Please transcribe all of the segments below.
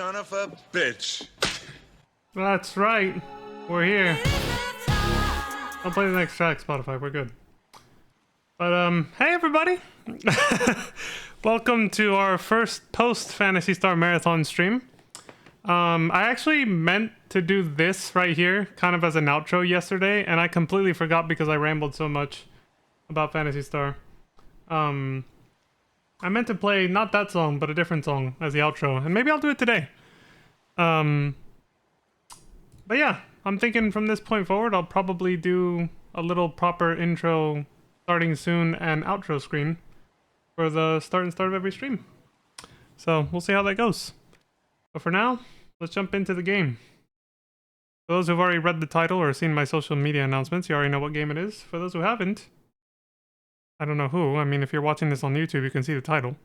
son of a bitch. That's right. We're here. I'll play the next track, Spotify. We're good. But, hey everybody! Welcome to our first post-Phantasy Star Marathon stream. I actually meant to do this right here, kind of as an outro yesterday, and I completely forgot because I rambled so much about Phantasy Star. I meant to play not that song, but a different song as the outro, and maybe I'll do it today. But yeah, I'm thinking from this point forward, I'll probably do a little proper intro starting soon and outro screen for the start of every stream. So we'll see how that goes. But for now, let's jump into the game. For those who've already read the title or seen my social media announcements, you already know what game it is. For those who haven't, I don't know who. I mean, if you're watching this on YouTube, you can see the title.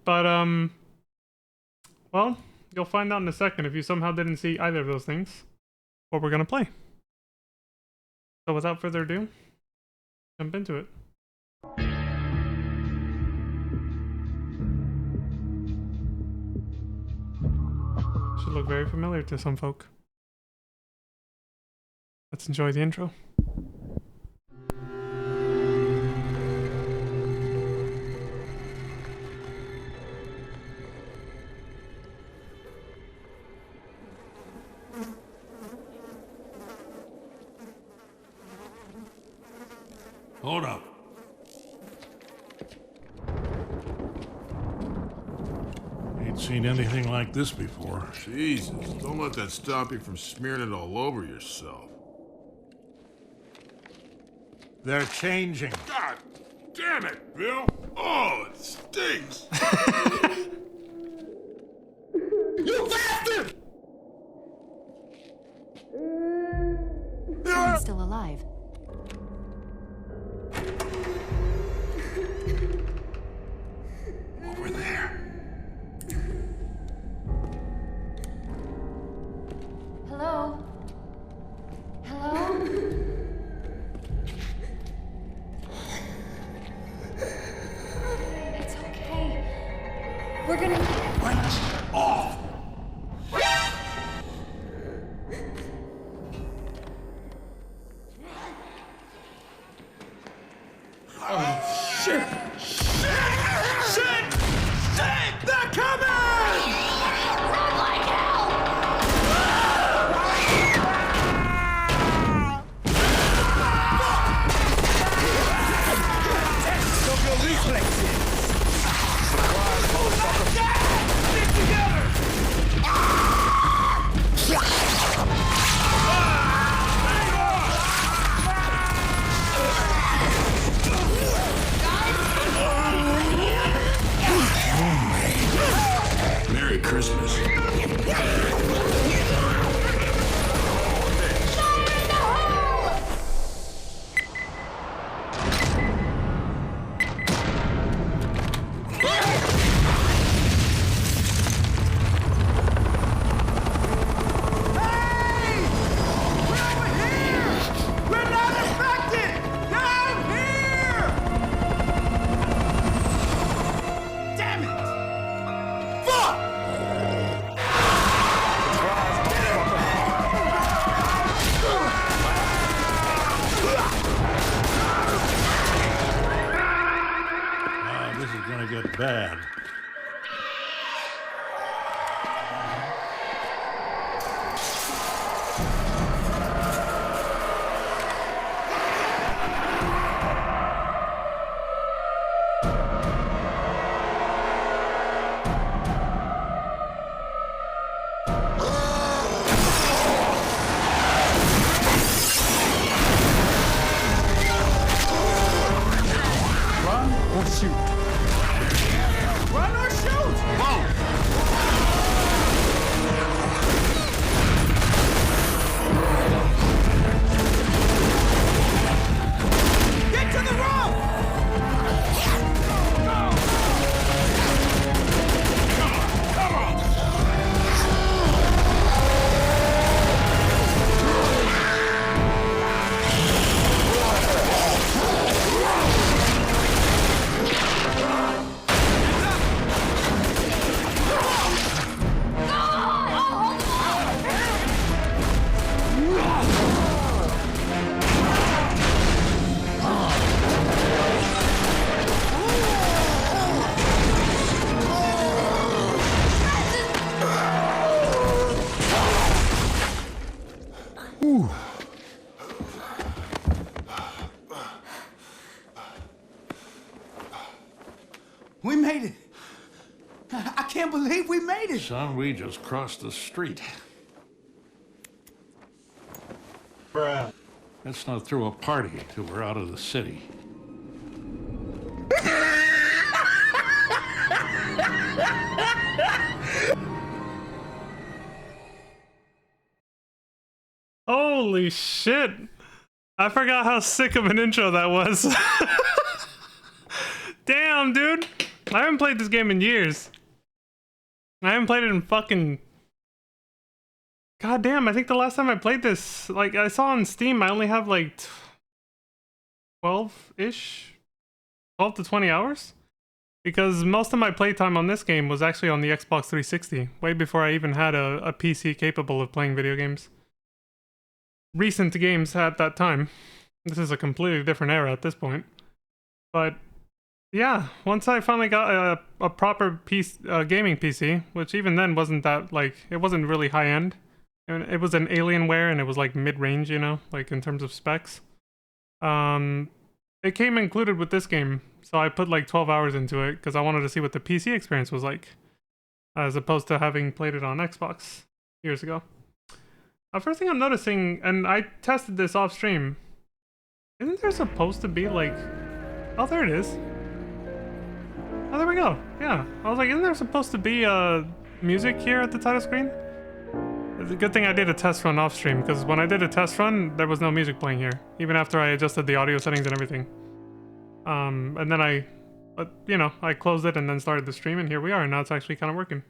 But, well, you'll find out in a second if you somehow didn't see either of those things, what we're gonna play. So without further ado, jump into it. Should look very familiar to some folk. Let's enjoy the intro. Hold up. Ain't seen anything like this before. Jesus, don't let that stop you from smearing it all over yourself. They're changing. God damn it, Bill! Oh, it stinks! You bastard! I'm still alive. Over there. Hello? Hello? It's okay. We're gonna... Lights off! Oh, shit! Shit! They're coming! Run like hell! Merry Christmas. This is gonna get bad. Run or shoot. We made it. I can't believe we made it. Son, we just crossed the street. Bruh. Let's not throw a party till we're out of the city. Holy shit! I forgot how sick of an intro that was. Damn, dude! I haven't played this game in years. I haven't played it in fucking... God damn, I think the last time I played this, like, I saw on Steam, I only have like 12-ish? 12 to 20 hours? Because most of my playtime on this game was actually on the Xbox 360, way before I even had a PC capable of playing video games. Recent games at that time. This is a completely different era at this point. But yeah, once I finally got a proper gaming PC, which even then wasn't that, like, it wasn't really high end. And it was an Alienware and it was like mid-range, you know, like in terms of specs. It came included with this game, so I put like 12 hours into it because I wanted to see what the PC experience was like, as opposed to having played it on Xbox years ago. First thing I'm noticing, and I tested this off stream, isn't there supposed to be like... Oh, there it is. Oh, there we go. Yeah. I was like, isn't there supposed to be music here at the title screen? It's a good thing I did a test run off stream, because when I did a test run, there was no music playing here, even after I adjusted the audio settings and everything. And then I closed it and then started the stream, and here we are, and now it's actually kind of working.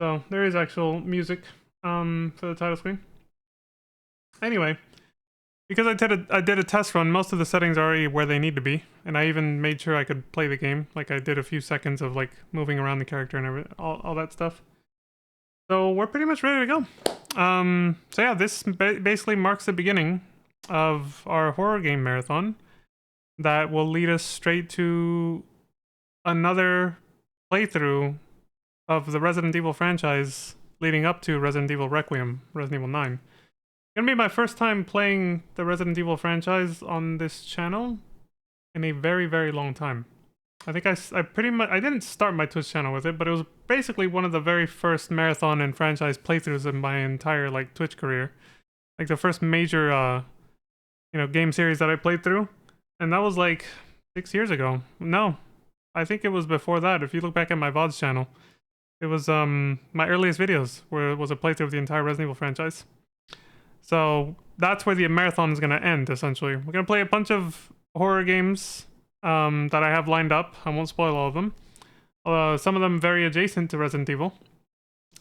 So there is actual music for the title screen. Anyway, because I did a test run, most of the settings are already where they need to be, and I even made sure I could play the game. Like, I did a few seconds of like moving around the character and everything, all that stuff. So we're pretty much ready to go. So yeah, this basically marks the beginning of our horror game marathon that will lead us straight to another playthrough of the Resident Evil franchise leading up to Resident Evil Requiem, Resident Evil 9. It's gonna be my first time playing the Resident Evil franchise on this channel in a very, very long time. I think I pretty much, I didn't start my Twitch channel with it, but it was basically one of the very first marathon and franchise playthroughs in my entire like Twitch career. Like the first major, game series that I played through. And that was like 6 years ago. No, I think it was before that. If you look back at my VODs channel, it was my earliest videos where it was a playthrough of the entire Resident Evil franchise. So that's where the marathon is going to end, essentially. We're going to play a bunch of horror games that I have lined up. I won't spoil all of them. Some of them very adjacent to Resident Evil.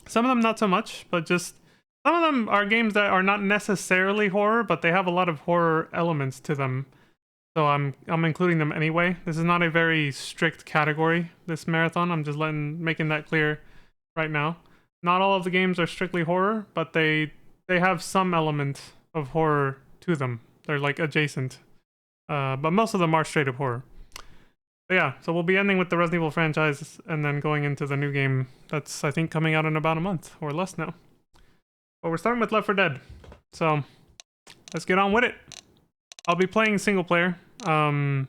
Some of them not so much, but just some of them are games that are not necessarily horror, but they have a lot of horror elements to them. So I'm including them anyway. This is not a very strict category, this marathon. I'm just making that clear right now. Not all of the games are strictly horror, but they have some element of horror to them. They're like adjacent. But most of them are straight up horror. But yeah, so we'll be ending with the Resident Evil franchise and then going into the new game that's, I think, coming out in about a month or less now. But we're starting with Left 4 Dead. So let's get on with it. I'll be playing single player. I'm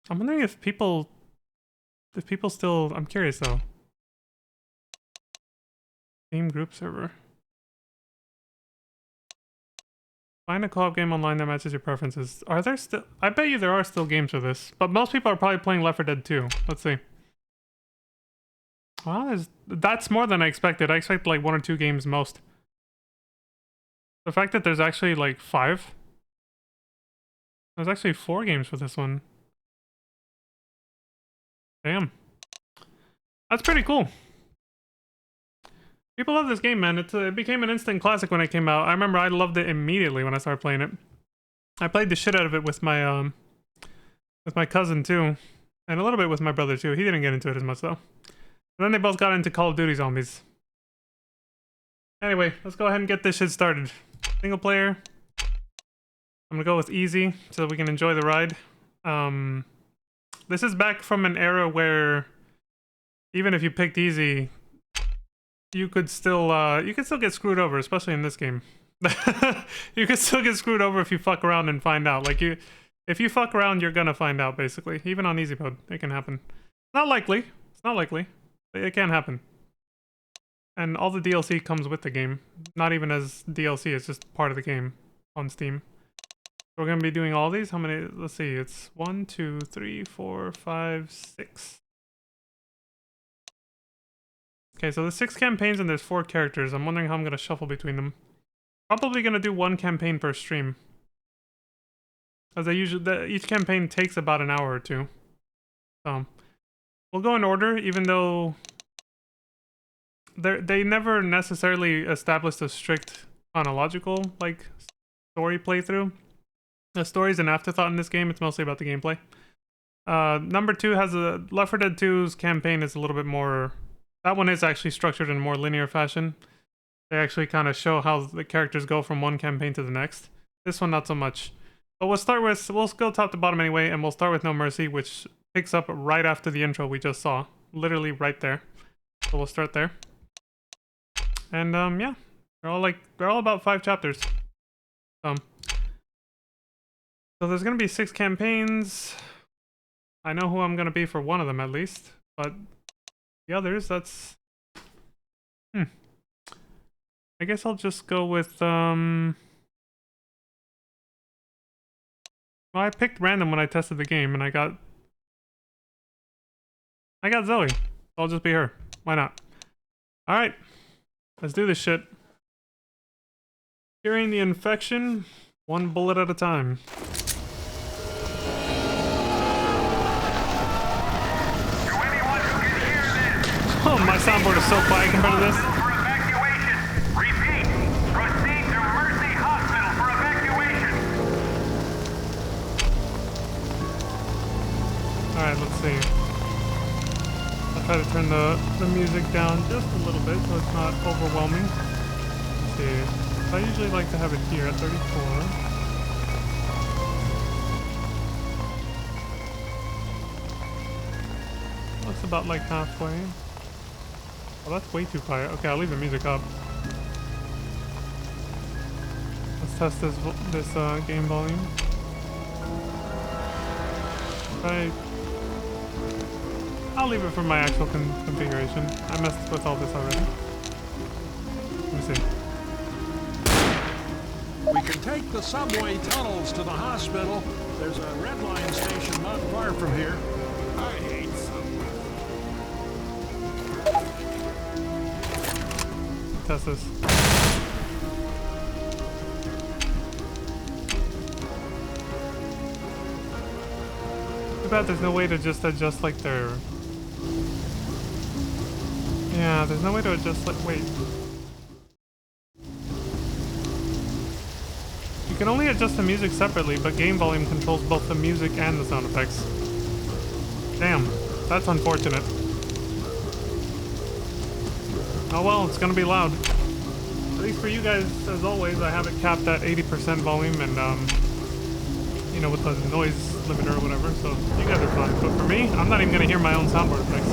wondering if people still... I'm curious though. Game group server. Find a co-op game online that matches your preferences. Are there still... I bet you there are still games for this. But most people are probably playing Left 4 Dead 2. Let's see. Well, that's more than I expected. I expected like 1 or 2 games most. The fact that there's actually like 5. There's actually 4 games for this one. Damn. That's pretty cool. People love this game, man. It became an instant classic when it came out. I remember I loved it immediately when I started playing it. I played the shit out of it with my cousin too, and a little bit with my brother too. He didn't get into it as much though. And then they both got into Call of Duty Zombies. Anyway, let's go ahead and get this shit started. Single player. I'm gonna go with easy so that we can enjoy the ride. This is back from an era where even if you picked easy, you could still get screwed over, especially in this game. You can still get screwed over if you fuck around and find out. Like if you fuck around, you're gonna find out. Basically, even on easy mode, it can happen. Not likely. It's not likely. But it can happen. And all the DLC comes with the game. Not even as DLC. It's just part of the game on Steam. We're gonna be doing all these. How many? Let's see. It's 1, 2, 3, 4, 5, 6. Okay, so there's 6 campaigns and there's 4 characters. I'm wondering how I'm gonna shuffle between them. Probably gonna do 1 campaign per stream. As I usually, each campaign takes about an hour or 2. So we'll go in order, even though they never necessarily established a strict chronological like story playthrough. The story's an afterthought in this game. It's mostly about the gameplay. Number 2 has a Left 4 Dead 2's campaign is a little bit more. That one is actually structured in a more linear fashion. They actually kind of show how the characters go from one campaign to the next. This one, not so much. But we'll go top to bottom anyway, and we'll start with No Mercy, which picks up right after the intro we just saw. Literally right there. So we'll start there. And yeah, they're all about 5 chapters. So there's gonna be 6 campaigns. I know who I'm gonna be for one of them at least, but the others, that's I guess I'll just go with well, I picked random when I tested the game and I got Zoe. I'll just be her. Why not? Alright. Let's do this shit. Curing the infection, 1 bullet at a time. Oh, my soundboard is so quiet compared to this. Repeat. Proceed to Mercy Hospital for evacuation. Alright, let's see. I'll try to turn the music down just a little bit so it's not overwhelming. Let's see. I usually like to have it here at 34. Looks about like halfway. Oh, that's way too quiet. Okay, I'll leave the music up. Let's test this game volume. Right. I'll leave it for my actual configuration. I messed with all this already. Let me see. We can take the subway tunnels to the hospital. There's a red line station not far from here. I hate subway. Test this. Too bad there's no way to just adjust like their... Yeah, there's no way to adjust like... Wait. You can only adjust the music separately, but game volume controls both the music and the sound effects. Damn, that's unfortunate. Oh well, it's gonna be loud. At least for you guys, as always, I have it capped at 80% volume and, you know, with the noise limiter or whatever, so you guys are fine. But for me, I'm not even gonna hear my own soundboard effects.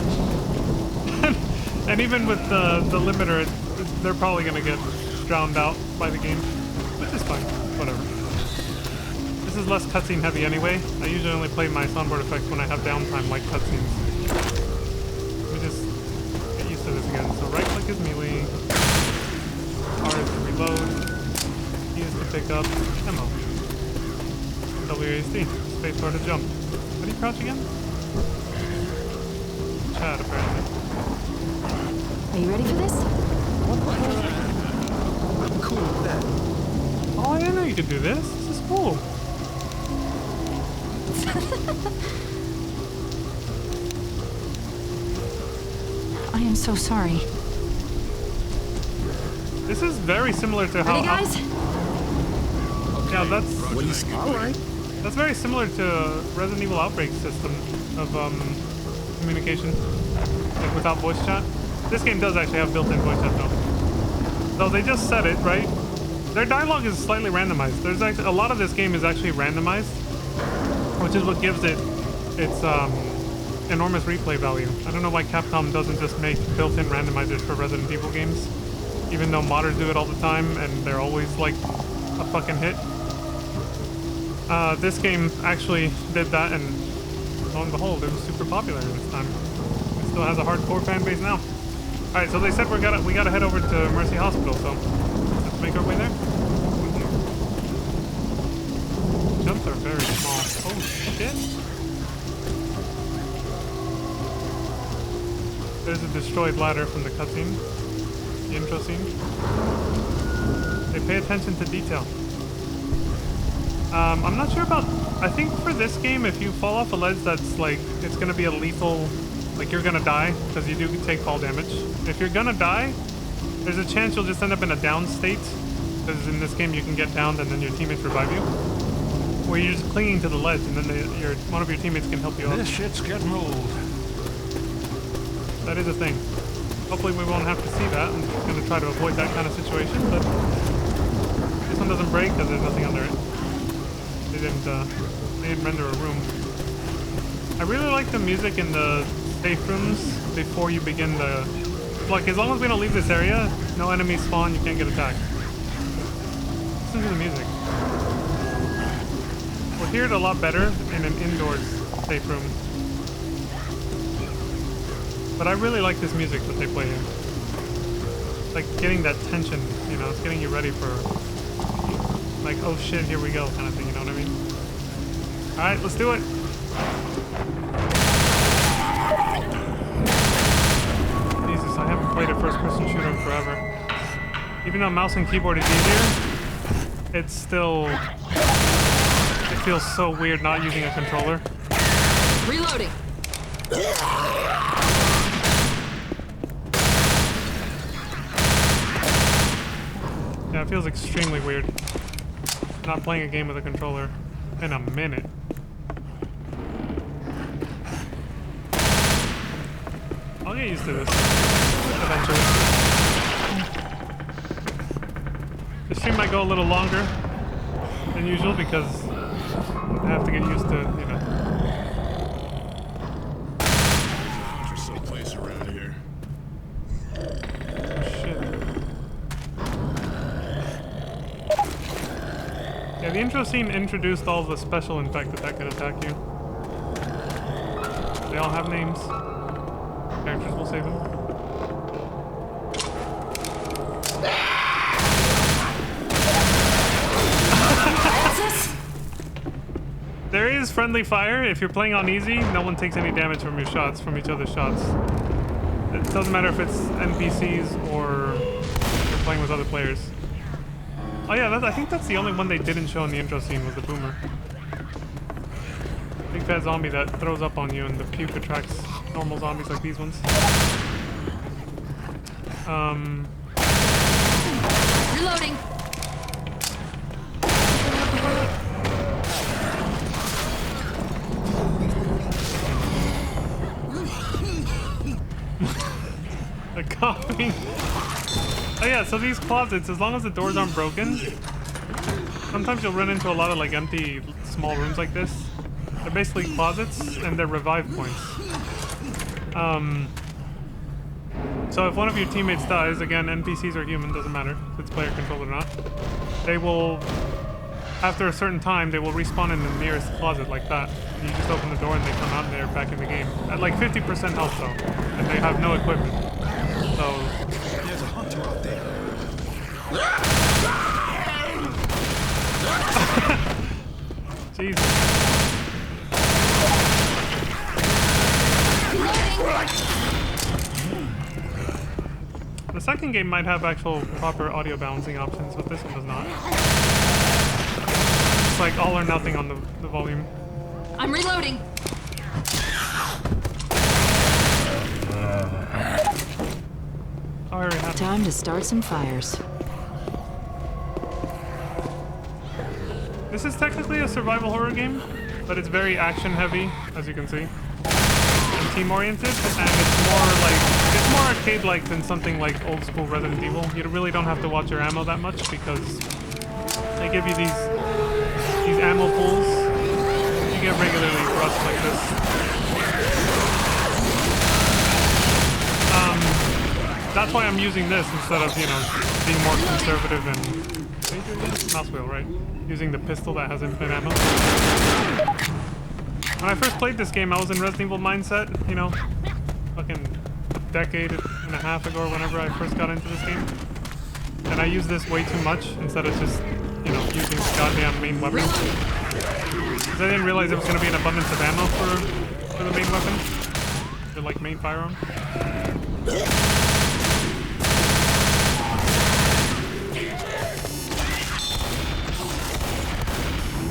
And even with the limiter, they're probably gonna get drowned out by the game, which is fine. Whatever. This is less cutscene heavy anyway. I usually only play my soundboard effects when I have downtime, like cutscenes. Let me just get used to this again. So right click is melee, R is to reload, E is to pick up ammo, WASD, spacebar to jump. How do you crouch again? Chat apparently. Are you ready for this? I'm cool with that. Oh, I didn't know you could do this. This is cool. I am so sorry. This is very similar to how... Ready, guys? Yeah, that's... Alright. That's very similar to Resident Evil Outbreak system of communication, like without voice chat. This game does actually have built-in voice chat though. So they just said it, right? Their dialogue is slightly randomized. There's actually a lot of this game is actually randomized, which is what gives it its enormous replay value. I don't know why Capcom doesn't just make built-in randomizers for Resident Evil games. even though modders do it all the time and they're always like a fucking hit. This game actually did that, and lo and behold, it was super popular this time. It still has a hardcore fan base now. Alright, so they said we gotta head over to Mercy Hospital, so let's make our way there. Jumps are very small. Oh shit. There's a destroyed ladder from the cutscene. The intro scene. They pay attention to detail. I'm not sure about... I think for this game, if you fall off a ledge that's like... It's gonna be a lethal... Like, you're gonna die, because you do take fall damage. If you're gonna die, there's a chance you'll just end up in a down state. Because in this game, you can get downed and then your teammates revive you. Where you're just clinging to the ledge, and then one of your teammates can help you up. This shit's getting old. That is a thing. Hopefully we won't have to see that. I'm just going to try to avoid that kind of situation, but this one doesn't break because there's nothing under it. They didn't render a room. I really like the music in the safe rooms before you begin the... Like, as long as we don't leave this area, no enemies spawn, you can't get attacked. Listen to the music. We'll hear it a lot better in an indoors safe room. But I really like this music that they play here. It's like getting that tension, you know, it's getting you ready for, like, oh shit, here we go kind of thing, you know what I mean? Alright, let's do it! Jesus, I haven't played a first-person shooter in forever. Even though mouse and keyboard is easier, it's still... It feels so weird not using a controller. Reloading. Yeah, it feels extremely weird. Not playing a game with a controller in a minute. I'll get used to this eventually. The stream might go a little longer than usual because I have to get used to, you know. There's someplace around here. Oh, shit. Yeah, the intro scene introduced all the special infected that could attack you. They all have names. Characters will save them. There is friendly fire. If you're playing on easy, no one takes any damage from your shots, from each other's shots. It doesn't matter if it's NPCs or you're playing with other players. Oh yeah, I think that's the only one they didn't show in the intro scene was the boomer. Big fat zombie that throws up on you and the puke attracts normal zombies like these ones. Reloading. The coughing. Oh yeah, so these closets, as long as the doors aren't broken, sometimes you'll run into a lot of like empty small rooms like this. They're basically closets and they're revive points. So if one of your teammates dies, again, NPCs or human, doesn't matter if it's player controlled or not, they will, after a certain time, they will respawn in the nearest closet like that. You just open the door and they come out and they're back in the game. At like 50% health though, and they have no equipment. So... There's a hunter out there. Jesus. The second game might have actual proper audio balancing options, but this one does not. It's like all or nothing on the volume. I'm reloading. Oh, I already have. Time to start some fires. This is technically a survival horror game, but it's very action heavy, as you can see. And team oriented, and it's more arcade like than something like old school Resident Evil. You really don't have to watch your ammo that much because they give you these ammo pools. You get regularly rushed like this. that's why I'm using this instead of, you know, being more conservative and mouse wheel, right? Using the pistol that has infinite ammo. When I first played this game, I was in Resident Evil mindset, you know, fucking a decade and a half ago or whenever I first got into this game. And I used this way too much instead of just, you know, using the goddamn main weapon. Because I didn't realize there was going to be an abundance of ammo for the main weapon. The, like, main firearm.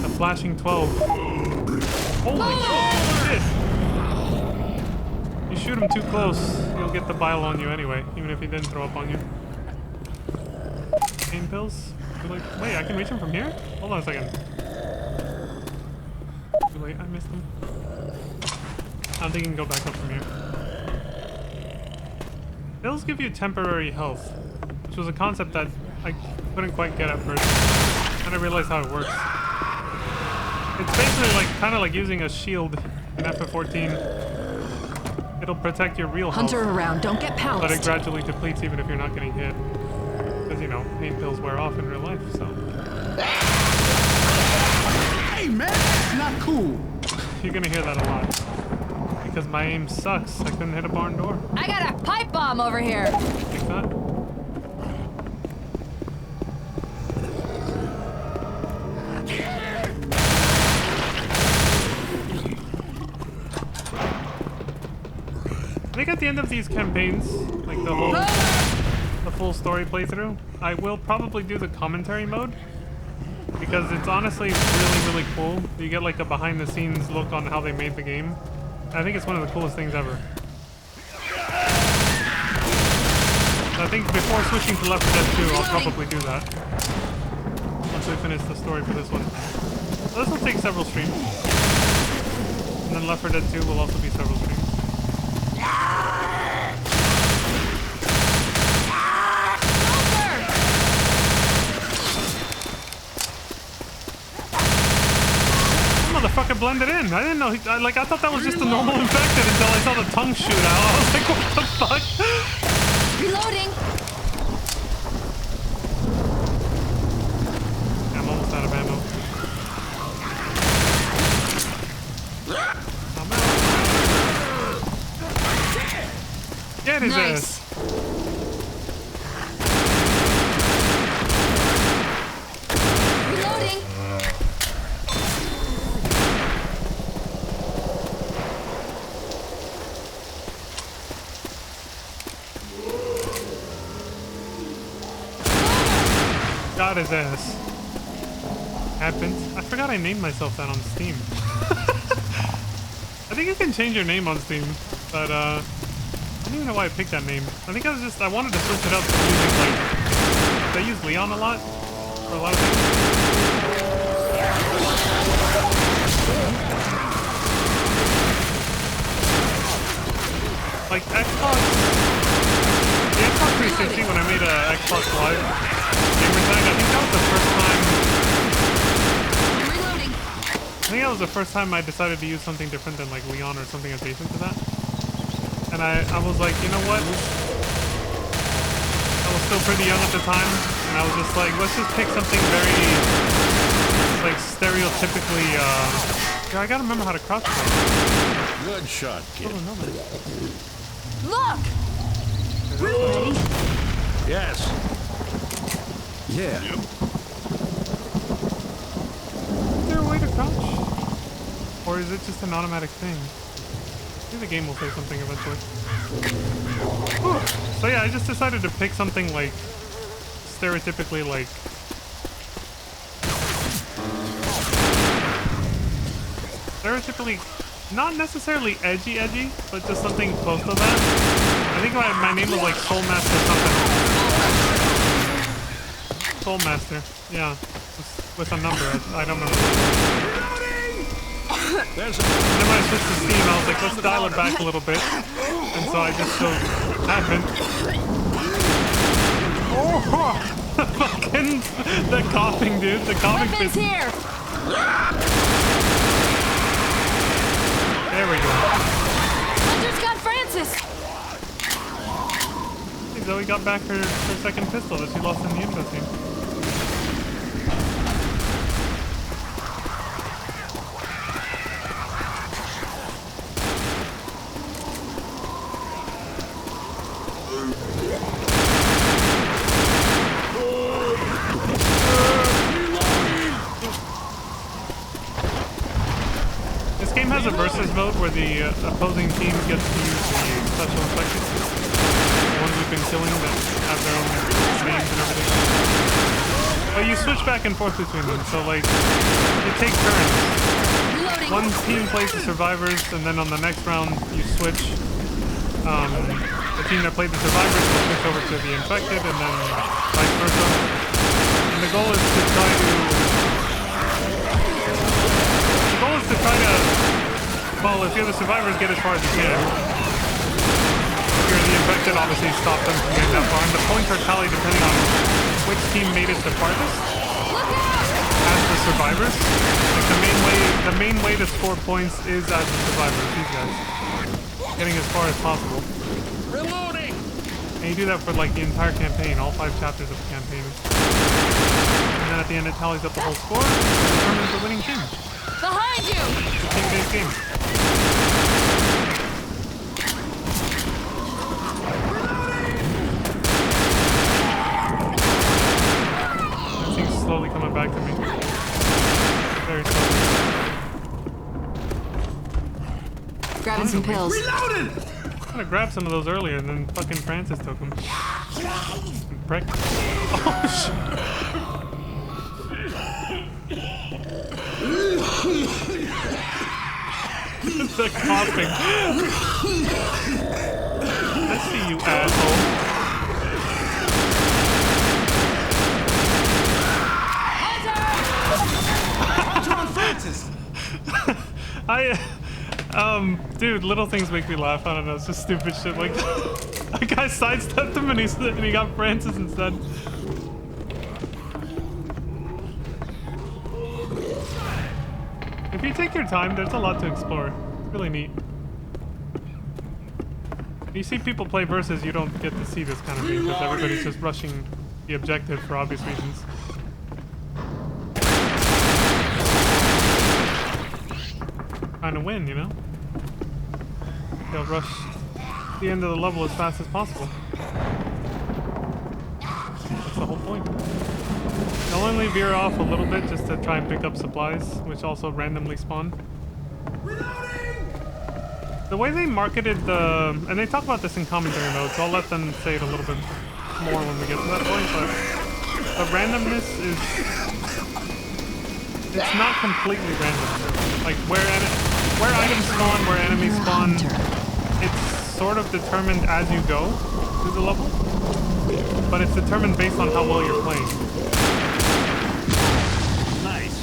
The flashing 12. Holy shit! You shoot him too close, he'll get the bile on you anyway, even if he didn't throw up on you. Pain pills? Too late. Wait, I can reach him from here? Hold on a second. Too late, I missed him. I don't think you can go back up from here. Pills give you temporary health, which was a concept that I couldn't quite get at first. And I realized how it works. It's basically like kind of like using a shield in FF14. It'll protect your real health, Hunter around, don't get pounced. but it gradually depletes even if you're not getting hit. Because, you know, pain pills wear off in real life, so. Hey, man, that's not cool. You're gonna hear that a lot. Because my aim sucks. I couldn't hit a barn door. I got a pipe bomb over here. Like that. I think at the end of these campaigns, like the full story playthrough, I will probably do the commentary mode because it's honestly really cool. You get like a behind the scenes look on how they made the game. I think it's one of the coolest things ever. I think before switching to Left 4 Dead 2, I'll probably do that once we finish the story for this one. So this will take several streams, and then Left 4 Dead 2 will also be several streams. Motherfucker blended in. I didn't know. I thought that was just a normal infected until I saw the tongue shoot out. I was like, what the fuck? Reloading. Yeah, I'm almost out of ammo. Get his Nice. ass. Reloading. Got his ass. Happens. I forgot I named myself that on Steam. I think you can change your name on Steam, but I don't even know why I picked that name. I think I wanted to switch it up to using like, I use Leon a lot for a lot of things. Like Xbox, the Xbox 360 when I made a Xbox Live gamer tag, I think that was the first time. I'm reloading. I think that was the first time I decided to use something different than like Leon or something adjacent to that. And I was like, you know what? I was still pretty young at the time, and I was just like, let's just pick something very like stereotypically. Yeah, I gotta remember how to crouch. Good shot, kid. Oh, no, man. Look. Ready? Yes. Yeah. Is there a way to crouch? Or is it just an automatic thing? I think the game will say something eventually. Whew. So yeah, I just decided to pick something like stereotypically like not necessarily edgy, but just something close to that. I think my name was like Soul Master something. Soul Master, yeah, with a number. I don't remember. There's And then when I switched to Steam, I was like, let's dial it back a little bit. And so I just chose Advent. Oh, fucking the coughing, dude. The coughing Weapons fit. here. There we go. Hunter's got Francis. He's Zoe got back her second pistol that she lost in the intro scene. This game has a versus mode where the opposing team gets to use the special infected. The ones we've been killing that have their own names and everything. But you switch back and forth between them, so like, you take turns. Reloading. One team plays the survivors, and then on the next round you switch. The team that played the survivors will switch over to the infected, and then vice versa. And the goal is to try to... Well, if you're the survivors, get as far as you can. If you're the infected, obviously stop them from getting that far. And the points are tallied depending on which team made it the farthest. As the survivors. Like the main way to score points is as the survivors, these guys. Getting as far as possible. Reloading! And you do that for like the entire campaign, all 5 chapters of the campaign. And then at the end it tallies up the whole score and determines the winning team. Behind you! It's a team-based game. That thing's slowly coming back to me. Very slowly. Grabbing some pills. Reloading! I tried to grab some of those earlier and then fucking Francis took them. Prick. Oh shit. The coughing. I see you, asshole. John Francis! Dude, little things make me laugh. I don't know, it's just stupid shit like that. That guy sidestepped him and he got Francis instead. If you take your time, there's a lot to explore. It's really neat. You see people play versus, you don't get to see this kind of thing because everybody's just rushing the objective for obvious reasons. Trying to win, you know? They'll rush the end of the level as fast as possible. That's the whole point. They'll only veer off a little bit just to try and pick up supplies, which also randomly spawn. The way they marketed the... And they talk about this in commentary mode, so I'll let them say it a little bit more when we get to that point, but... The randomness is... It's not completely random. Like, where items spawn, where enemies spawn, it's sort of determined as you go through the level. But it's determined based on how well you're playing. Nice.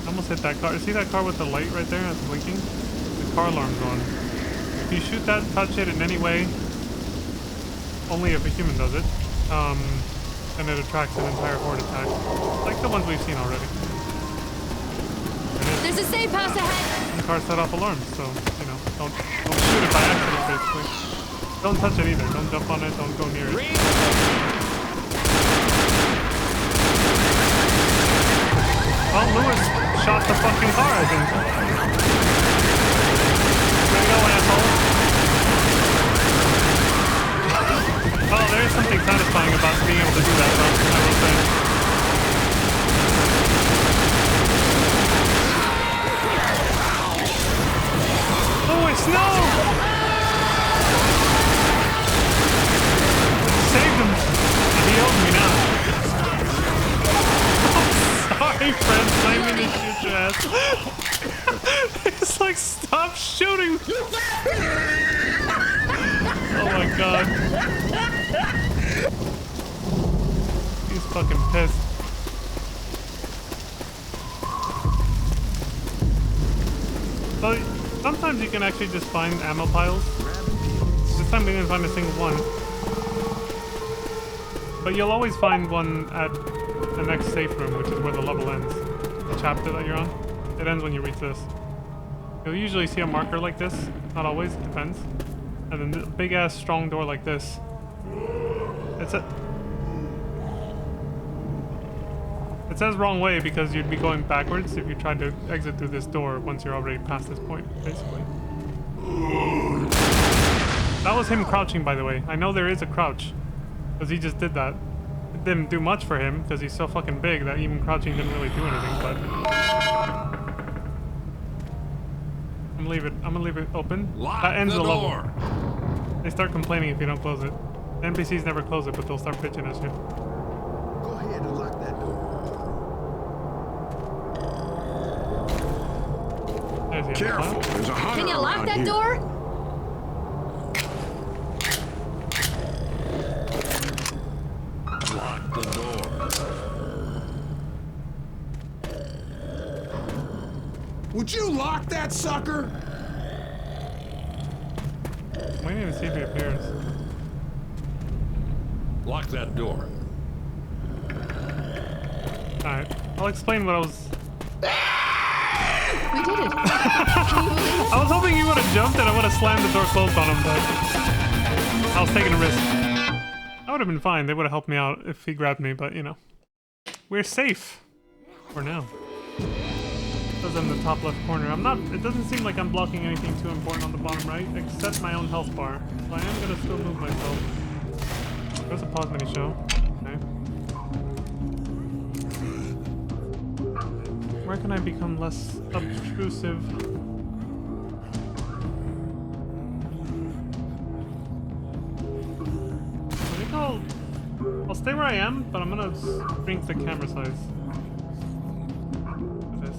I almost hit that car. See that car with the light right there that's blinking? The car alarm's on. If you shoot that, touch it in any way, only if a human does it, and it attracts an entire horde attack. Like the ones we've seen already. There's a safe house ahead. The car set off alarms, so, you know, don't shoot it by accident, basically. Don't touch it either. Don't jump on it. Don't go near it. Well, Lewis shot the fucking car, I think. Way to go, asshole. Well, there is something satisfying about being able to do that, though, I will say. Lewis, no! Saved him. He owes me now. Sorry, friend. I didn't mean to shoot your ass. It's like, stop shooting. Oh my god. He's fucking pissed. So, sometimes you can actually just find ammo piles. This time we didn't find a single one. But you'll always find one at the next safe room, which is where the level ends. The chapter that you're on. It ends when you reach this. You'll usually see a marker like this. Not always, it depends. And then a big ass strong door like this It says wrong way because you'd be going backwards if you tried to exit through this door once you're already past this point, basically. That was him crouching, by the way. I know there is a crouch, because he just did that. It didn't do much for him, because he's so fucking big that even crouching didn't really do anything, but... I'm gonna leave it open. Lock That ends the the level. door. They start complaining if you don't close it. The NPCs never close it, but they'll start bitching at you. Go ahead and lock that door. There's the Careful, end. there's a hunter Can you lock around that here. door? Lock the door. Would you lock that sucker? I'm waiting to see if he appears. Lock that door. Alright, I'll explain what I was... We did it. I was hoping he would have jumped and I would have slammed the door closed on him, but... I was taking a risk. I would have been fine. They would have helped me out if he grabbed me, but you know. We're safe. For now. It says in the top left corner. It doesn't seem like I'm blocking anything too important on the bottom right, except my own health bar. So I am gonna still move myself. There's a pause mini show. Okay. Where can I become less obtrusive? I think I'll stay where I am, but I'm gonna shrink the camera size. For this.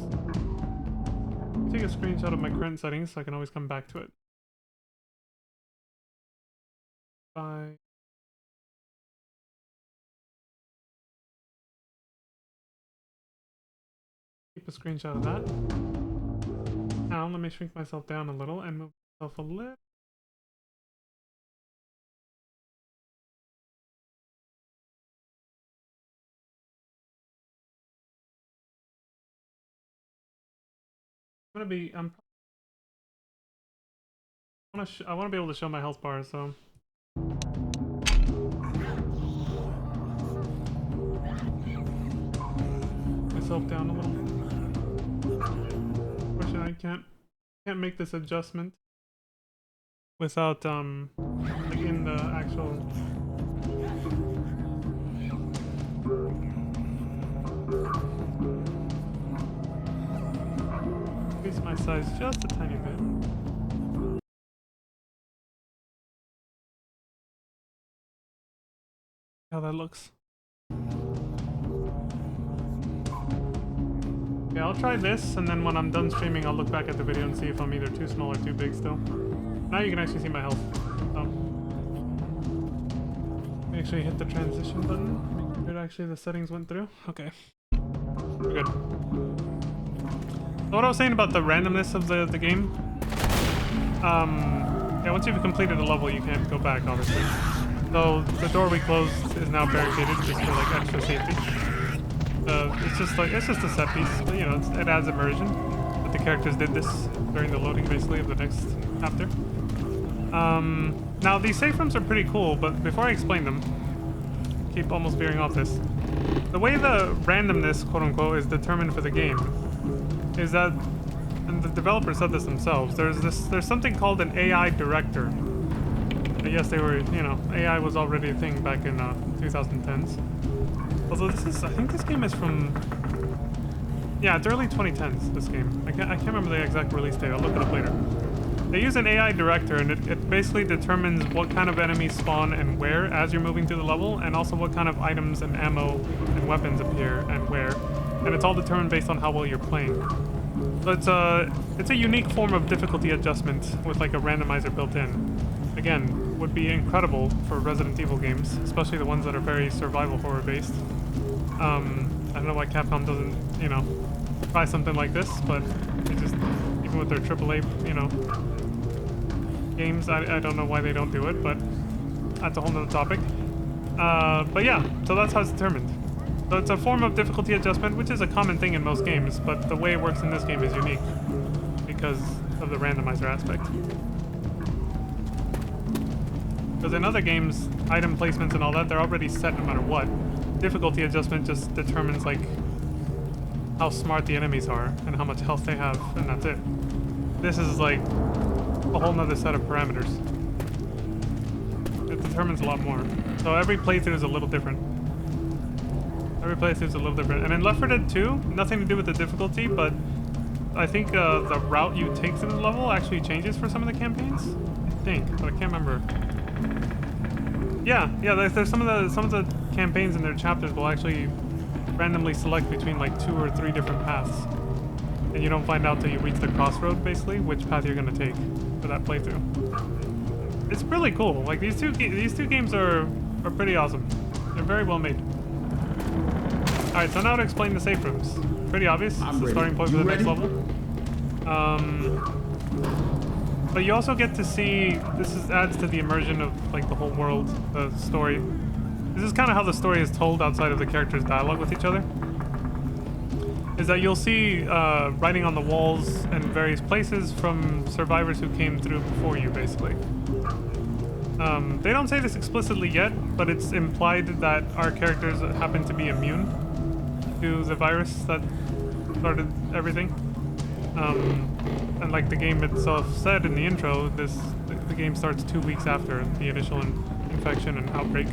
Take a screenshot of my current settings so I can always come back to it. Bye. Keep a screenshot of that. Now let me shrink myself down a little and move myself a little. I want to be able to show my health bar, so. Myself down a little. Unfortunately, I can't make this adjustment without like in the actual. Increase my size just a tiny bit. How that looks. Okay, I'll try this, and then when I'm done streaming, I'll look back at the video and see if I'm either too small or too big still. Now you can actually see my health. Make sure you hit the transition button. Make sure actually the settings went through. Okay. We're good. So what I was saying about the randomness of the game. Yeah, once you've completed a level, you can't go back, obviously. So the door we closed is now barricaded just for like extra safety. It's just a set piece, but you know, it adds immersion. But the characters did this during the loading, basically, of the next chapter. Now these safe rooms are pretty cool, but before I explain them, keep almost veering off this. The way the randomness, quote unquote, is determined for the game is that, and the developers said this themselves, there's something called an AI director. Yes, they were, you know, AI was already a thing back in 2010s. Although I think this game is from, yeah, it's early 2010s, this game. I can't remember the exact release date, I'll look it up later. They use an AI director, and it basically determines what kind of enemies spawn and where as you're moving through the level, and also what kind of items and ammo and weapons appear and where. And it's all determined based on how well you're playing. So it's a unique form of difficulty adjustment with like a randomizer built in. Again, would be incredible for Resident Evil games, especially the ones that are very survival horror based. I don't know why Capcom doesn't, you know, try something like this, but they just, even with their AAA, you know, games, I don't know why they don't do it, but that's a whole nother topic. But yeah, so that's how it's determined. So it's a form of difficulty adjustment, which is a common thing in most games, but the way it works in this game is unique because of the randomizer aspect. Because in other games, item placements and all that, they're already set no matter what. Difficulty adjustment just determines like how smart the enemies are and how much health they have, and that's it. This is like a whole nother set of parameters. It determines a lot more. So every playthrough is a little different. Every playthrough is a little different. And in Left 4 Dead 2, nothing to do with the difficulty, but I think the route you take through the level actually changes for some of the campaigns. I think, but I can't remember. Yeah, there's some of the campaigns in their chapters will actually randomly select between like 2 or 3 different paths. And you don't find out till you reach the crossroad, basically, which path you're gonna take for that playthrough. It's really cool. Like these two games are pretty awesome. They're very well made. All right, so now to explain the safe rooms. Pretty obvious. It's the starting point for the next level. But you also get to see. Adds to the immersion of like the whole world, the story. This is kind of how the story is told outside of the characters' dialogue with each other. Is that you'll see writing on the walls and various places from survivors who came through before you, basically. They don't say this explicitly yet, but it's implied that our characters happen to be immune to the virus that started everything. And like the game itself said in the intro, the game starts 2 weeks after the initial infection and outbreak.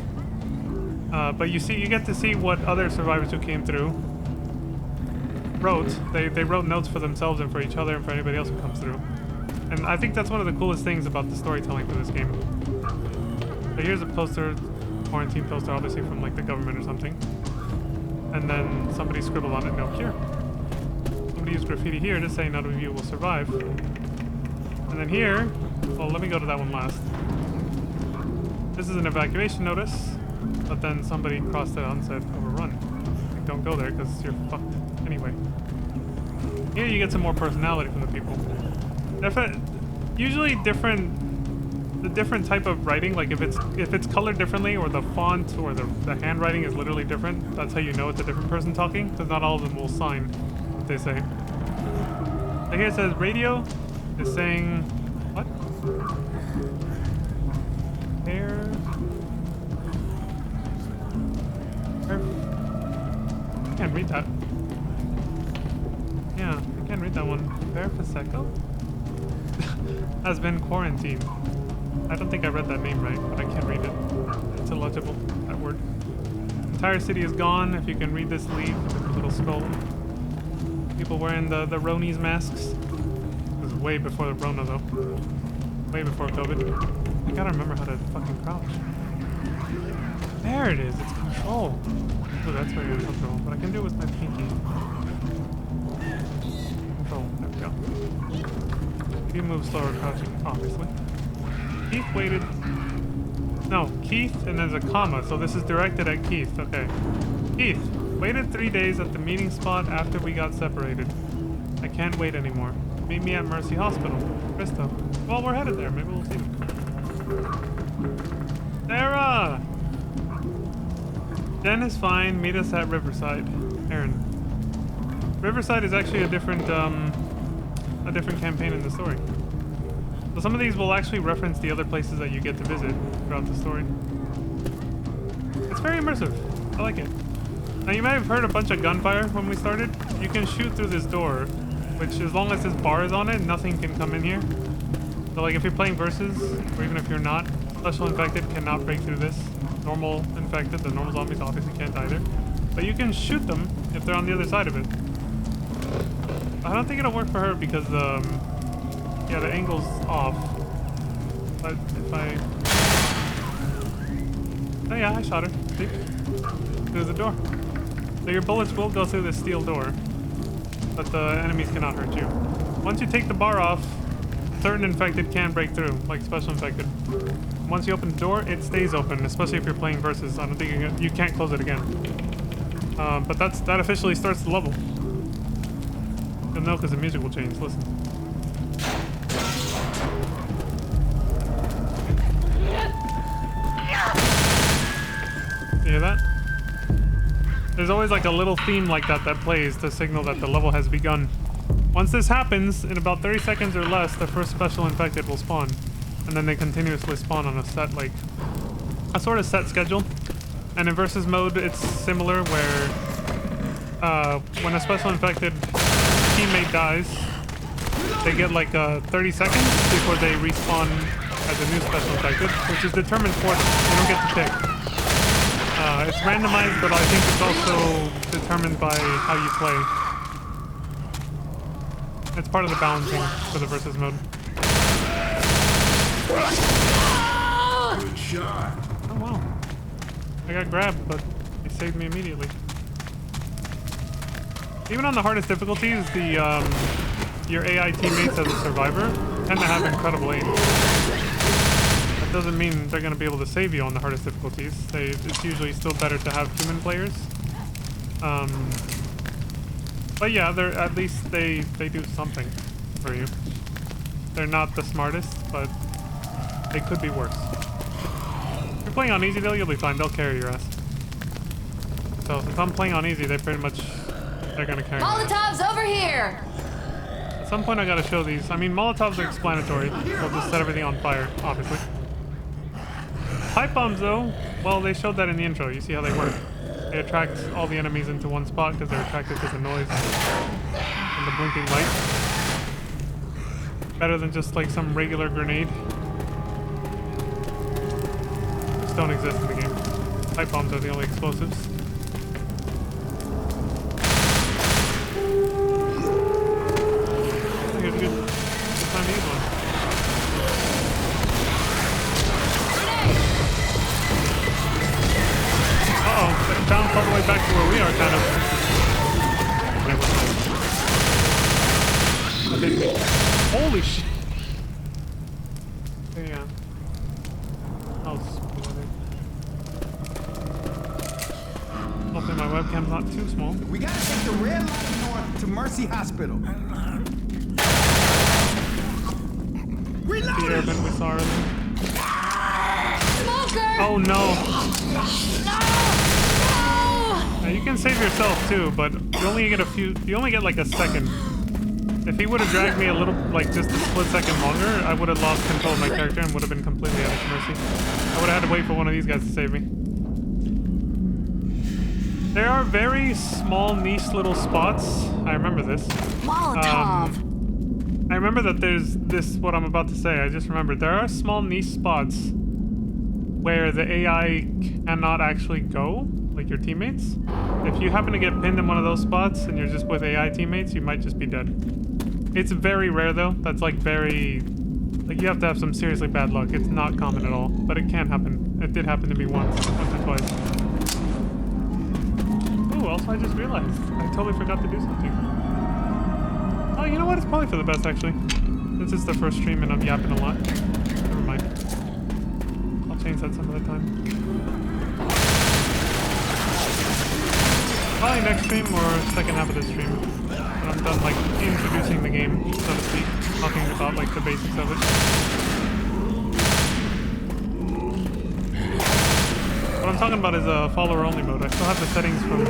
But you get to see what other survivors who came through wrote. They wrote notes for themselves and for each other and for anybody else who comes through. And I think that's one of the coolest things about the storytelling for this game. So here's a poster, quarantine poster, obviously from like the government or something. And then somebody scribbled on it, no cure. Somebody used graffiti here to say none of you will survive. And then here, well, let me go to that one last. This is an evacuation notice, but then somebody crossed it out and said overrun. Like, don't go there because you're fucked anyway. Here you get some more personality from the people. Usually the different type of writing, like if it's colored differently or the font or the handwriting is literally different, that's how you know it's a different person talking, because not all of them will sign what they say. So here it says radio is saying what? I can't read that. Yeah, I can't read that one. Bear Prosecco has been quarantined. I don't think I read that name right, but I can't read it. It's illegible, that word. Entire city is gone. If you can read this leaf with a little skull. People wearing the Ronies masks. This is way before the Rona though. Way before COVID. I gotta remember how to fucking crouch. There it is, it's control. Oh, that's very uncomfortable, but I can do it with my pinky. Control, there we go. If you move slower crouching, obviously. Keith waited. No, Keith, and there's a comma, so this is directed at Keith. Okay. Keith waited 3 days at the meeting spot after we got separated. I can't wait anymore. Meet me at Mercy Hospital. Krista. Well, we're headed there. Maybe we'll see them. Sarah! Jen is fine. Meet us at Riverside. Aaron. Riverside is actually a different campaign in the story. So some of these will actually reference the other places that you get to visit throughout the story. It's very immersive. I like it. Now you might have heard a bunch of gunfire when we started. You can shoot through this door, which as long as this bar is on it, nothing can come in here. So like if you're playing Versus, or even if you're not, Special Infected cannot break through this. Normal Infected, the normal zombies obviously can't either. But you can shoot them if they're on the other side of it. I don't think it'll work for her because yeah, the angle's off. But if oh yeah, I shot her. See? Through the door. So your bullets will go through this steel door, but the enemies cannot hurt you. Once you take the bar off, certain infected can break through, like Special Infected. Once you open the door, it stays open, especially if you're playing Versus. I don't think you can't close it again. But that officially starts the level. You'll know because the music will change. Listen. You hear that? There's always like a little theme like that plays to signal that the level has begun. Once this happens, in about 30 seconds or less, the first Special Infected will spawn. and then they continuously spawn on a set, like, a sort of set schedule. And in versus mode, it's similar, where when a special infected teammate dies, they get like 30 seconds before they respawn as a new special infected, which is determined for them. They don't get to pick. It's randomized, but I think it's also determined by how you play. It's part of the balancing for the versus mode. Good shot. Oh wow. I got grabbed, but he saved me immediately. Even on the hardest difficulties, the your AI teammates as a survivor tend to have incredible aim. That doesn't mean they're going to be able to save you on the hardest difficulties. It's usually still better to have human players. But yeah, at least they do something for you. They're not the smartest, but they could be worse. If you're playing on easy though, you'll be fine. They'll carry your ass. So if I'm playing on easy, they're gonna carry me. Molotovs over here! At some point I gotta show these. I mean, Molotovs are explanatory. They'll just set everything on fire, obviously. Pipe bombs though, well, they showed that in the intro. You see how they work. They attract all the enemies into one spot because they're attracted to the noise and the blinking light. Better than just like some regular grenade. Which don't exist in the game. Pipe bombs are the only explosives. I think it's a good time to use one. Uh-oh, it bounced all the way back to where we are, kind of. That hit me. Holy shit! Yeah. Oh, hopefully my webcam's not too small. We gotta take the red line north to Mercy Hospital. The Reload! airman we saw earlier. Smoker! Oh no! No! Now, you can save yourself too, but you only get like a second. If he would have dragged me a little, like just a split second longer, I would have lost control of my character and would have been completely at its mercy. I would have had to wait for one of these guys to save me. There are very small, niche little spots. I remember this. Molotov! I remember that there's this, what I'm about to say, I just remembered. There are small niche spots where the AI cannot actually go, like your teammates. If you happen to get pinned in one of those spots and you're just with AI teammates, you might just be dead. It's very rare though. That's like very, like you have to have some seriously bad luck. It's not common at all, but it can happen. It did happen to me once or twice. Oh, also I just realized I totally forgot to do something. Oh, you know what? It's probably for the best actually. This is the first stream and I'm yapping a lot. Never mind. I'll change that some other time. Probably next stream or second half of this stream. When I'm done like introducing the game, so to speak. Talking about like the basics of it. What I'm talking about is a follower only mode. I still have the settings from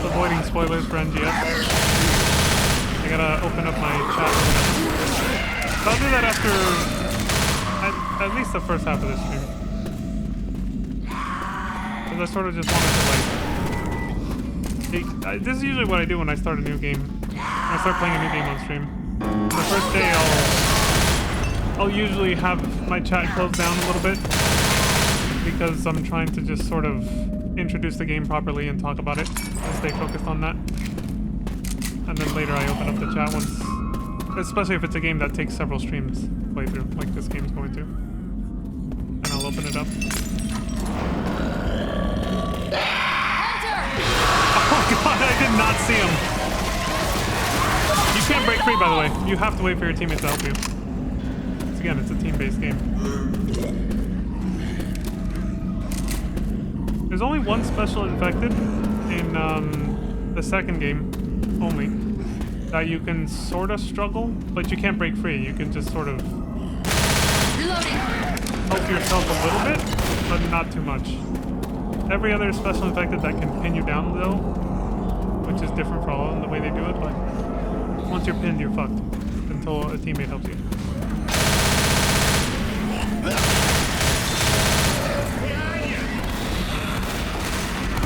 avoiding spoilers for NGS. I gotta open up my chat. So I'll do that after at least the first half of this stream. Because I sort of just wanted to like... this is usually what I do when I start a new game. When I start playing a new game on stream. The first day I'll usually have my chat closed down a little bit. Because I'm trying to just sort of introduce the game properly and talk about it. And stay focused on that. And then later I open up the chat once, especially if it's a game that takes several streams to play through, like this game's going to. And I'll open it up. Hunter! Oh god, I did not see him! You can't break free, by the way. You have to wait for your teammates to help you. Because again, it's a team-based game. There's only one special infected in the second game. Only that you can sort of struggle, but you can't break free. You can just sort of help yourself a little bit, but not too much. Every other special infected that can pin you down though, which is different for all in the way they do it, but once you're pinned, you're fucked until a teammate helps you. there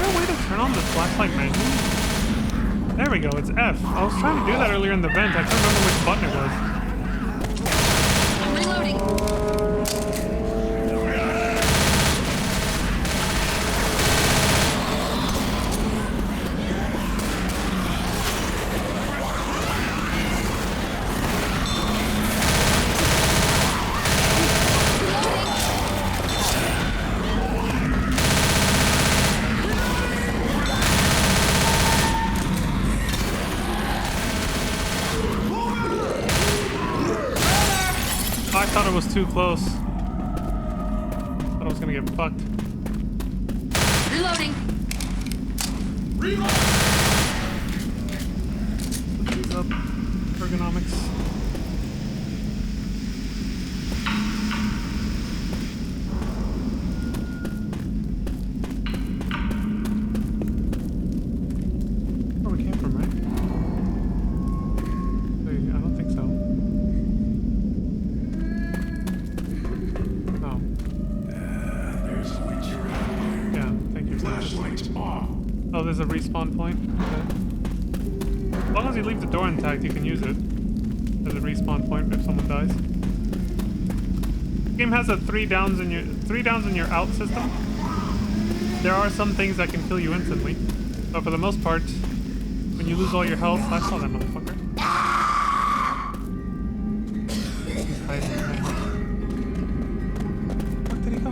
a way to turn on the flashlight manually? There we go, it's F. I was trying to do that earlier in the vent. I can't remember which button it was. Reloading. I thought it was too close. Thought I was gonna get fucked. Reloading. Put these up. Ergonomics. Where we came from, right? Wait, I don't think so. Oh. There's a switch around here. Yeah, thank you. Flashlight's off. Oh, there's a respawn point. Okay. As long as you leave the door intact, you can use it as a respawn point if someone dies. The game has a three downs in your out system. There are some things that can kill you instantly, but for the most part, when you lose all your health, I saw that motherfucker. He's hiding. Where did he go?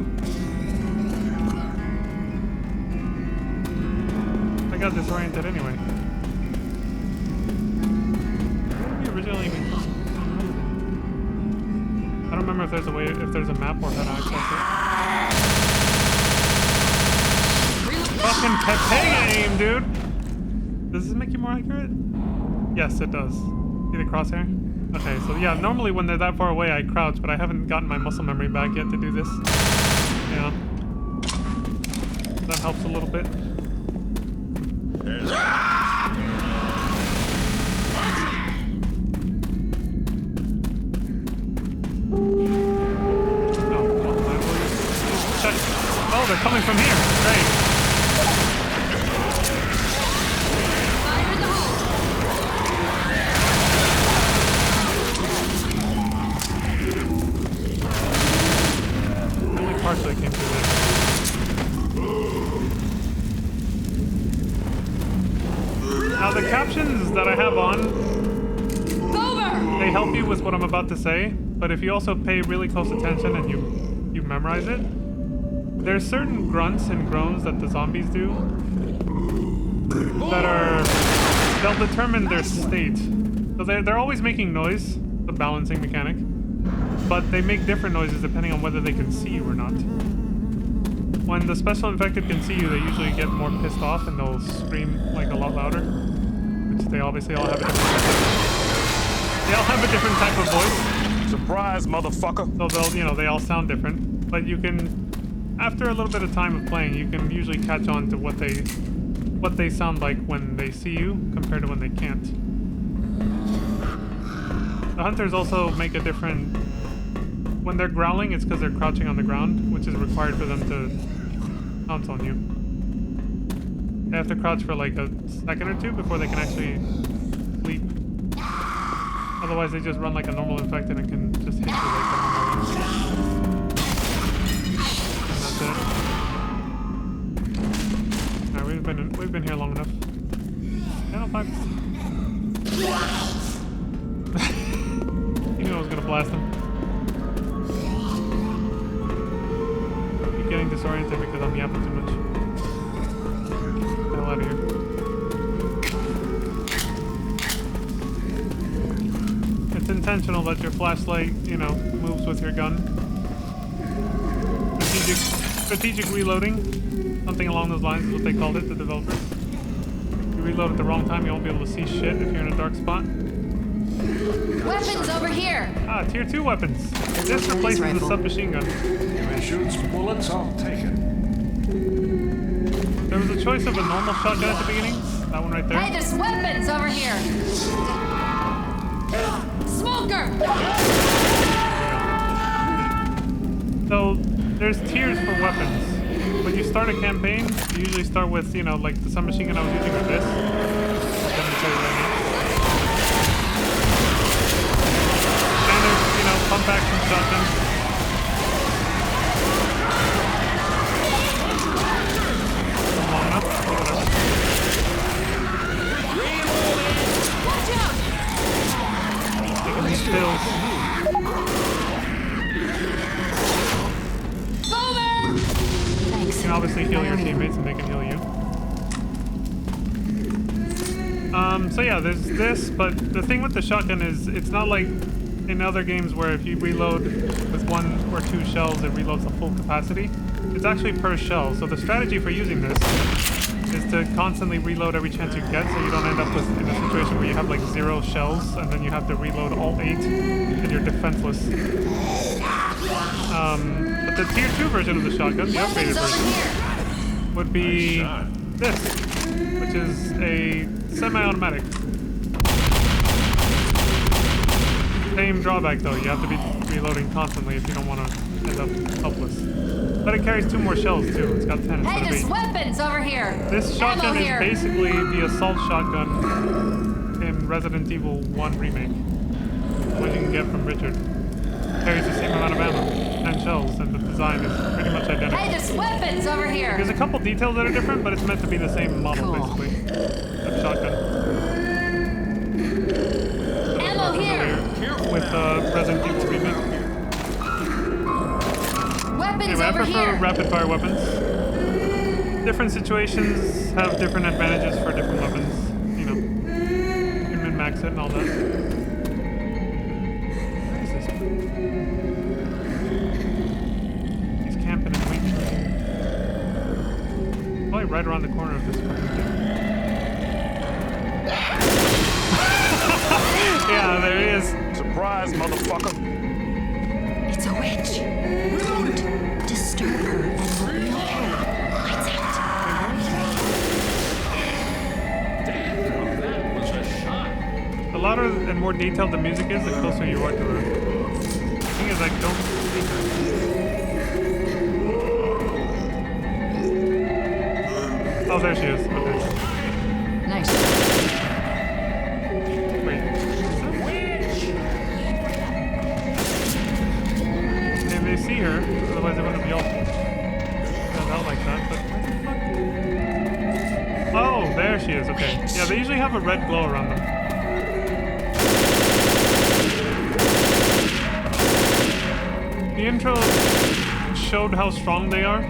I got disoriented anyway. Where did we originally even come? I don't remember if there's a way, if there's a map or how to access it. Fucking Pepe aim, dude! Does this make you more accurate? Yes, it does. See the crosshair? Okay, so yeah, normally when they're that far away I crouch, but I haven't gotten my muscle memory back yet to do this. Yeah. That helps a little bit. Oh, they're coming from here. Great. Fire in the hole. Only partially came through this. Now the captions that I have on, Boomer! they help you with what I'm about to say, but if you also pay really close attention and you memorize it, there's certain grunts and groans that the zombies do that they'll determine their state. So they're always making noise, the balancing mechanic, but they make different noises depending on whether they can see you or not. When the special infected can see you, they usually get more pissed off and they'll scream like a lot louder, which they obviously all have a different type of voice. Surprise, motherfucker. So they all sound different, but you can, after a little bit of time of playing, you can usually catch on to what they sound like when they see you compared to when they can't. The hunters also make a different, when they're growling, it's because they're crouching on the ground, which is required for them to pounce on you. They have to crouch for like a second or two before they can actually leap. Otherwise, they just run like a normal infected and can just hit you like a normal one. And that's it. Alright, we've been here long enough. Channel 5. You knew I was gonna blast him. Keep getting disoriented because I'm yapping too much. Get the hell out of here. It's intentional that your flashlight, moves with your gun. Strategic reloading. Something along those lines is what they called it, the developers. If you reload at the wrong time, you won't be able to see shit if you're in a dark spot. Weapons over here. Ah, tier 2 weapons. This replaces the submachine gun. If it shoots bullets, I'll take it. There was a choice of a normal shotgun at the beginning. That one right there. Hey, there's weapons over here. Smoker! So there's tiers for weapons. When you start a campaign, you usually start with, you know, like the submachine gun I was using with this. Demonstrate right now. Standard, you know, pump action shotgun. Not long enough, but whatever. Watch out! Taking these pills. Boomer! Thanks. You can obviously heal your teammates and they can heal you. So yeah, there's this, but the thing with the shotgun is it's not like in other games where if you reload with 1 or 2 shells, it reloads the full capacity. It's actually per shell. So the strategy for using this is to constantly reload every chance you get, so you don't end up in a situation where you have like 0 shells and then you have to reload all 8 and you're defenseless. But the tier 2 version of the shotgun, the upgraded Weapons over version, here! would be this, which is a semi-automatic. Same drawback though, you have to be reloading constantly if you don't want to end up helpless. But it carries 2 more shells too, it's got 10 instead Hey, of there's 8. weapons over here! This shotgun Ammo is here. basically the assault shotgun in Resident Evil 1 Remake, what you can get from Richard. Carries the same amount of ammo, 10 shells, and the design is pretty much identical. Hey, there's weapons over here! There's a couple details that are different, but it's meant to be the same model, Cool. basically. That shotgun. Ammo here! With Resident Evil Remake. Weapons Anyway, I over prefer here! rapid-fire weapons. Different situations have different advantages for different weapons. You know, you can min-max it and all that. Where is this? He's camping and waiting for me. Probably right around the corner of this fucking thing. Yeah, there he is. Surprise, motherfucker. It's a witch. Don't disturb her and we'll be okay. Lights out. The louder and more detailed the music is, the closer you are to her. The thing is, I don't see her. Oh, there she is. Okay. Nice. Wait. And they see her, otherwise it wouldn't be all out like that, but where the fuck? Oh, there she is, okay. Yeah, they usually have a red glow around them. The intro showed how strong they are,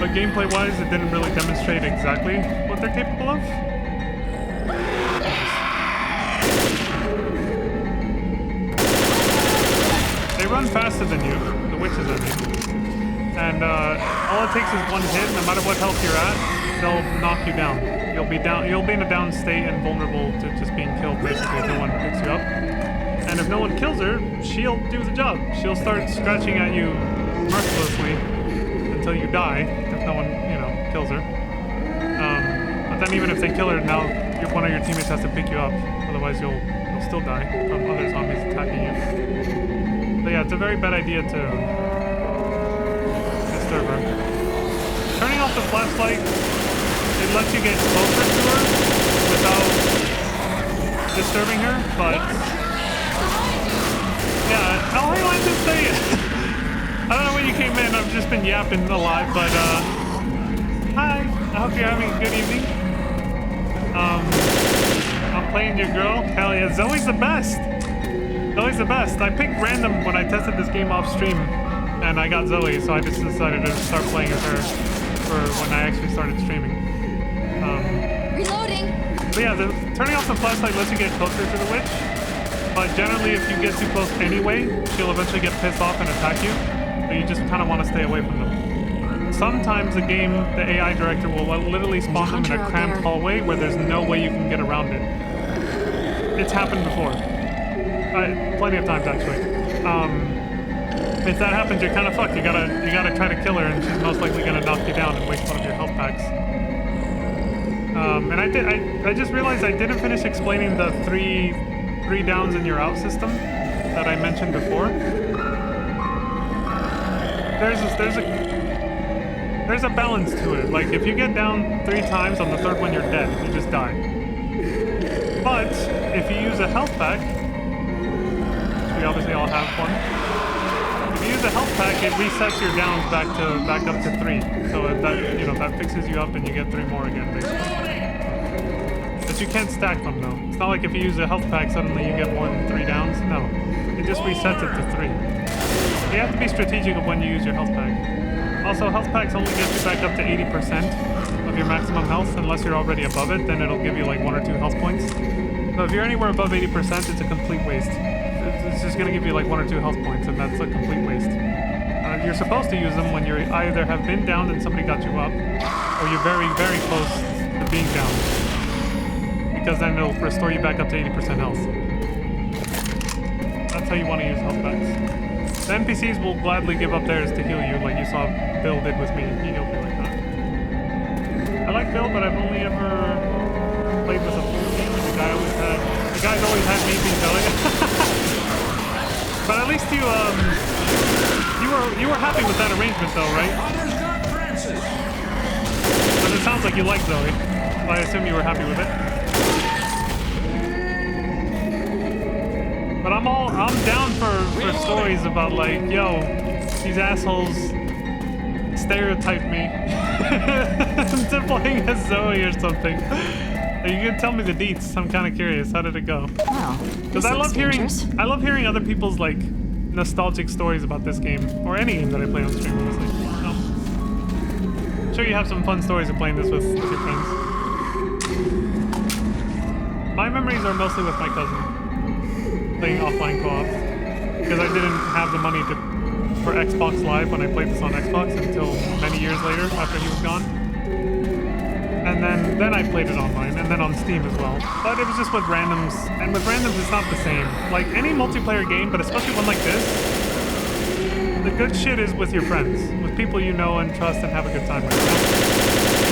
but gameplay-wise, it didn't really demonstrate exactly what they're capable of. They run faster than you, the witches I mean. And all it takes is one hit, no matter what health you're at, they'll knock you down. You'll be in a down state and vulnerable to just being killed basically if no one picks you up. And if no one kills her, she'll do the job. She'll start scratching at you mercilessly until you die, if no one, you know, kills her. But then even if they kill her, now one of your teammates has to pick you up. Otherwise you'll still die from other zombies attacking you. But yeah, it's a very bad idea to disturb her. Turning off the flashlight, it lets you get closer to her without disturbing her, but yeah, how I like to say it. I don't know when you came in, I've just been yapping a lot, but hi, I hope you're having a good evening. I'm playing your girl. Hell yeah, Zoe's the best. Zoe's the best. I picked random when I tested this game off stream, and I got Zoe, so I just decided to start playing as her for when I actually started streaming. Reloading! But yeah, turning off the flashlight lets you get closer to the witch, but generally if you get too close anyway, she'll eventually get pissed off and attack you, so you just kind of want to stay away from them. Sometimes the game, the AI director will literally spawn them in a cramped hallway where there's no way you can get around it. It's happened before. Plenty of times actually. If that happens, you're kind of fucked. You gotta try to kill her, and she's most likely gonna knock you down and waste one of your health packs. And I just realized I didn't finish explaining the three downs and you're out system that I mentioned before. there's a balance to it. Like if you get down 3 times on the 3rd one, you're dead. You just die. But if you use a health pack, which we obviously all have one, if you use a health pack, it resets your downs back up to 3. So that fixes you up and you get 3 more again, basically. But you can't stack them though. It's not like if you use a health pack, suddenly you get more than 3 downs. No, it just resets it to 3. You have to be strategic of when you use your health pack. Also, health packs only get you back up to 80% of your maximum health, unless you're already above it, then it'll give you like 1 or 2 health points. So if you're anywhere above 80%, it's a complete waste. It's just gonna give you like 1 or 2 health points, and that's a complete waste. You're supposed to use them when you either have been downed and somebody got you up, or you're very, very close to being down. Because then it'll restore you back up to 80% health. That's how you want to use health packs. The NPCs will gladly give up theirs to heal you, like you saw Bill did with me. He healed me like that. I like Bill, but I've only ever played with a full team. The guy's always had me being Billy. But at least you were happy with that arrangement, though, right? But it sounds like you like Zoe. So I assume you were happy with it. But I'm down for stories about like, yo, these assholes stereotype me into playing as Zoe or something. You can tell me the deets. I'm kind of curious. How did it go? Well, Because I love hearing other people's like nostalgic stories about this game or any game that I play on stream. Honestly, I'm sure you have some fun stories of playing this with your friends. My memories are mostly with my cousin. Playing offline co-op because I didn't have the money for Xbox Live when I played this on Xbox until many years later after he was gone. And then I played it online and then on Steam as well. But it was just with randoms, and with randoms it's not the same. Like any multiplayer game, but especially one like this, the good shit is with your friends, with people you know and trust and have a good time with.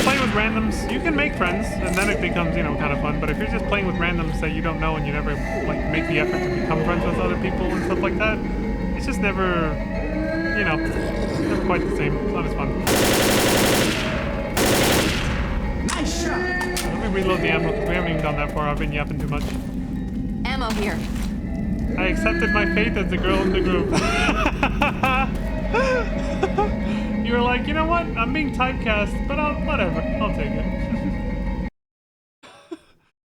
Playing with randoms, you can make friends, and then it becomes, kind of fun. But if you're just playing with randoms that you don't know and you never like make the effort to become friends with other people and stuff like that, it's just never, never quite the same. It's not as fun. Nice shot. Let me reload the ammo because we haven't even gone that far. I've been yapping too much. Ammo here. I accepted my fate as the girl in the group. You were like, you know what? I'm being typecast, but whatever. I'll take it.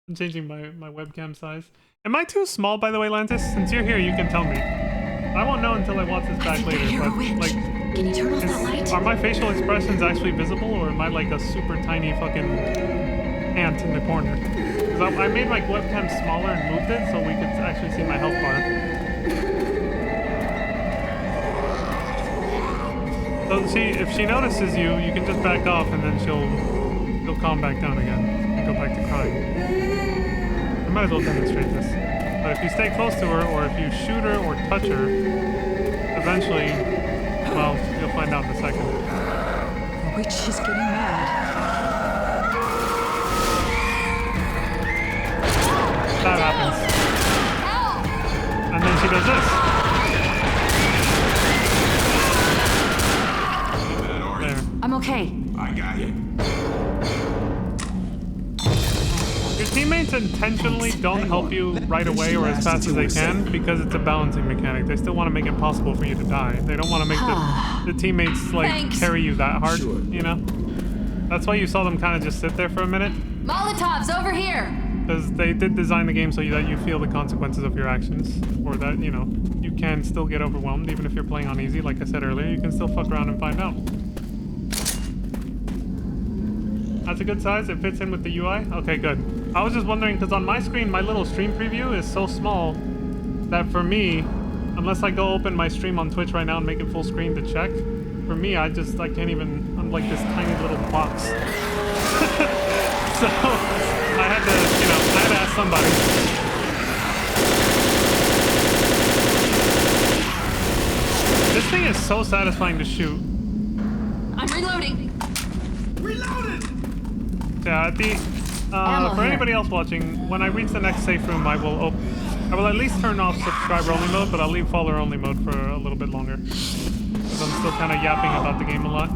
I'm changing my webcam size. Am I too small, by the way, Lantis? Since you're here, you can tell me. I won't know until I watch this back later, but like, Can you turn off that light? are my facial expressions actually visible, or am I like a super tiny fucking ant in the corner? Because I made my webcam smaller and moved it so we could actually see my health bar. So if she notices you, you can just back off and then she'll calm back down again and go back to crying. I might as well demonstrate this. But if you stay close to her, or if you shoot her or touch her, eventually, well, you'll find out in a second. The witch is getting mad. That happens. And then she does this. There. I'm okay. I got it. Your teammates intentionally don't help you right away or as fast as they can because it's a balancing mechanic. They still want to make it possible for you to die. They don't want to make the teammates like Thanks. carry you that hard, That's why you saw them kind of just sit there for a minute. Molotovs over here. Because they did design the game so that you feel the consequences of your actions. Or that, you can still get overwhelmed even if you're playing on easy. Like I said earlier, you can still fuck around and find out. That's a good size. It fits in with the UI. Okay, good. I was just wondering because on my screen, my little stream preview is so small that for me, unless I go open my stream on Twitch right now and make it full screen to check, for me, I can't even, I'm like this tiny little box. So I had to ask somebody. This thing is so satisfying to shoot. I'm reloading. Yeah, for anybody else watching, when I reach the next safe room, I will at least turn off subscriber only mode, but I'll leave follower only mode for a little bit longer. because I'm still kind of yapping about the game a lot.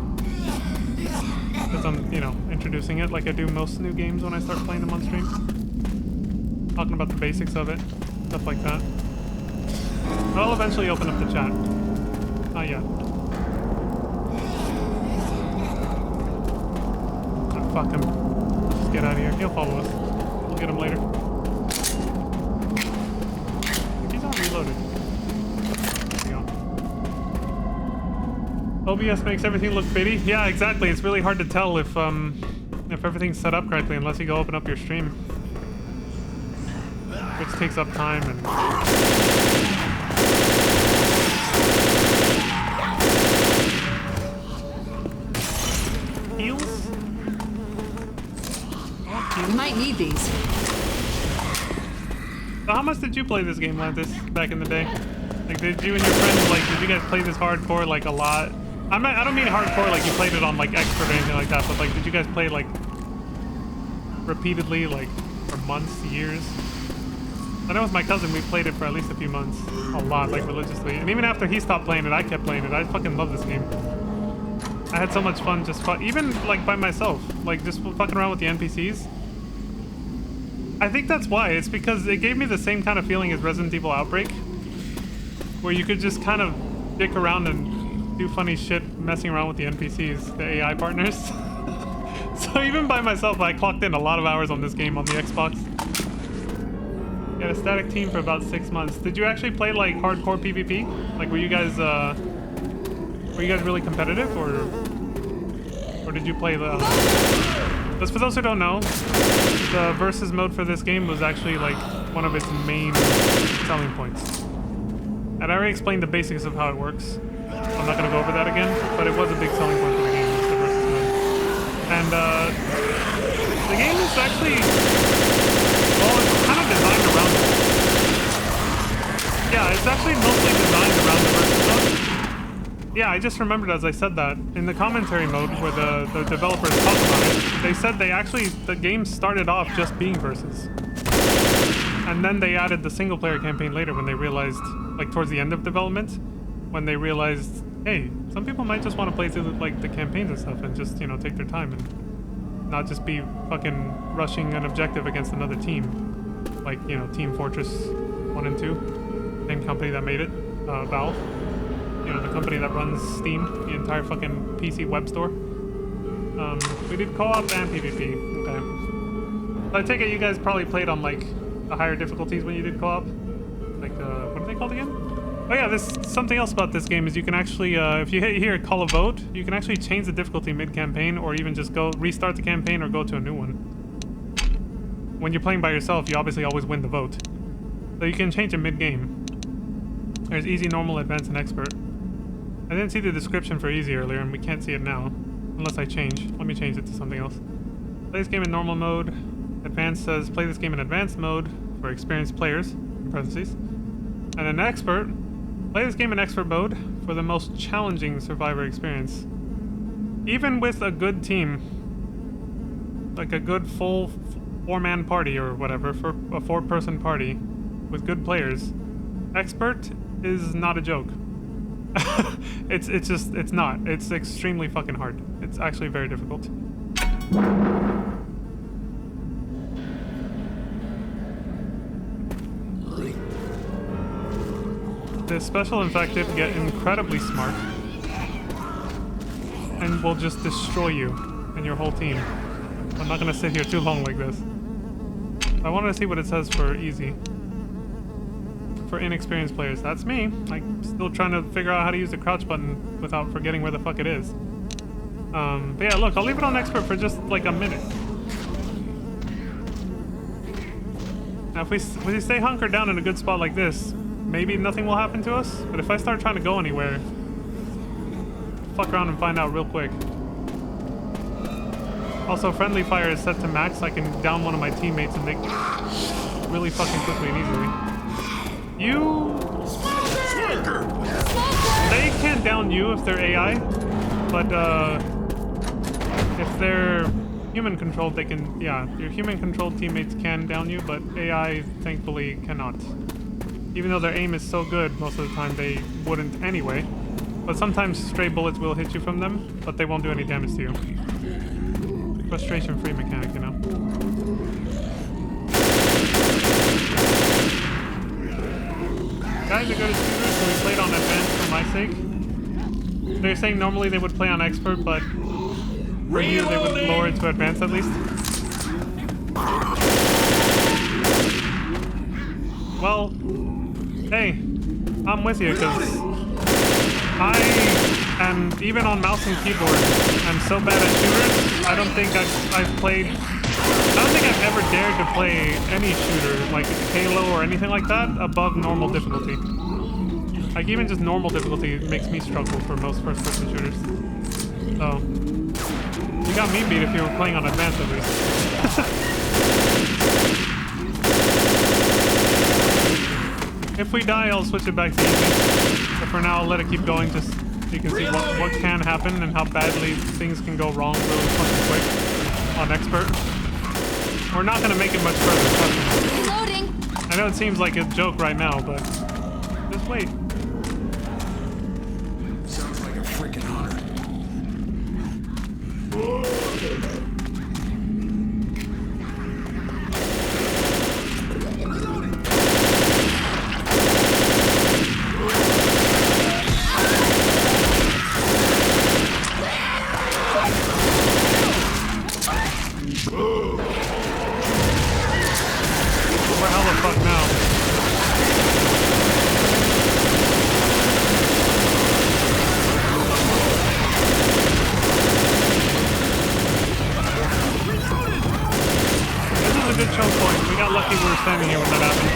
Because I'm, you know, introducing it like I do most new games when I start playing them on stream. Talking about the basics of it, stuff like that. But I'll eventually open up the chat. Not yet. Ah, fuck him. Let's just get out of here. He'll follow us. We'll get him later. He's not reloaded. There we go. OBS makes everything look bitty. Yeah, exactly. It's really hard to tell if everything's set up correctly unless you go open up your stream, which takes up time and. Heals? You might need these. So how much did you play this game, Lantis, back in the day? Like, did you and your friends, like, did you guys play this hardcore, like, a lot? I don't mean hardcore, like, you played it on, like, expert or anything like that, but, like, did you guys play, like, repeatedly, like, for months, years? I know with my cousin, we played it for at least a few months. A lot, like, religiously. And even after he stopped playing it, I kept playing it. I fucking love this game. I had so much fun just even, like, by myself. Like, just fucking around with the NPCs. I think that's why. It's because it gave me the same kind of feeling as Resident Evil Outbreak, where you could just kind of dick around and do funny shit messing around with the NPCs, the AI partners. So even by myself, I clocked in a lot of hours on this game on the Xbox. Had a static team for about 6 months. Did you actually play, like, hardcore PvP? Like, were you guys really competitive, or did you play the... Just for those who don't know, the versus mode for this game was actually, like, one of its main selling points. And I already explained the basics of how it works. I'm not going to go over that again, but it was a big selling point for the game, was the versus mode. And, the game is actually... Well, it's kind of designed around it. Yeah, it's actually mostly designed around the versus mode. Yeah, I just remembered as I said that. In the commentary mode, where the developers talk about it, they said the game started off just being versus. And then they added the single player campaign later when they realized, like, towards the end of development, when they realized, hey, some people might just want to play through, like, the campaigns and stuff and just, you know, take their time and not just be fucking rushing an objective against another team. Like, you know, Team Fortress 1 and 2. Same company that made it, Valve. You know, the company that runs Steam, the entire fucking PC web store. We did co-op and PvP. Okay. So I take it you guys probably played on, like, the higher difficulties when you did co-op? Like, what are they called again? Oh yeah, there's something else about this game is you can actually, if you hit here, call a vote, you can actually change the difficulty mid-campaign, or even just go restart the campaign or go to a new one. When you're playing by yourself, you obviously always win the vote. So you can change it mid-game. There's easy, normal, advanced, and expert. I didn't see the description for easy earlier, and we can't see it now. Unless I change. Let me change it to something else. Play this game in normal mode. Advanced says play this game in advanced mode for experienced players, in parentheses. And then expert, play this game in expert mode for the most challenging survivor experience. Even with a good team, like a good full 4-man party or whatever, for a 4-person party with good players, expert is not a joke. It's not. It's extremely fucking hard. It's actually very difficult. The special infected get incredibly smart and will just destroy you and your whole team. I'm not gonna sit here too long like this. I wanted to see what it says for easy. For inexperienced players. That's me. I'm still trying to figure out how to use the crouch button without forgetting where the fuck it is. But yeah, look, I'll leave it on expert for just like a minute. Now if we stay hunkered down in a good spot like this, maybe nothing will happen to us. But if I start trying to go anywhere, fuck around and find out real quick. Also, friendly fire is set to max. I can down one of my teammates and make really fucking quickly and easily. They can't down you if they're AI, but if they're human controlled, they can, yeah, your human controlled teammates can down you, but AI thankfully cannot. Even though their aim is so good, most of the time they wouldn't anyway. But sometimes stray bullets will hit you from them, but they won't do any damage to you. Frustration-free mechanic, you know? Guys are good at shooters, so we played on advanced for my sake. They're saying normally they would play on expert, but for you they would lower it to advanced at least. Well, hey, I'm with you because I am, even on mouse and keyboard, I'm so bad at shooters. I don't think I've played. I don't think I've ever dared to play any shooter, like Halo or anything like that, above normal difficulty. Like, even just normal difficulty makes me struggle for most first-person shooters. So, you got me beat if you were playing on advanced at least. If we die, I'll switch it back to easy. But for now, I'll let it keep going just so you can see what can happen and how badly things can go wrong really fucking quick on expert. We're not gonna make it much further, trust me. Reloading. I know it seems like a joke right now, but just wait. Sounds like a freaking hunter. Where how the fuck now? This is a good choke point. We got lucky we were standing here when that happened.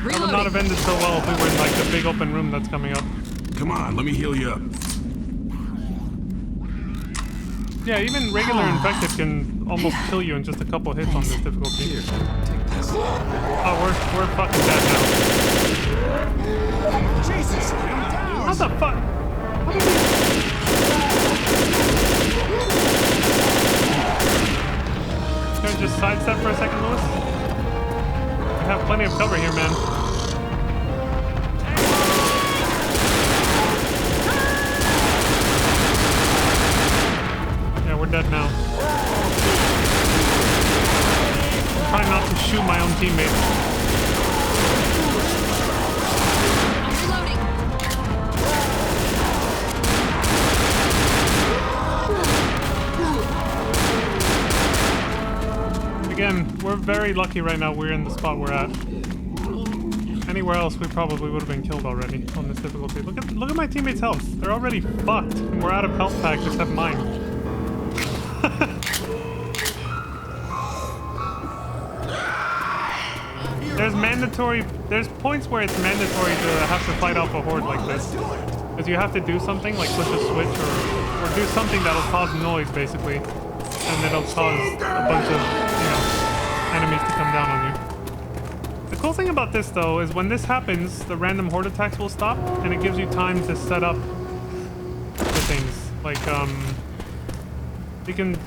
That would not have ended so well if we were in like the big open room that's coming up. Come on, let me heal you up. Yeah, even regular infected can almost kill you in just a couple hits on this difficulty. Here, take this. Oh, we're fucking dead now. Jesus! What the fuck? What is this? Can I just sidestep for a second, Lewis? We have plenty of cover here, man. Yeah, we're dead now. Try not to shoot my own teammates. Reloading. Again, we're very lucky right now we're in the spot we're at. Anywhere else, we probably would have been killed already on this difficulty. Look at my teammates' health. They're already fucked, and we're out of health packs except mine. There's points where it's mandatory to have to fight off a horde like this. Because you have to do something, like flip a switch or do something that'll cause noise, basically. And it'll cause a bunch of, enemies to come down on you. The cool thing about this, though, is when this happens, the random horde attacks will stop, and it gives you time to set up the things. Like, you can,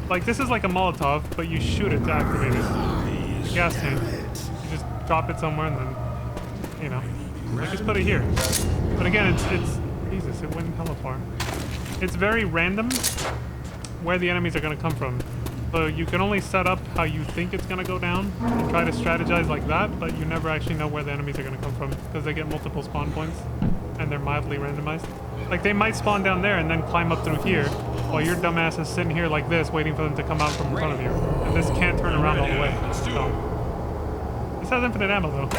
like, this is like a Molotov, but you shoot it to activate it. Gas tank. You just drop it somewhere and then, like, just put it here. But again, it's Jesus, it went hella far. It's very random where the enemies are going to come from. So you can only set up how you think it's going to go down and try to strategize like that, but you never actually know where the enemies are going to come from because they get multiple spawn points and they're mildly randomized. Like, they might spawn down there and then climb up through here while your dumbass is sitting here like this waiting for them to come out from in front of you. And this can't turn around all the way. So, this has infinite ammo though.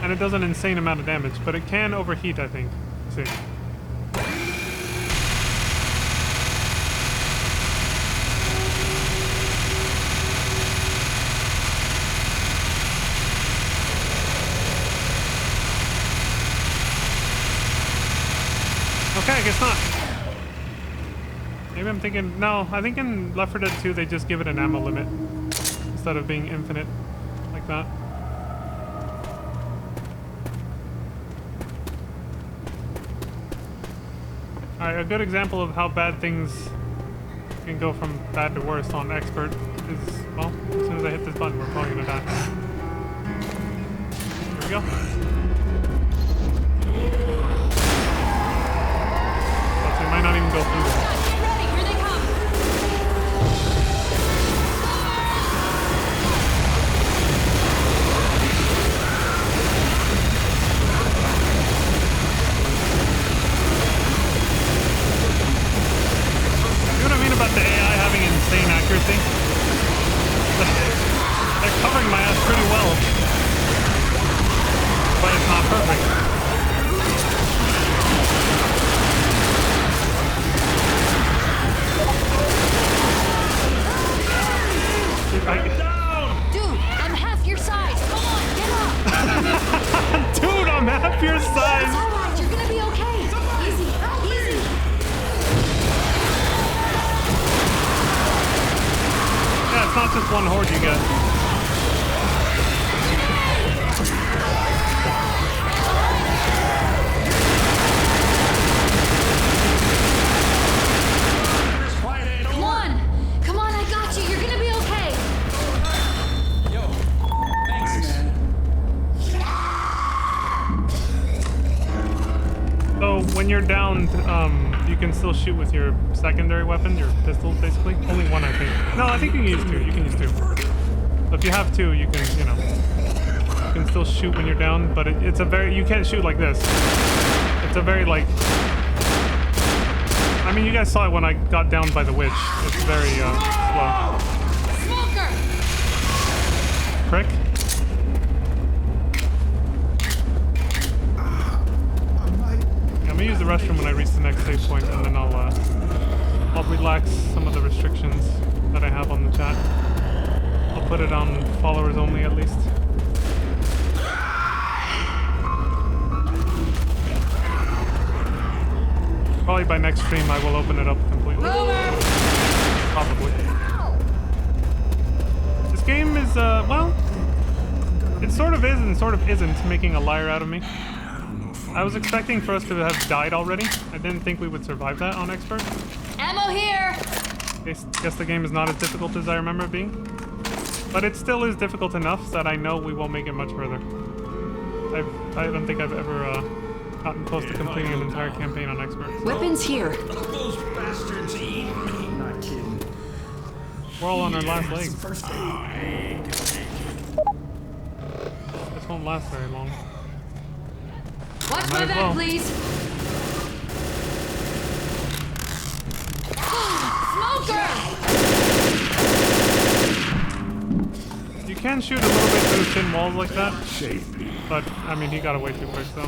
And it does an insane amount of damage, but it can overheat, I think. Let's see. Okay, I guess not. Maybe I'm thinking... No, I think in Left 4 Dead 2 they just give it an ammo limit instead of being infinite like that. Alright, a good example of how bad things can go from bad to worse on Expert is, well, as soon as I hit this button, we're probably gonna die. we go. But we might not even go through this. Get ready, here they come. You know what I mean about the AI having insane accuracy? They're covering my ass pretty well. But it's not perfect. Dude, I'm half your size. Come on, get up. Dude, I'm half your It's size! all right. You're gonna be okay. Easy, easy. Yeah, it's not just one horde you get. This fight ain't Come over. on. Come on, I got you. You're gonna be okay. So when you're downed, you can still shoot with your secondary weapon, your pistols, basically. Only one, I think. No, I think you can use two. You can use two. So if you have two, you can, you know, you can still shoot when you're down. But it's a very, you can't shoot like this. It's a very like. I mean, you guys saw it when I got downed by the witch. It's very slow. Smoker! Prick. I'm gonna use the restroom when I reach the next save point, and then I'll relax some of the restrictions that I have on the chat. I'll put it on followers only at least. Probably by next stream I will open it up completely. Probably. This game is well, it sort of is and sort of isn't making a liar out of me. I was expecting for us to have died already. I didn't think we would survive that on expert. Ammo here! Guess the game is not as difficult as I remember it being. But it still is difficult enough that I know we won't make it much further. I don't think I've ever gotten close to completing an entire campaign on expert. Weapons here. Those bastards eat me. Not kidding. We're all on our last legs. First aid. This won't last very long. Watch Might my as back, well. please! Smoker! You can shoot a little bit through thin walls like that, but I mean he got away too quick, so.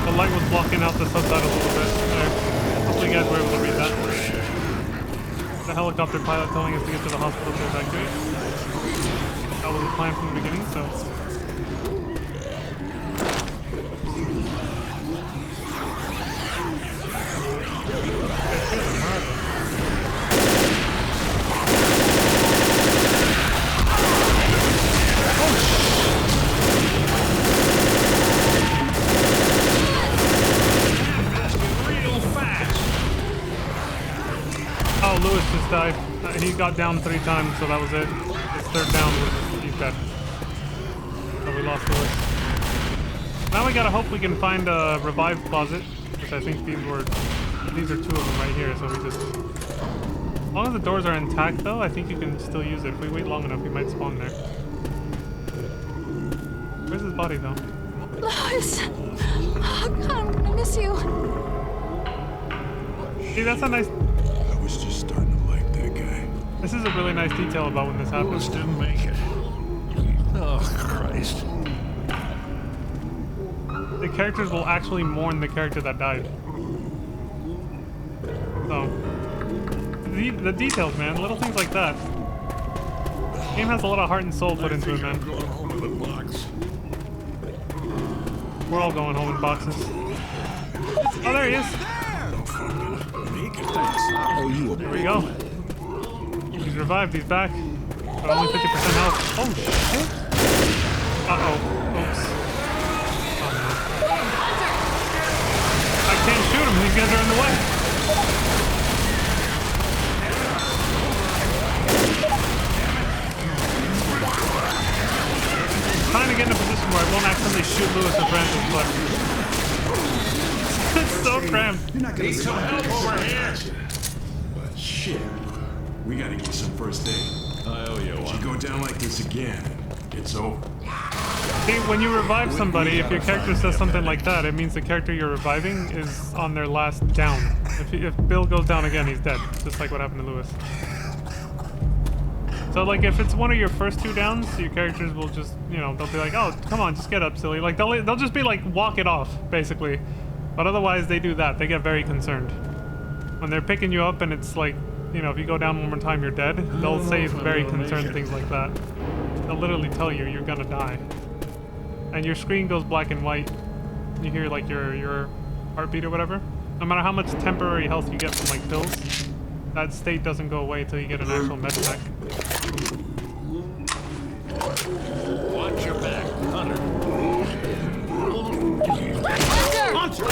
The light was blocking out the subtitles a little bit there. Hopefully you guys were able to read that. The helicopter pilot telling us to get to the hospital to evacuate. That was the plan from the beginning, so. real fast. Oh, Lewis just died. He got down 3 times, so that was it. His third down was he's dead. So we lost Lewis. Now we gotta hope we can find a revive closet, which I think these are 2 of them right here. So we just, as long as the doors are intact, though, I think you can still use it. If we wait long enough, he might spawn there. Where's his body, though? Lois! Oh, God, I'm gonna miss you. See, that's a nice. I was just starting to like that guy. This is a really nice detail about when this Lewis happens. didn't make it. Oh, Christ. The characters will actually mourn the character that died. So, the details, man, little things like that. The game has a lot of heart and soul put into it, man. Going home in the box. We're all going home in boxes. Oh, there he is. Oh, you There we go. He's revived. He's back. but only 50% health. Oh shit! Uh-oh. Oops. Oh no. I can't shoot him, these guys are in the way. I'm trying to get in a position where I won't accidentally shoot Lewis or Francis, but it's so cramped. You're not gonna Some help over here. But shit. We gotta get some first aid. I owe you If one. you go down like this again, it's over. See, when you revive somebody, if your character says something like that, it means the character you're reviving is on their last down. If Bill goes down again, he's dead. Just like what happened to Lewis. So, like, if it's one of your first 2 downs, your characters will just, you know, they'll be like, oh, come on, just get up, silly. Like, they'll just be like, walk it off, basically. But otherwise, they do that. They get very concerned. When they're picking you up and it's like, you know, if you go down one more time, you're dead, they'll say very concerned things like that. They'll literally tell you you're gonna die. And your screen goes black and white. You hear, like, your heartbeat or whatever. No matter how much temporary health you get from, like, pills, that state doesn't go away until you get an actual med pack. Watch your back, Hunter. Hunter!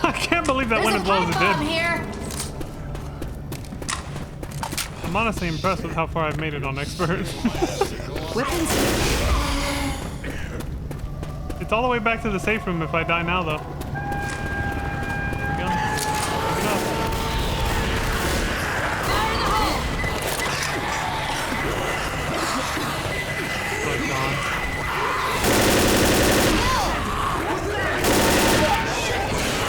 I can't believe that There's went a as well as pipe it bomb did. here. I'm honestly impressed with how far I've made it on expert. Weapons. It's all the way back to the safe room if I die now, though. There we go. Pick it up. Fire in the hole. Good God.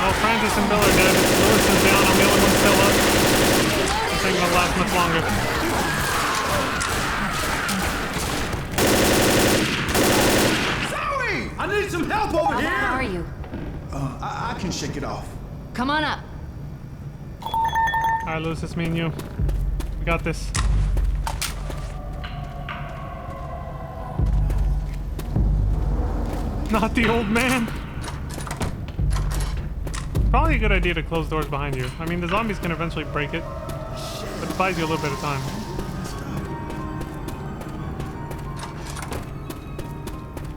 Oh, Francis and Bill are dead. Lewis is down. I'm the only one still up. This ain't gonna last much longer. Zoe! I need some help over How here! bad are you? I can shake it off. Come on up. Alright, Lewis, it's me and you. We got this. Not the old man! Probably a good idea to close doors behind you. I mean, the zombies can eventually break it, but it buys you a little bit of time.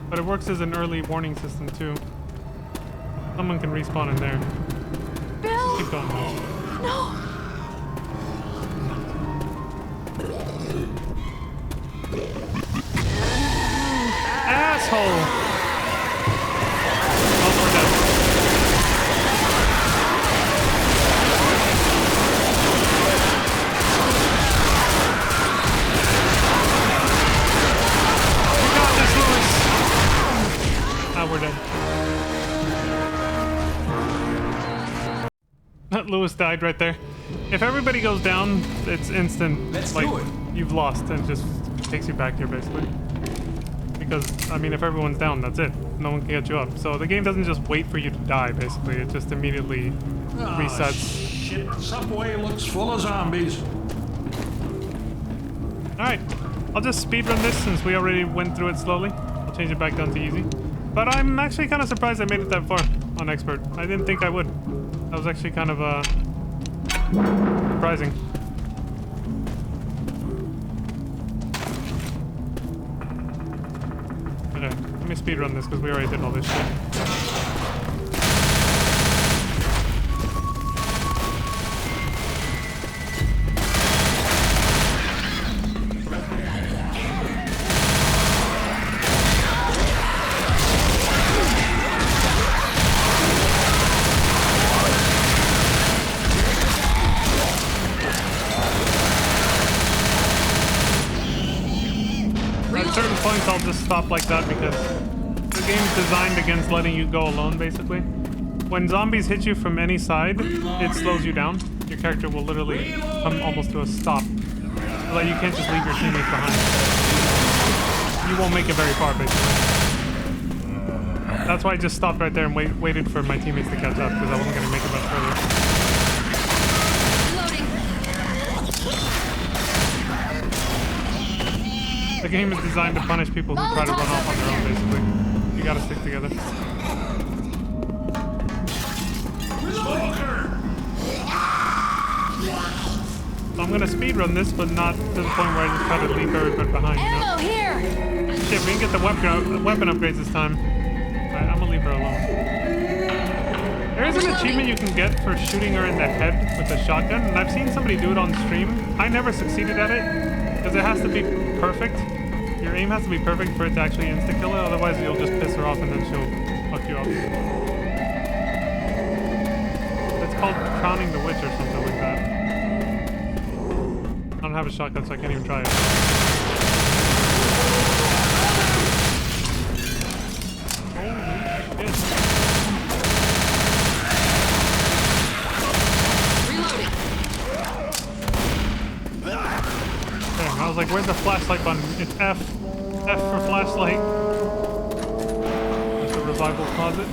But it works as an early warning system, too. Someone can respawn in there. Bill! Keep going. No! Asshole! Oh, we're dead. We got this, Lewis! Ah, we're dead. Lewis died right there. If everybody goes down, it's instant. Let's like, do it. You've lost, and it just takes you back here, basically. Because, I mean, if everyone's down, that's it. No one can get you up. So the game doesn't just wait for you to die, basically. It just immediately resets. Shit, Subway looks full of zombies. Alright. I'll just speedrun this since we already went through it slowly. I'll change it back down to easy. But I'm actually kind of surprised I made it that far on expert. I didn't think I would. That was actually kind of, surprising. Okay, let me speedrun this because we already did all this shit. At certain points, I'll just stop like that because the game's designed against letting you go alone, basically. When zombies hit you from any side, it slows you down. Your character will literally come almost to a stop. So that you can't just leave your teammates behind. You won't make it very far, basically. That's why I just stopped right there and waited for my teammates to catch up, because I wasn't going to make it much further. The game is designed to punish people who try to run off on their own, basically. You gotta stick together. So I'm gonna speedrun this, but not to the point where I just try to leave everybody behind, you know? Ammo here! Shit, we can get the weapon upgrades this time. Alright, I'm gonna leave her alone. There is an achievement you can get for shooting her in the head with a shotgun, and I've seen somebody do it on stream. I never succeeded at it, because it has to be perfect. Your aim has to be perfect for it to actually insta-kill her, otherwise you'll just piss her off and then she'll fuck you up. It's called Crowning the Witch or something like that. I don't have a shotgun, so I can't even try it. I was like, where's the flashlight button? It's F. F for flashlight. There's the revival closet.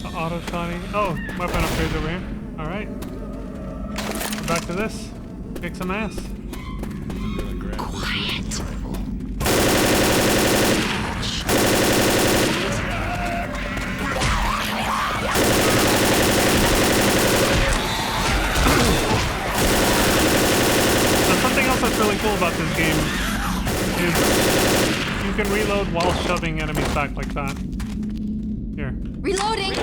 The auto shotty. Oh, weapon upgrades over here. Alright. We're back to this. Kick some ass. What's really cool about this game is you can reload while shoving enemies back like that. Here. Reloading!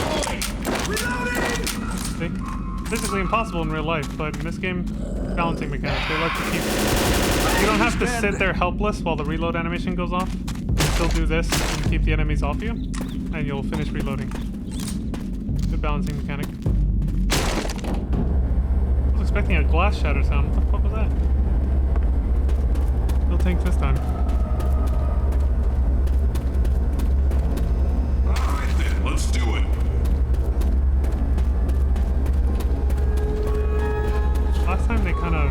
See? Physically impossible in real life, but in this game, balancing mechanics. They let you keep... You don't have to sit there helpless while the reload animation goes off. You still do this and keep the enemies off you, and you'll finish reloading. Good balancing mechanic. I was expecting a glass shatter sound. What the fuck was that? No tanks this time. Alright then, let's do it. Last time they kind of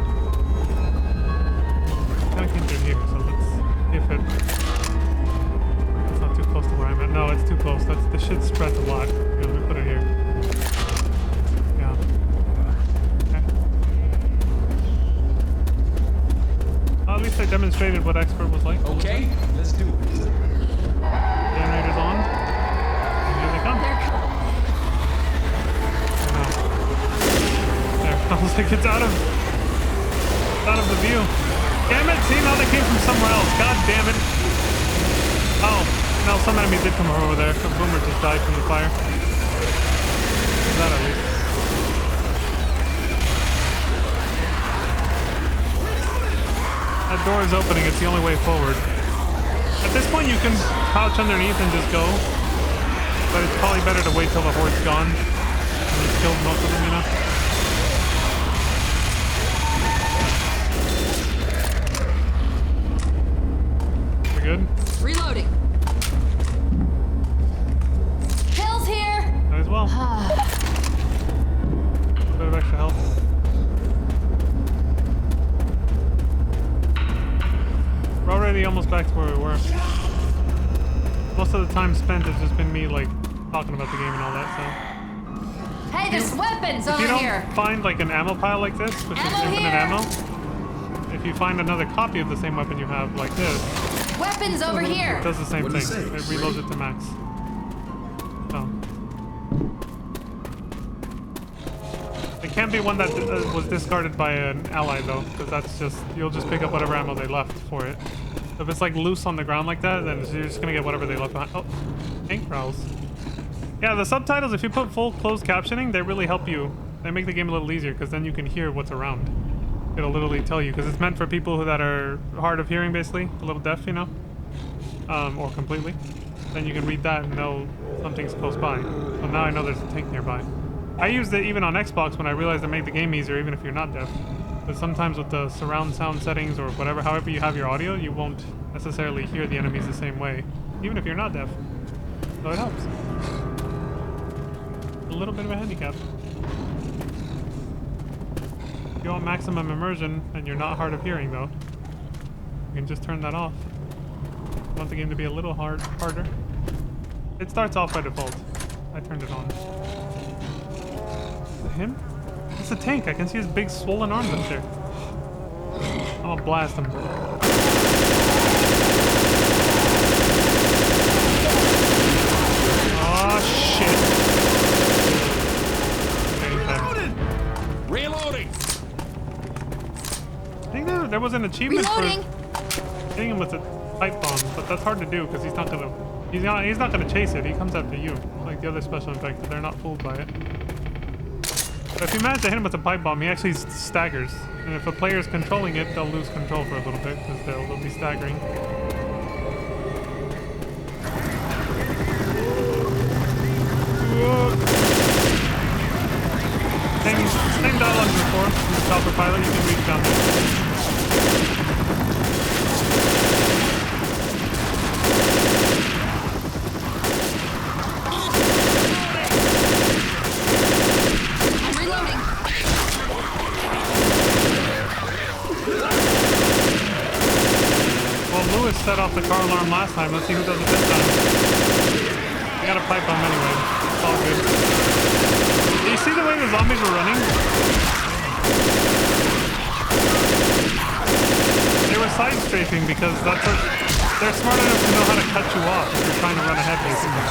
came through here, so let's see if it's not too close to where I'm at. No, it's too close. The shit spreads a lot. Here, let me put it here. Yeah. Okay. At least I demonstrated what expert was like. Okay, let's do it. Generator's on. And here they come. There. I was like, it's out of the view. Damn it! See, now they came from somewhere else. God damn it. Oh, no, some enemy did come over there. The boomer just died from the fire. That at least. That door is opening. It's the only way forward. At this point, you can crouch underneath and just go. But it's probably better to wait till the horde's gone. And you've killed most of them, you know? We good? Reloading. Pills here! Might as well. A bit of extra health. We're already almost back to where we were. Most of the time spent has just been me, like, talking about the game and all that, so... Hey, there's weapons If over you don't here! find, like, an ammo pile like this, which is Ammo infinite here! ammo, if you find another copy of the same weapon you have, like this, Weapons over here! it does the same What'd thing. he say? It reloads it to max. So... It can't be one that was discarded by an ally, though, because that's just... You'll just pick up whatever ammo they left for it. If it's, like, loose on the ground like that, then you're just gonna get whatever they left behind. Oh, tank growls. Yeah, the subtitles, if you put full closed captioning, they really help you. They make the game a little easier, because then you can hear what's around. It'll literally tell you, because it's meant for people that are hard of hearing, basically. A little deaf, you know? Or completely. Then you can read that and know something's close by. So now I know there's a tank nearby. I used it even on Xbox when I realized it made the game easier, even if you're not deaf. But sometimes with the surround sound settings or whatever, however you have your audio, you won't necessarily hear the enemies the same way, even if you're not deaf. So it helps. A little bit of a handicap. If you want maximum immersion and you're not hard of hearing, though, you can just turn that off. If you want the game to be a little harder. It starts off by default. I turned it on. Is it him? That's a tank. I can see his big swollen arms up there. I'm gonna blast him. Oh shit. Okay, Reloading. I think there was an achievement Reloading. for hitting him with a pipe bomb, but that's hard to do because he's not gonna chase it. He comes after you, like the other special infected. They're not fooled by it. But if you manage to hit him with a pipe bomb, he actually staggers. And if a player's controlling it, they'll lose control for a little bit because they'll be staggering. Whoa. Same dialogue as before. Use chopper pilot, you can reach down there. Set off the car alarm last time. Let's see who does it this time. We got a pipe bomb anyway. It's all good. Do you see the way the zombies were running? They were side strafing because they're smart enough to know how to cut you off if you're trying to run ahead, basically.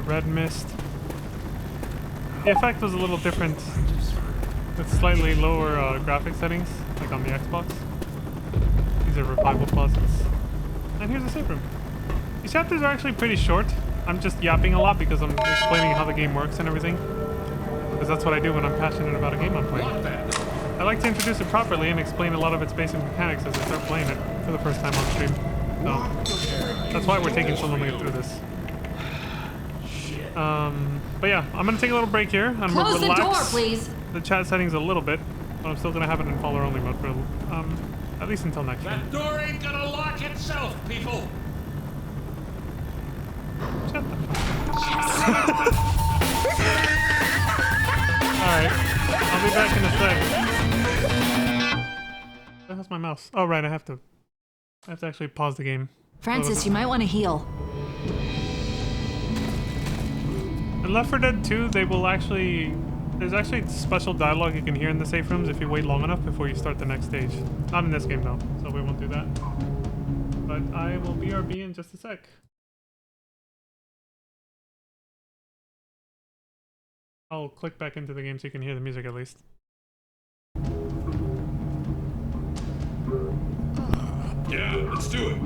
Red mist. The effect was a little different with slightly lower graphic settings, like on the Xbox. These are revival closets. And here's a safe room. These chapters are actually pretty short. I'm just yapping a lot because I'm explaining how the game works and everything. Because that's what I do when I'm passionate about a game I'm playing. I like to introduce it properly and explain a lot of its basic mechanics as I start playing it for the first time on stream. So that's why we're taking so long to get through this. But yeah, I'm gonna take a little break here. I'm gonna Close the relax door, please. the chat settings a little bit, but I'm still gonna have it in follower only mode for at least until next time. That door ain't gonna lock itself, people. Shut the fuck up. Alright, I'll be back in a sec. Where has my mouse? Oh right, I have to actually pause the game. Francis, you might want to heal. In Left 4 Dead 2, there's actually special dialogue you can hear in the safe rooms if you wait long enough before you start the next stage. Not in this game though, so we won't do that. But I will BRB in just a sec. I'll click back into the game so you can hear the music at least. Yeah, let's do it.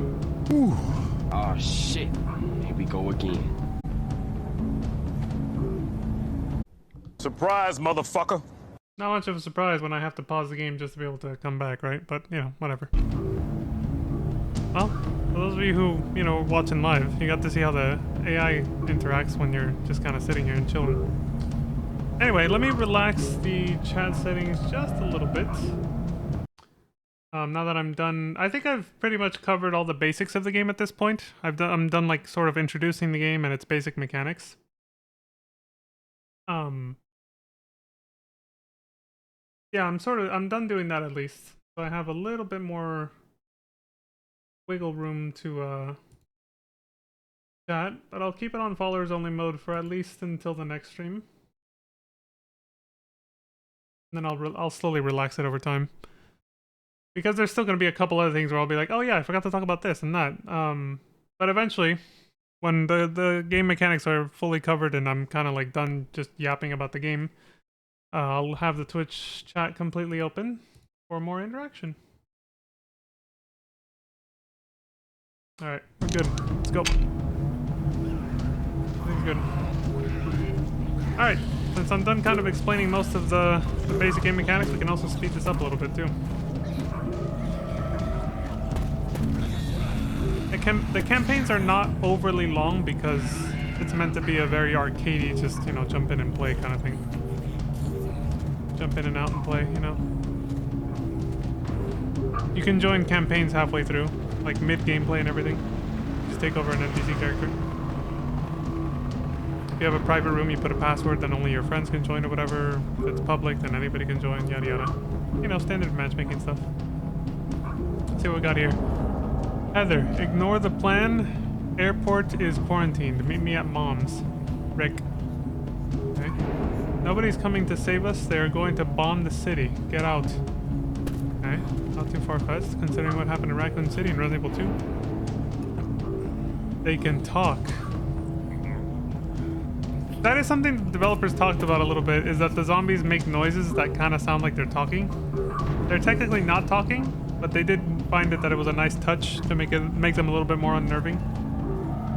Oh shit. Here we go again. Surprise, motherfucker. Not much of a surprise when I have to pause the game just to be able to come back, right? But, you know, whatever. Well, for those of you who, you know, are watching live, you got to see how the AI interacts when you're just kind of sitting here and chilling. Anyway, let me relax the chat settings just a little bit. Now that I'm done, I think I've pretty much covered all the basics of the game at this point. I'm done like sort of introducing the game and its basic mechanics. Yeah, I'm done doing that at least. So I have a little bit more wiggle room to chat, but I'll keep it on followers only mode for at least until the next stream. And then I'll slowly relax it over time. Because there's still going to be a couple other things where I'll be like, oh yeah, I forgot to talk about this and that. But eventually, when the game mechanics are fully covered and I'm kind of like done just yapping about the game, I'll have the Twitch chat completely open for more interaction. Alright, we're good. Let's go. Everything's good. Alright, since I'm done kind of explaining most of the basic game mechanics, we can also speed this up a little bit too. The campaigns are not overly long because it's meant to be a very arcadey, just, you know, jump in and play kind of thing. Jump in and out and play, you know. You can join campaigns halfway through, like mid-gameplay and everything. Just take over an NPC character. If you have a private room, you put a password, then only your friends can join or whatever. If it's public, then anybody can join, yada yada. You know, standard matchmaking stuff. Let's see what we got here. Heather, ignore the plan. Airport is quarantined. Meet me at Mom's. Rick. Okay. Nobody's coming to save us. They are going to bomb the city. Get out. Okay. Not too far-fetched, considering what happened in Raccoon City in Resident Evil 2. They can talk. That is something the developers talked about a little bit, is that the zombies make noises that kind of sound like they're talking. They're technically not talking, but they did find it that it was a nice touch to make them a little bit more unnerving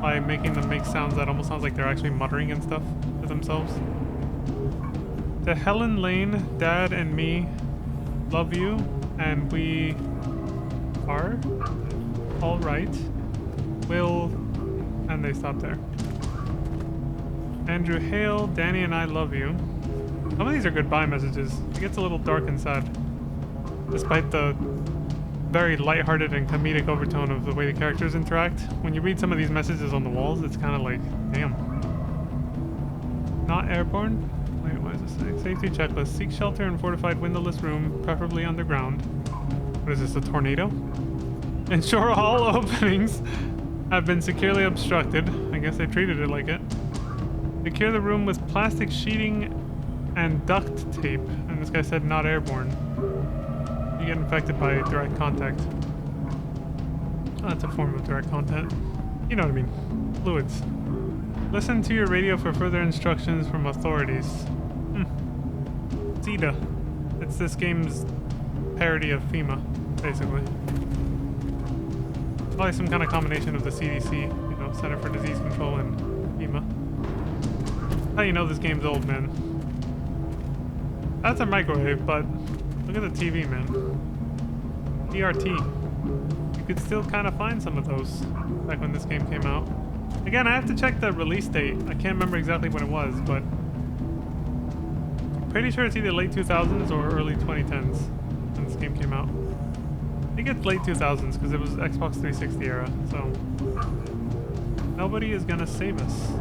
by making them make sounds that almost sounds like they're actually muttering and stuff to themselves. To Helen Lane, Dad and me love you, and we are all right. Will, and they stop there. Andrew Hale, Danny and I love you. Some of these are goodbye messages. It gets a little dark and sad, despite the very lighthearted and comedic overtone of the way the characters interact. When you read some of these messages on the walls, it's kind of like, damn. Not airborne? Wait, what does this say? Safety checklist. Seek shelter in fortified windowless room, preferably underground. What is this, a tornado? Ensure all openings have been securely obstructed. I guess they treated it like it. Secure the room with plastic sheeting and duct tape. And this guy said not airborne. You get infected by direct contact. Oh, that's a form of direct contact. You know what I mean. Fluids. Listen to your radio for further instructions from authorities. CEDA. It's this game's parody of FEMA, basically. Probably some kind of combination of the CDC, you know, Center for Disease Control, and FEMA. How you know this game's old, man? That's a microwave, but look at the TV, man. DRT. You could still kind of find some of those back when this game came out. Again, I have to check the release date. I can't remember exactly when it was, but I'm pretty sure it's either late 2000s or early 2010s when this game came out. I think it's late 2000s because it was Xbox 360 era, so nobody is gonna save us.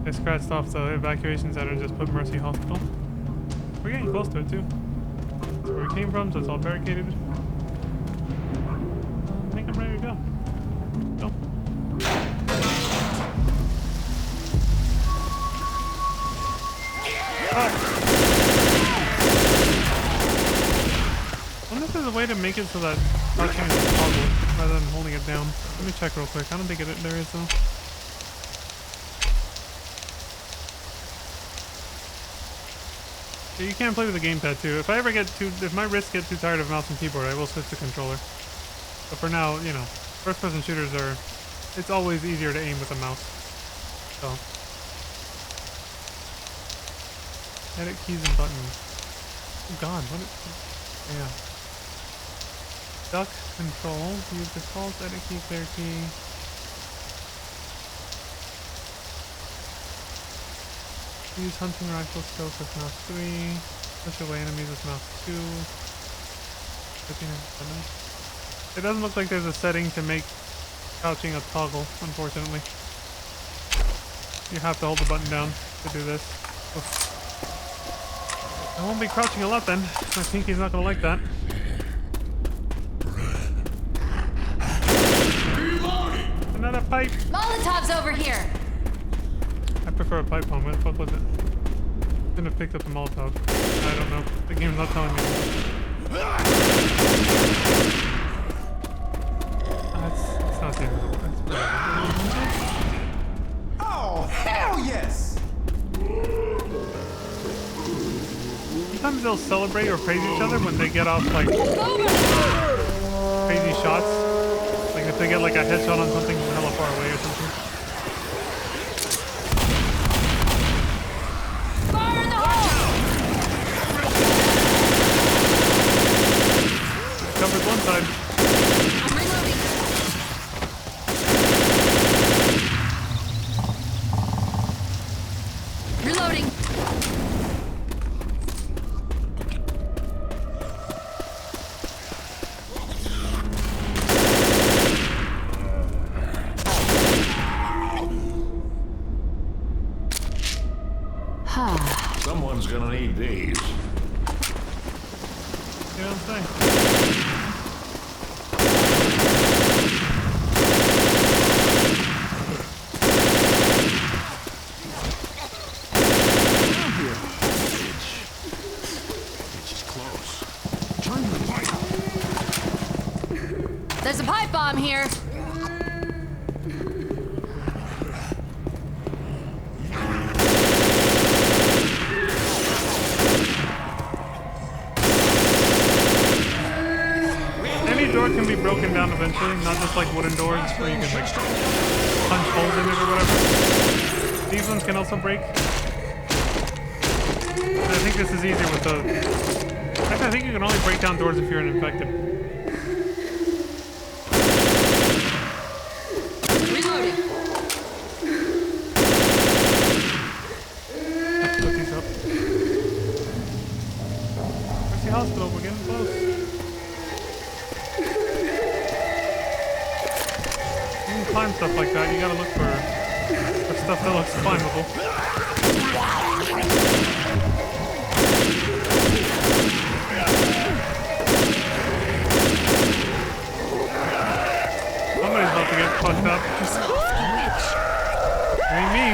I scratched off the evacuation center and just put Mercy Hospital. We're getting close to it too. That's where we came from, so it's all barricaded. I think I'm ready to go. Go. Oh. I wonder if there's a way to make it so that crouching is toggle rather than holding it down. Let me check real quick. I don't think there is though. Yeah, you can't play with the gamepad too. If my wrists get too tired of mouse and keyboard, I will switch to controller. But for now, you know, first-person shooters it's always easier to aim with a mouse. So, edit keys and buttons. Oh God, yeah. Duck control. Use default edit key, clear key. Use hunting rifle scope with mouse 3. Push away enemies with mouse 2. It doesn't look like there's a setting to make crouching a toggle, unfortunately. You have to hold the button down to do this. Oof. I won't be crouching a lot then. My pinky's not gonna like that. Another pipe! Molotov's over here! I prefer a pipe bomb. Where the fuck was it? Couldn't have picked up the Molotov. I don't know. The game's not telling me. It's not the end of the world. Oh, hell yes! Sometimes they'll celebrate or praise each other when they get off like crazy shots. Like if they get like a headshot on something from hella far away or something. Covered one side. I'm reloading. Reloading. Someone's gonna need these. You know what I'm saying? There's a pipe bomb here. Any door can be broken down eventually, not just like wooden doors where you can like punch holes in it or whatever. These ones can also break. I think this is easier with the... Actually, I think you can only break down doors if you're an infected. Reloading. Let's put these up. Where's the hospital? We're getting close. You can climb stuff like that. You gotta look for stuff that looks climbable. Somebody's about to get fucked up. Ain't me.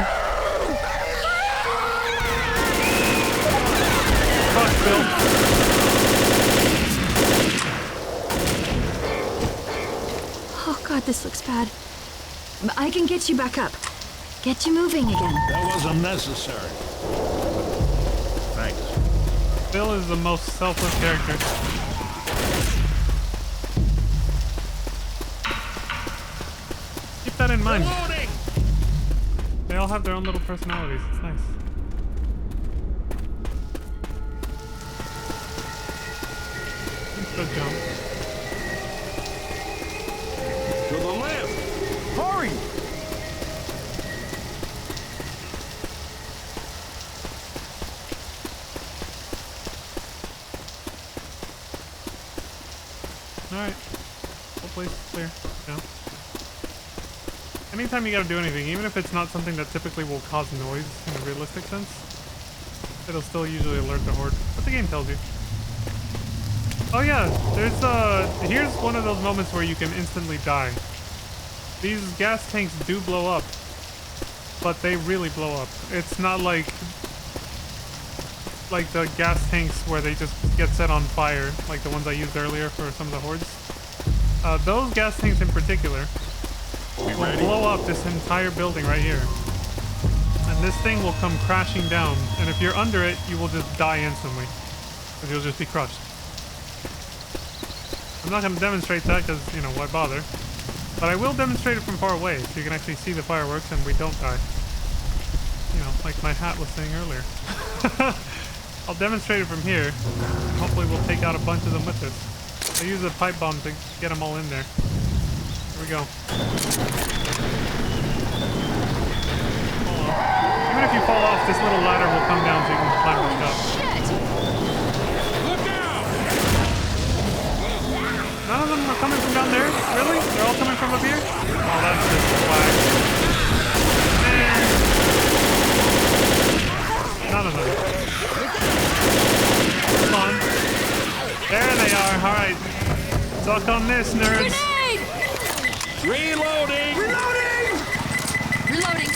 Fuck, Bill. Oh god, this looks bad. But I can get you back up. Get you moving again. That wasn't necessary. Thanks. Bill is the most selfless character. Keep that in mind. Reloading! They all have their own little personalities. It's nice. Good jump. To the left! Hurry! Alright. Whole place is clear. Yeah. Anytime you gotta do anything, even if it's not something that typically will cause noise in a realistic sense, it'll still usually alert the horde. What the game tells you. Oh yeah, here's one of those moments where you can instantly die. These gas tanks do blow up, but they really blow up. It's not like the gas tanks where they just get set on fire, like the ones I used earlier for some of the hordes. Those gas tanks in particular will blow up this entire building right here. And this thing will come crashing down, and if you're under it, you will just die instantly, because you'll just be crushed. I'm not going to demonstrate that because, you know, why bother? But I will demonstrate it from far away so you can actually see the fireworks and we don't die. You know, like my hat was saying earlier. I'll demonstrate it from here. Hopefully we'll take out a bunch of them with this. I use a pipe bomb to get them all in there. Here we go. Even if you fall off, this little ladder will come down so you can climb back up. None of them are coming from down there? Really? They're all coming from up here? Oh, that's just whack. None of them. Come on. There they are. Alright. Suck on this, nerds. Grenade! Reloading! Reloading! Reloading.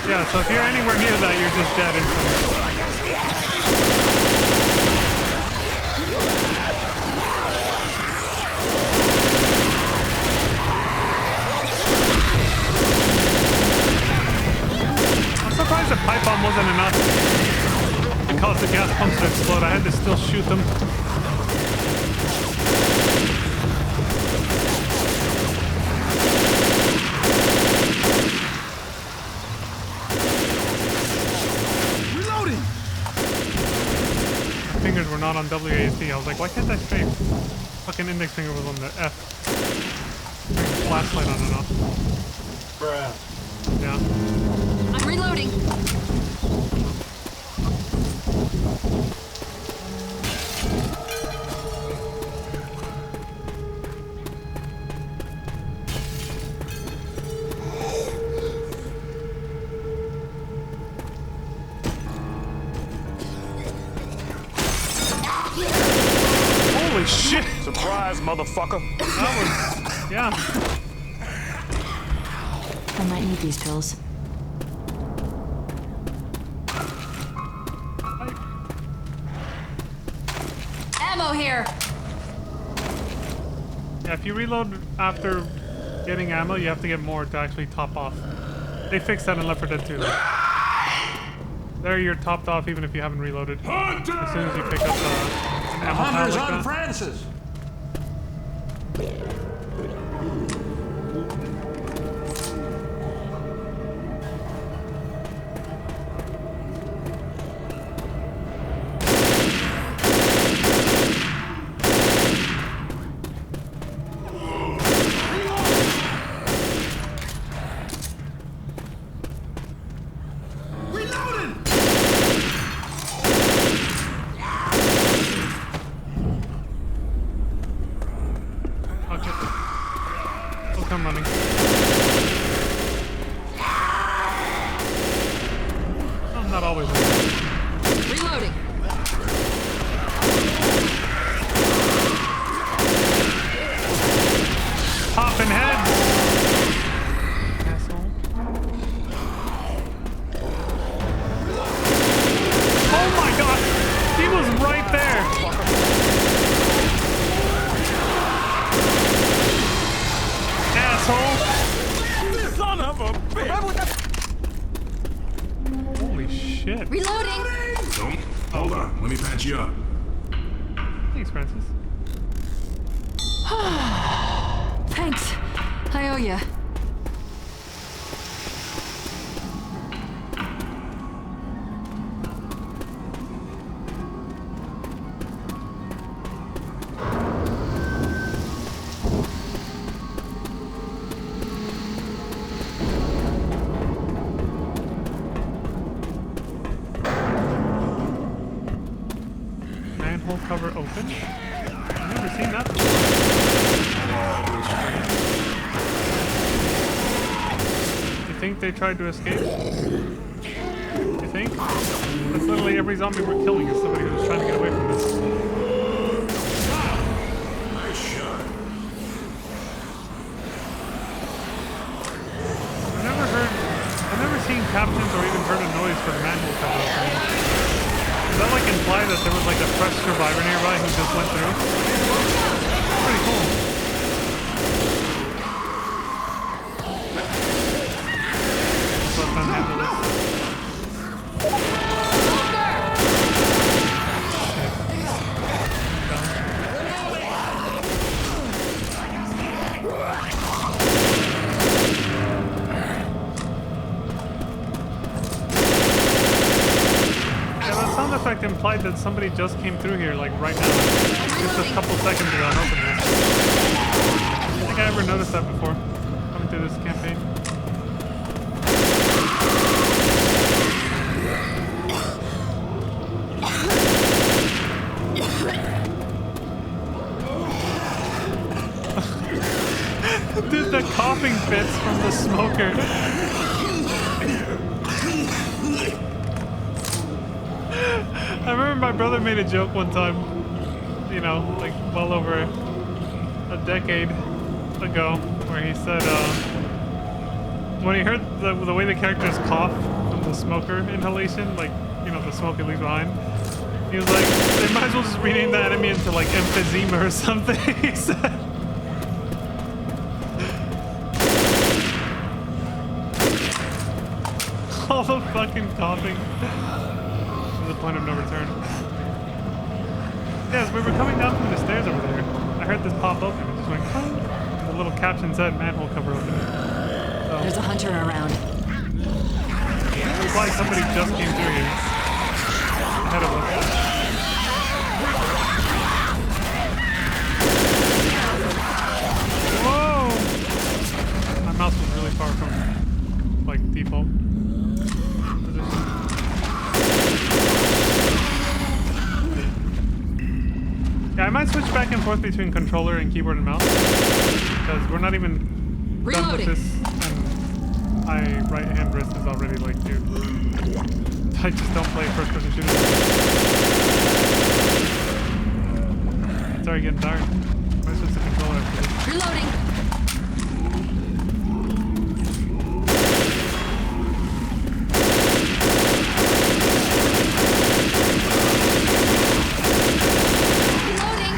Yeah, so if you're anywhere near that, you're just dead instantly. I'm surprised the pipe bomb wasn't enough to cause the gas pumps to explode. I had to still shoot them. Fingers were not on WASD. I was like, why can't I strafe? Fucking index finger was on the F. Turn the flashlight on and off. Bruh. Yeah. I'm reloading. Reloading. Holy shit! Surprise, motherfucker. That was, yeah. I might need these pills. Ammo here. Yeah, if you reload after getting ammo, you have to get more to actually top off. They fixed that in Left 4 Dead 2. There you're topped off even if you haven't reloaded. As soon as you pick up an ammo pile Hunters like on that. Francis. Okay. We'll come running. I'm not always running. Reloading. Popping heads! Asshole. Oh my god! He was right there! Asshole! Son of a bitch! Holy shit. Reloading. Don't. Hold on. Let me patch you up. Thanks, Francis. Thanks. I owe ya. Manhole cover open? I've never seen that before. You think they tried to escape? You think? That's literally every zombie we're killing is somebody who's trying to get away from this. Nice shot. I've never seen captions or even heard a noise for the manhole cover opening. Does that like imply that there was like a fresh survivor nearby who just went through? Pretty cool. So let's unhandle this. Yeah, that sound effect implied that somebody just came through here, like right now. Just a couple seconds ago and opened this. I don't think I ever noticed that before, coming through this campaign. Dude, the coughing fits from the smoker. I remember my brother made a joke one time, you know, like well over a decade ago, where he said, when he heard the way the characters cough from the smoker inhalation, like, you know, the smoke it leaves behind, he was like, they might as well just rename the enemy into like emphysema or something, he said. All the fucking coughing. The point of no return. Yes, we were coming down from the stairs over there. I heard this pop open. It just went clang. The little caption said manhole cover open. So There's a hunter around. it was like somebody just came through here. Ahead of us. Whoa! My mouse was really far from like default. might switch back and forth between controller and keyboard and mouse because we're not even done with Reloading. this, and my right hand wrist is already like, dude. I just don't play first-person shooters. It's already getting dark. I might switch the controller after this. Reloading. Reloading.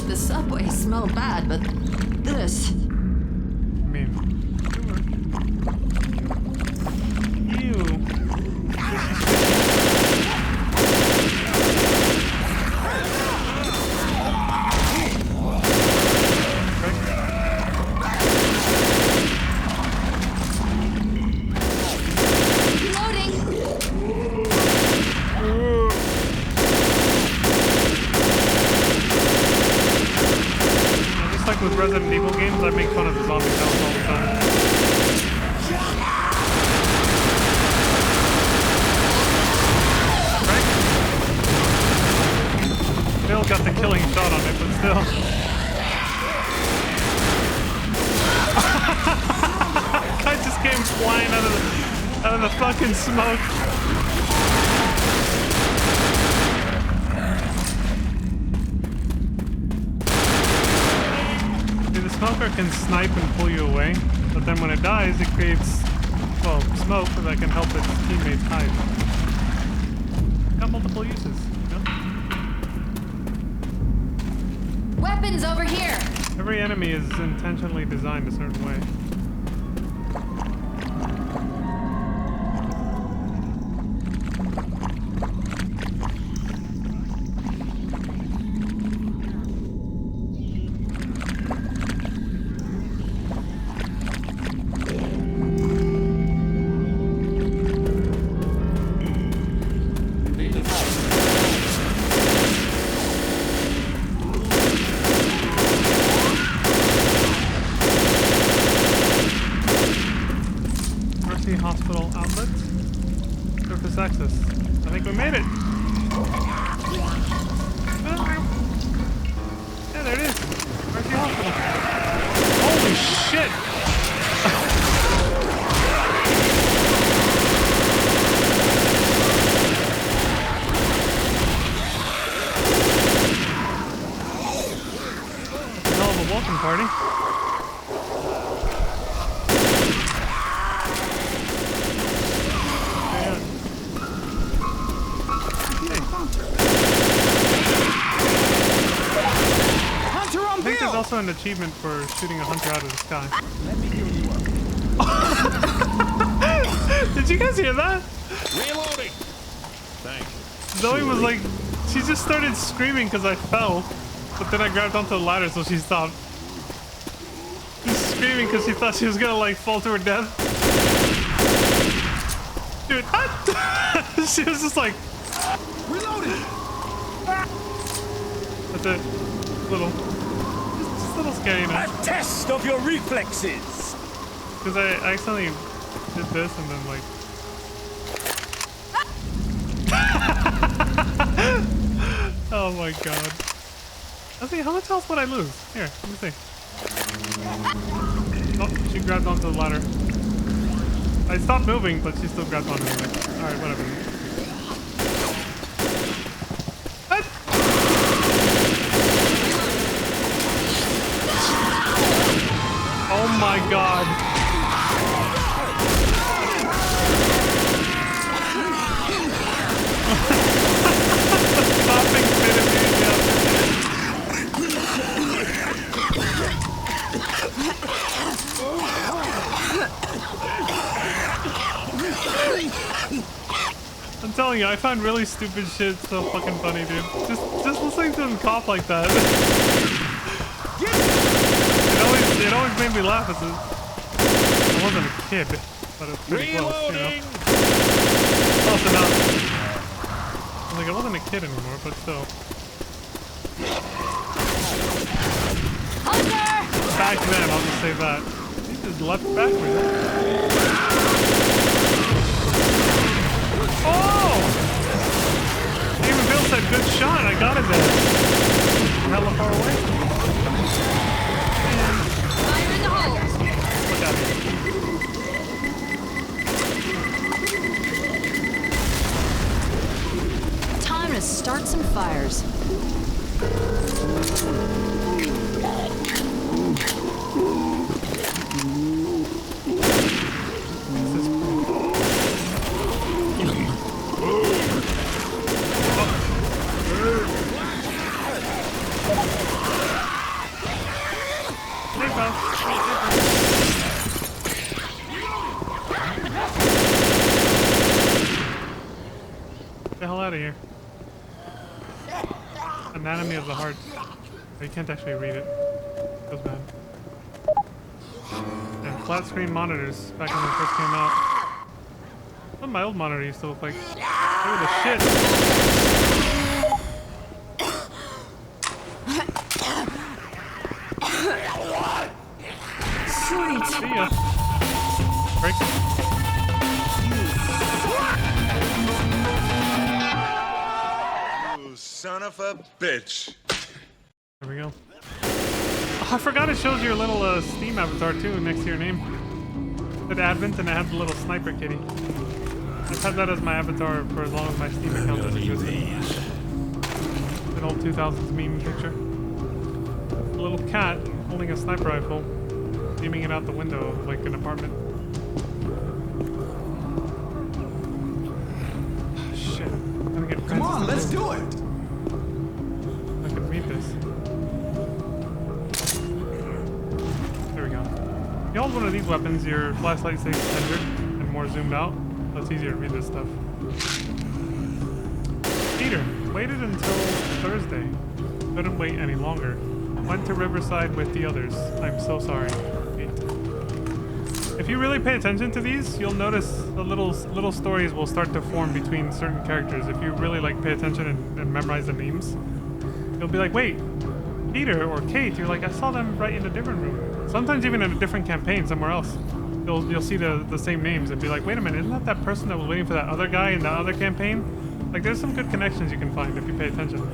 The subway smelled bad, but this. I mean, ew. Reloading. Just like with Resident Evil games, I make fun of the zombie sounds all the time. Right? Bill got the killing shot on it, but still. Guy just came flying out of the fucking smoke. See, the smoker can snipe and pull you away, but then when it dies, it creates, well, smoke that can help its teammates hide. Got multiple uses, you know? Weapons over here. Every enemy is intentionally designed a certain way. Mercy Hospital outlet. Surface access. I think we made it. Yeah, there it is. Mercy Hospital. Holy shit! Hell of a welcome party. Hunter on I think there's Bill! also an achievement for shooting a hunter out of the sky. Did you guys hear that? Reloading. Thank you. Zoe was like, she just started screaming because I fell, but then I grabbed onto the ladder so she stopped. Just screaming because she thought she was gonna like fall to her death. Dude, she was just like, Reloading! that's it. Little, just a little scary, you know. Test of your reflexes. Because I accidentally did this and then like. Oh my god. Let's see, how much health would I lose? Here, let me see. Oh, she grabbed onto the ladder. I stopped moving, but she still grabbed onto me. Alright, whatever. What? Oh my god. Stopping fit of I'm telling you, I find really stupid shit so fucking funny, dude. Just listening to him cough like that. It always made me laugh. I wasn't a kid, but it's pretty close, you know. Close enough. I'm like, I wasn't a kid anymore, but still. Hunter! Back then, I'll just say that. Jesus just left backwards. Oh! Even Bill said good shot. I got it there. Hella far away. Fire in the hole! Look at it. Time to start some fires. Get the hell out of here. Anatomy of the heart. You can't actually read it. Feels bad. And flat screen monitors back when they first came out. What my old monitor used to look like. Look at the shit. Sweet. See ya. Break. You son of a bitch. There we go. Oh, I forgot it shows your little Steam avatar too next to your name. It said Advent and I had the little sniper kitty. I've had that as my avatar for as long as my Steam account has existed. An old 2000s meme picture. A little cat holding a sniper rifle, aiming it out the window of like an apartment. Shit. I'm gonna get Come on, let's do it. I can read this. There we go. You hold one of these weapons, your flashlight stays centered and more zoomed out. So it's easier to read this stuff. Peter waited until Thursday. Couldn't wait any longer. Went to Riverside with the others. I'm so sorry. Pete. If you really pay attention to these, you'll notice the little stories will start to form between certain characters. If you really like pay attention and memorize the names, you'll be like, wait, Peter or Kate. You're like, I saw them right in a different room. Sometimes even in a different campaign somewhere else. You'll see the same names and be like, wait a minute, isn't that person that was waiting for that other guy in that other campaign? Like, there's some good connections you can find if you pay attention.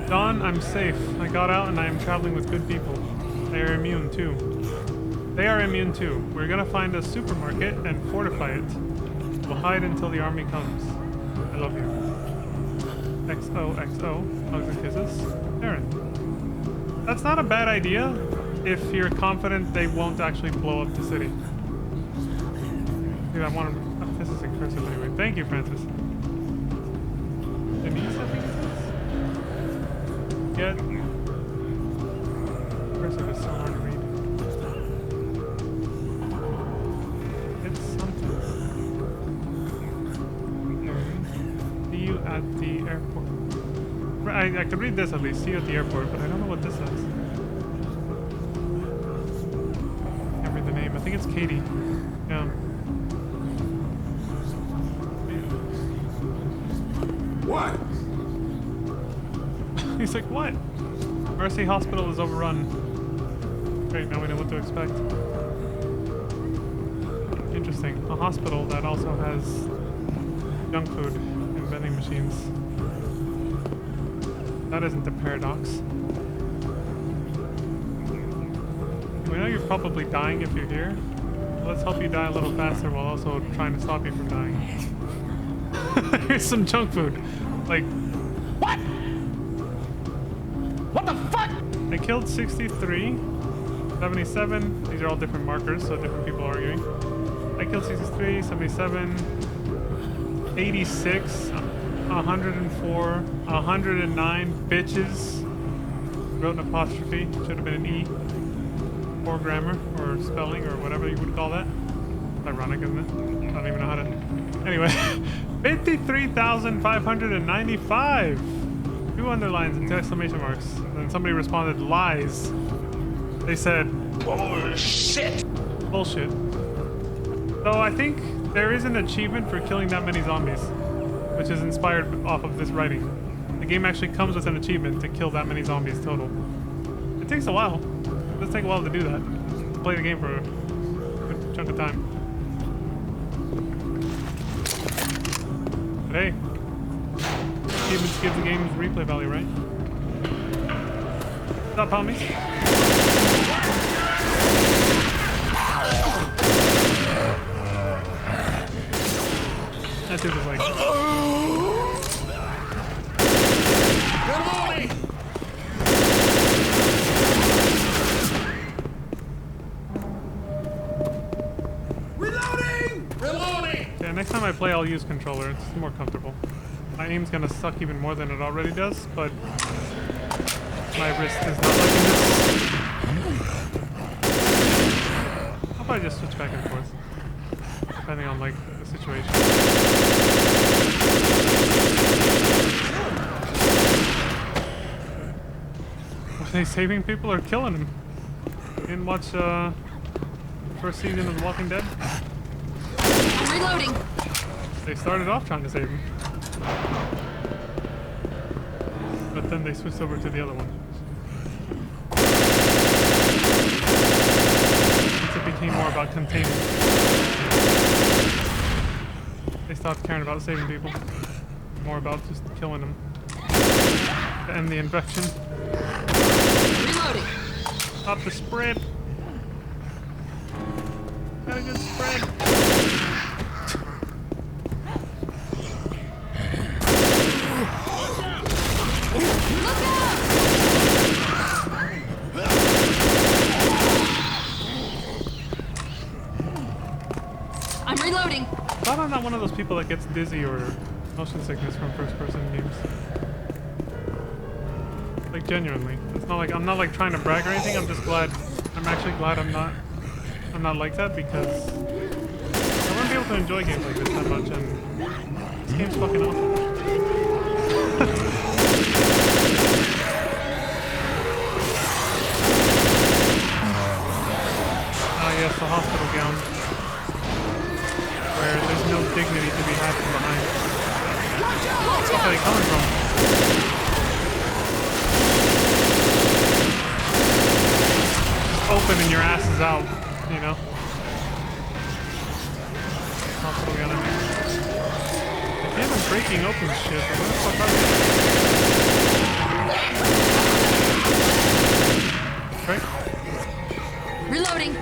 Dawn, I'm safe. I got out and I am traveling with good people. They are immune too. They are immune too. We're gonna find a supermarket and fortify it. We'll hide until the army comes. I love you. XOXO. Hugs and kisses. Aaron. That's not a bad idea if you're confident they won't actually blow up the city. Dude, I want to... Oh, this is incursive anyway. Thank you, Francis. Denise, I think it is? Get... Cursive is so hard to read. It's something. See you at the airport. I could read this at least. See you at the airport, but I don't know what this says. Can't read the name. I think it's Katie. Yeah. What? He's like, what? Mercy Hospital is overrun. Great, now we know what to expect. Interesting. A hospital that also has junk food and vending machines. That isn't a paradox. We know you're probably dying if you're here. Let's help you die a little faster while also trying to stop you from dying. Here's some junk food. Like, What? What the fuck? I killed 63, 77. These are all different markers, so different people arguing. I killed 63, 77, 86, 104, 109 bitches. Wrote an apostrophe. Should have been an E. Poor grammar or spelling or whatever you would call that. Ironic, isn't it? I don't even know how to. Anyway, 53,595. 2 underlines and 2 exclamation marks. And then somebody responded, lies. They said, bullshit. Bullshit. So I think there is an achievement for killing that many zombies, which is inspired off of this writing. The game actually comes with an achievement to kill that many zombies total. It takes a while. Let's take a while to do that. Play the game for a good chunk of time. But hey, achievements give the game's replay value, right? What's up, homies? That dude was like... Yeah, next time I play, I'll use controller. It's more comfortable. My aim's gonna suck even more than it already does, but my wrist is not liking this. I'll probably just switch back and forth, depending on like the situation. Are they saving people or killing them? You didn't watch first season of The Walking Dead? Reloading. They started off trying to save him. But then they switched over to the other one. Once it became more about containing. They stopped caring about saving people. More about just killing them. To end the infection. Reloading. Stop the spread. Got a good spread. I'm reloading. Glad I'm not one of those people that gets dizzy or motion sickness from first-person games. Like genuinely, it's not like I'm not like trying to brag or anything. I'm just glad. I'm actually glad I'm not like that because I wouldn't be able to enjoy games like this that much. And this game's fucking awesome. Ah, yes, the hospital gown. Where there's no dignity to be had from behind. Where the fuck are they coming from? Open and your ass is out, you know? Hospital gun, I mean. They can't be breaking open shit. Where the fuck are they? Right? Reloading.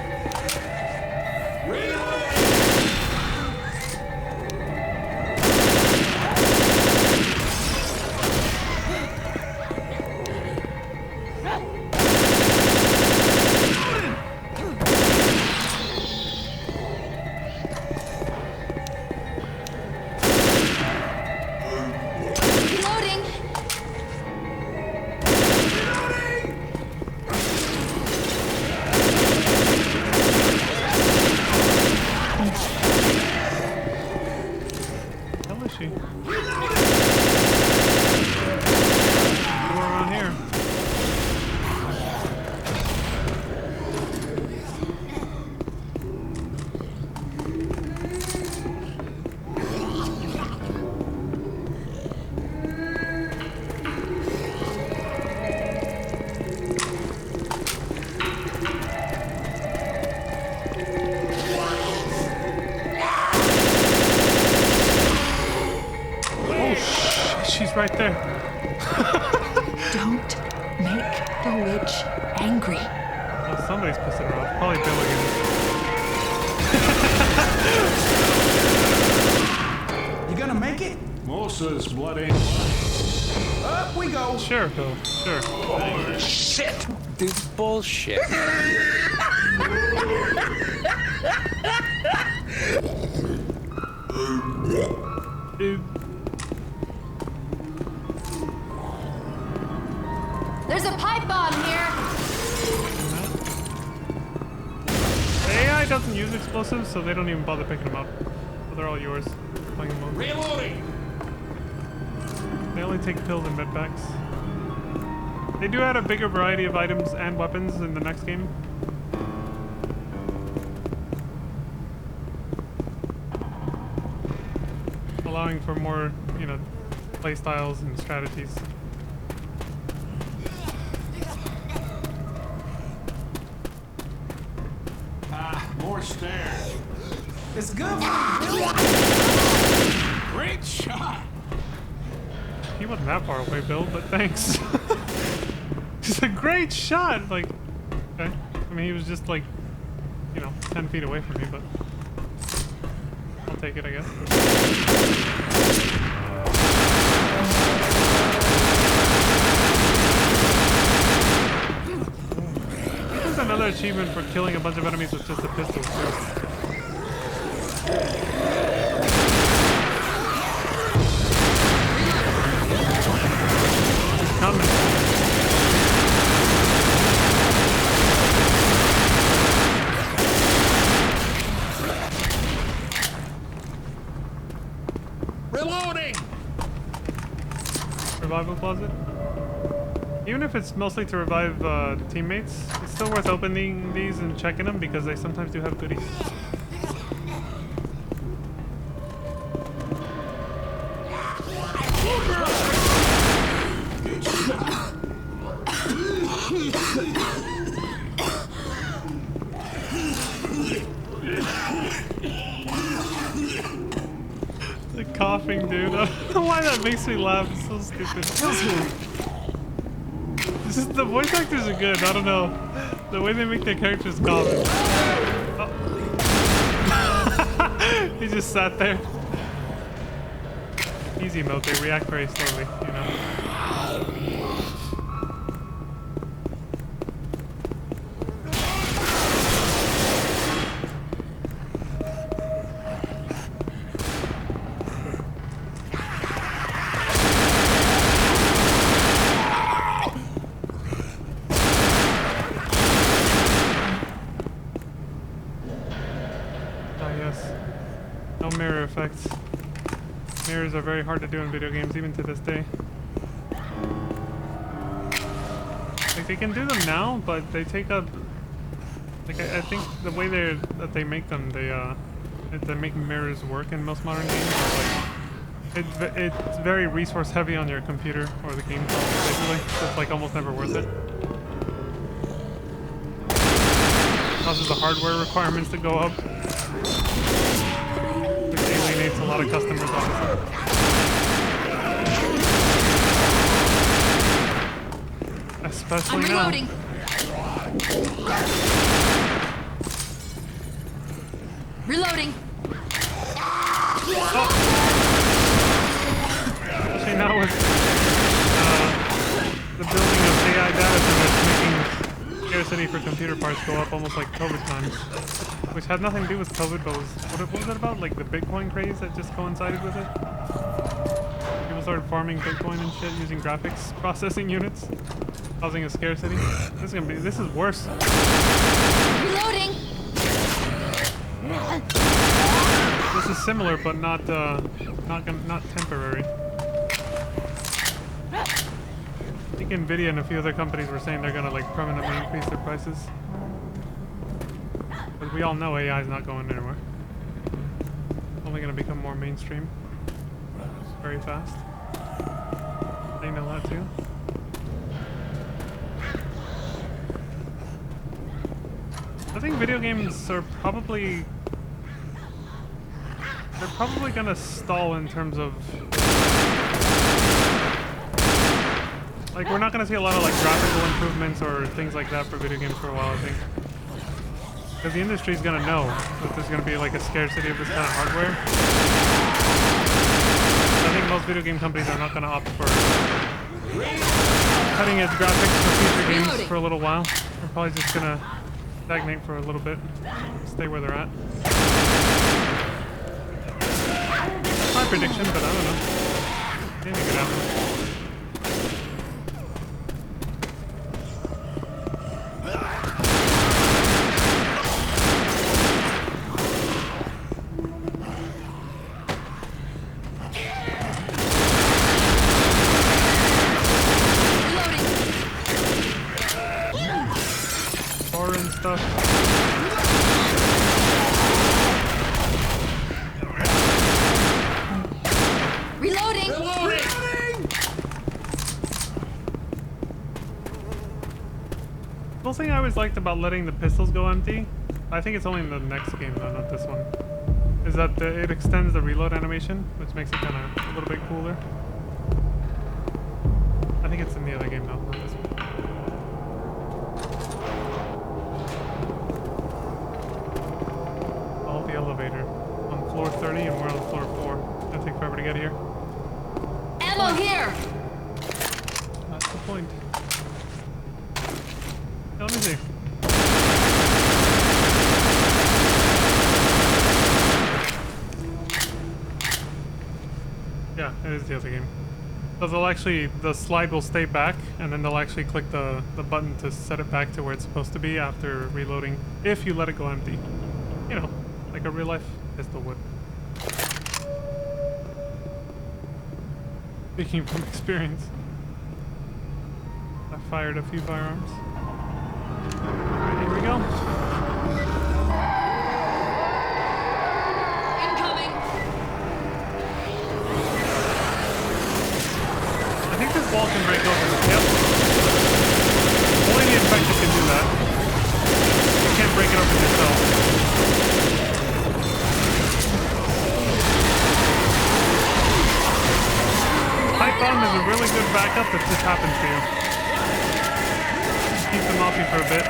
Right there. Don't make the witch angry. Well, somebody's pissing her off. Probably Bill again. You gonna make it? Most of this blood ain't blood. Up we go. Sure, Bill. Sure. Oh, shit. Dude's bullshit. Dude. There's a pipe bomb here. The AI doesn't use explosives, so they don't even bother picking them up. So they're all yours. Playing them over. Reloading. They only take pills and med packs. They do add a bigger variety of items and weapons in the next game. Allowing for more, you know, play styles and strategies. stairs. It's good for you, Bill. Great shot. He wasn't that far away, Bill, but thanks. It's a great shot. Like, okay. I mean, he was just like, you know, 10 feet away from me, but I'll take it, I guess. There's another achievement for killing a bunch of enemies with just a pistol. It's coming. Reloading! Revival closet? Even if it's mostly to revive teammates, it's still worth opening these and checking them because they sometimes do have goodies. The coughing, dude. I don't know why that makes me laugh. It's so stupid. This is, the voice actors are good. I don't know. The way they make their characters cough. Oh. He just sat there. Easy mode. They react very slowly, you know. Mirror effects. Mirrors are very hard to do in video games, even to this day. Like, they can do them now, but they take up... Like, I think the way that they make them, they make mirrors work in most modern games. Like, it's very resource heavy on your computer, or the game console, basically. So it's, like, almost never worth it. Causes the hardware requirements to go up. Alienates a lot of customers, obviously. Especially I'm reloading. Reloading. Oh. See, now with the building of AI data centers making scarcity for computer parts go up almost like COVID times. Which had nothing to do with COVID, but what was it about? Like the Bitcoin craze that just coincided with it? People started farming Bitcoin and shit using graphics processing units, causing a scarcity. This is worse. Reloading. This is similar, but not temporary. I think Nvidia and a few other companies were saying they're gonna like permanently increase their prices. But we all know AI is not going anywhere. It's only going to become more mainstream. Very fast. They know that too. I think video games are probably... They're probably going to stall in terms of... Like, we're not going to see a lot of like graphical improvements or things like that for video games for a while, I think. Because the industry is going to know that there's going to be like a scarcity of this kind of hardware. I think most video game companies are not going to opt for cutting edge graphics for future games for a little while. They're probably just going to stagnate for a little bit, stay where they're at. My prediction, but I don't know. Anything could happen. Reloading! The thing I always liked about letting the pistols go empty, I think it's only in the next game though, not this one. Is that it extends the reload animation, which makes it kind of a little bit cooler. I think it's in the other game though, not this one. Follow the elevator on floor 30 and we're on floor 4. It's gonna take forever to get here. Ammo here! That's the point. Yeah, let me see. Yeah, it is the other game. So they'll actually, the slide will stay back, and then they'll actually click the button to set it back to where it's supposed to be after reloading, if you let it go empty. You know, like a real life pistol would. Speaking from experience. I fired a few firearms. Alright, here we go. Incoming! I think this wall can break open. Yep. Only the infected can do that. You can't break it open yourself. Pipe bomb is a really good backup if this happens to you. Just keep them off you for a bit.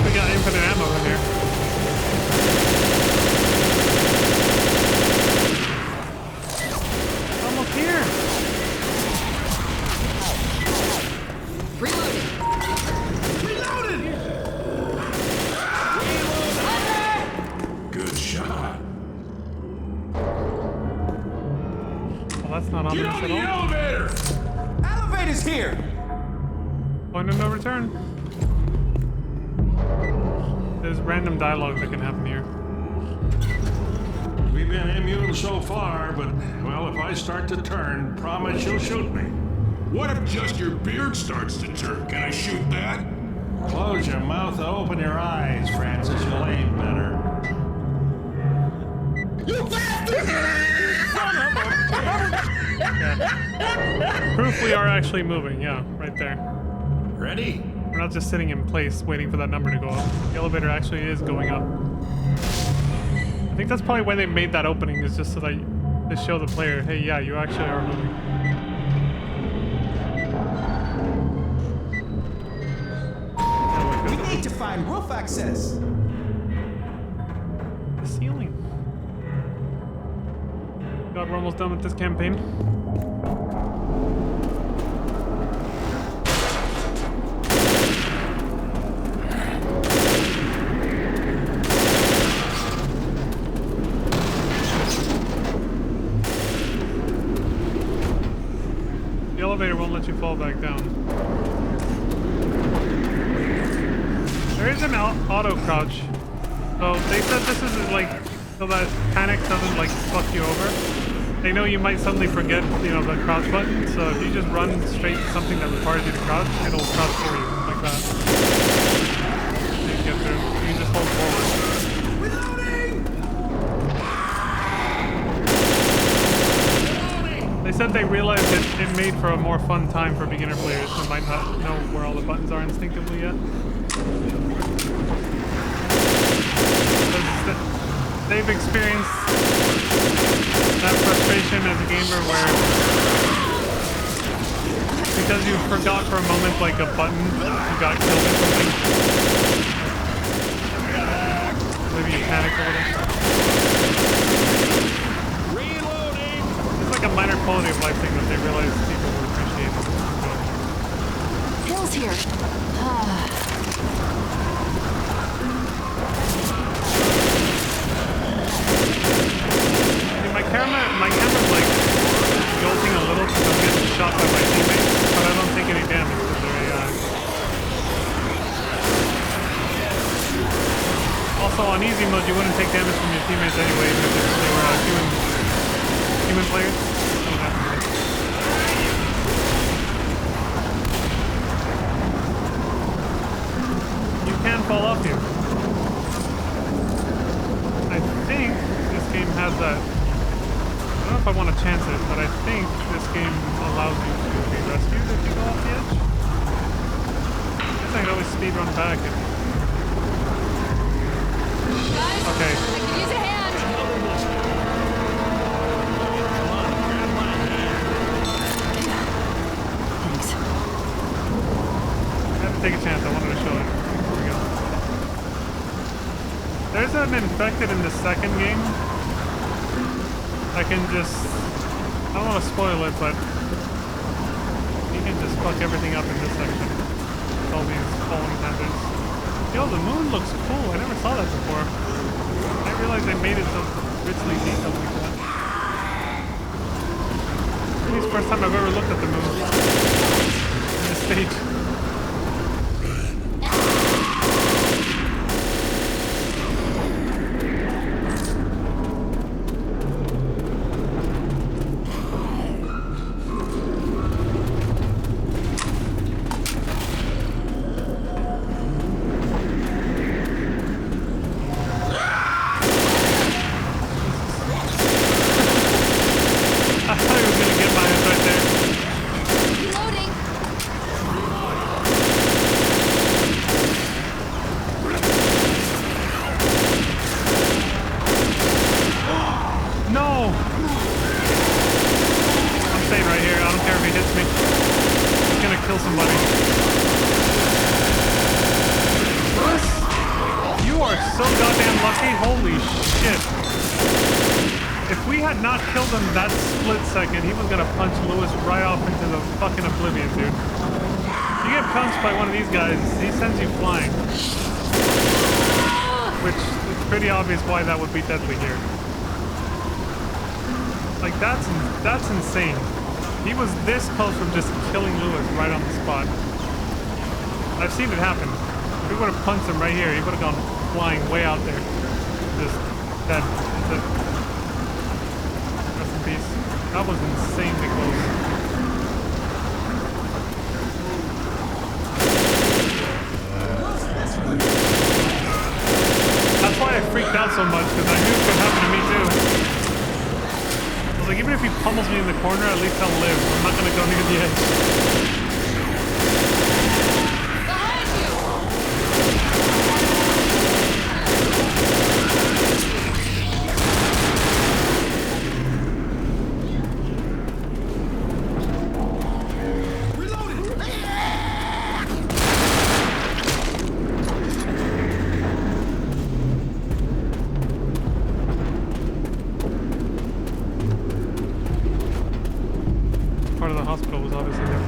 We got infinite ammo in here. Almost here. Reloading! Good shot. Well, that's not Get ominous on at the all. elevator! Elevator's here. Point of no return. There's random dialogue that can happen here. We've been immune so far, but, well, if I start to turn, promise you'll shoot me. What if just your beard starts to turn? Can I shoot that? Close your mouth, open your eyes, Francis. You'll aim better. Yeah. Proof we are actually moving, yeah, right there. Ready? We're not just sitting in place waiting for that number to go up. The elevator actually is going up. I think that's probably why they made that opening, is just so that to show the player, hey, yeah, you actually are moving. We need to find roof access. The ceiling. God, we're almost done with this campaign. The elevator won't let you fall back down. There is an auto crouch. So they said this is like so that panic doesn't like fuck you over. They know you might suddenly forget, you know, the crouch button. So if you just run straight to something that requires you to crouch, it'll crouch for you like that. So you can get through. You can just hold forward. They said they realized it made for a more fun time for beginner players who might not know where all the buttons are instinctively yet. They've experienced that frustration as a gamer where because you forgot for a moment like a button, you got killed or something. Maybe you panic a little. It's like a minor quality of life thing that they realize people will appreciate. Hill's here. My camera's like jolting a little because I'm getting shot by my teammates, but I don't take any damage because they're AI. Also, on easy mode, you wouldn't take damage from your teammates anyway, even if they were human players. Don't have to. You can fall off here. I think this game has that. chance it, but I think this game allows you to be rescued if you go off the edge. I guess I could always speed run back. Guys, Okay. I could use a hand. Thanks. I had to take a chance. I wanted to show it. Here we go. There's an infected in the second game. I can just... I don't want to spoil it, but... You can just fuck everything up in this section. With all these falling panthers. Yo, the moon looks cool. I never saw that before. I didn't realize they made it so richly detailed like that. It's the first time I've ever looked at the moon. In this stage. I thought he was gonna get my ass right there. Reloading. No! I'm staying right here. I don't care if he hits me. He's gonna kill somebody. Lewis, you are so goddamn lucky. Holy shit. If we had not killed him that split second, he was gonna punch Lewis right off into the fucking oblivion, dude. You get punched by one of these guys, he sends you flying. Which is pretty obvious why that would be deadly here. Like, that's insane. He was this close from just killing Lewis right on the spot. I've seen it happen. If we would have punched him right here, he would have gone flying way out there. Just dead. That's it. Rest in peace. That was insanely close. That's why I freaked out so much, because I knew it could happen to me too. I was like, even if he pummels me in the corner, at least I'll live. I'm not gonna go near the edge. Behind you. Part of the hospital was obviously there.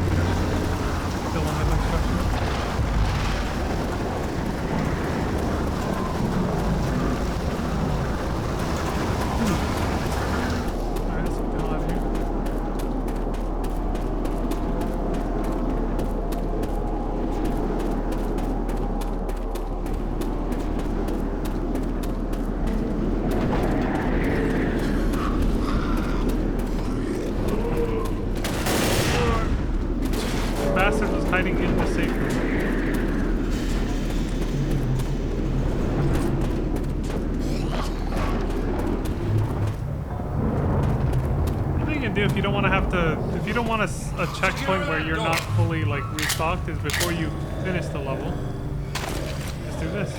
Still on the construction. Alright, let's get the hell out of here. The bastard was hiding in the safe room. One thing you can do if you don't want to have to, if you don't want a checkpoint where you're not fully like restocked, is before you finish the level, just do this.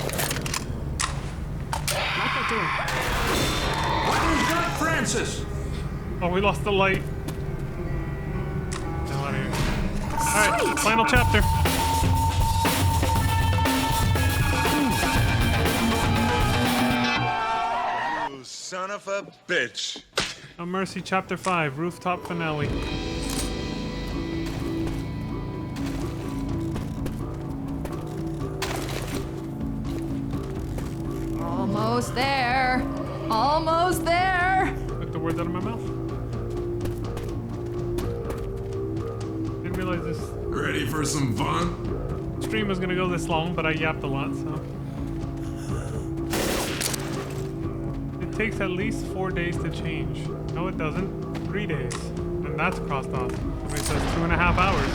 Lock the door. Weapons got Francis. Oh, we lost the light. Hell out of here. Alright, final chapter. You son of a bitch. No Mercy, chapter 5, rooftop finale. Almost there. Almost there. Took the words out of my mouth. Didn't realize this Ready for some fun? stream was gonna go this long, but I yapped a lot, so. It takes at least 4 days to change. No, it doesn't. 3 days. And that's crossed off. Somebody says 2.5 hours.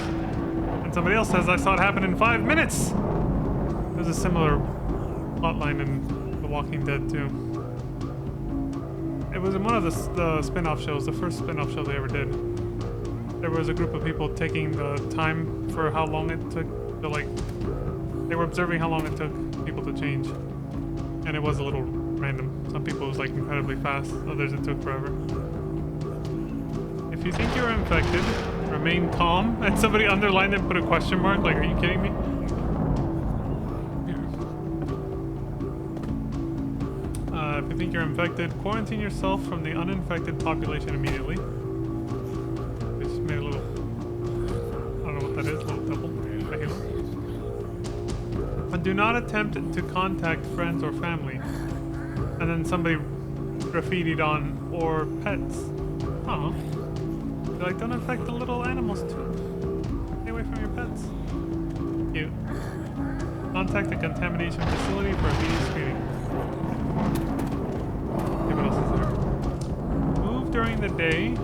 And somebody else says I saw it happen in 5 minutes! There's a similar plotline in The Walking Dead, too. it was in one of the spin-off shows, the first spin-off show they ever did. There was a group of people taking the time for how long it took to, like, they were observing how long it took people to change. And it was a little random. Some people it was like incredibly fast, others it took forever. If you think you're infected, remain calm. And somebody underlined it and put a question mark, like, are you kidding me? If you think you're infected, quarantine yourself from the uninfected population immediately. Just made a little, I don't know what that is, a little double. And do not attempt to contact friends or family. And then somebody graffitied on, or pets. Oh. They're like, don't infect the little animals too. Stay away from your pets. Cute. Contact the contamination facility for immediate screening. What else is there? Move during the day.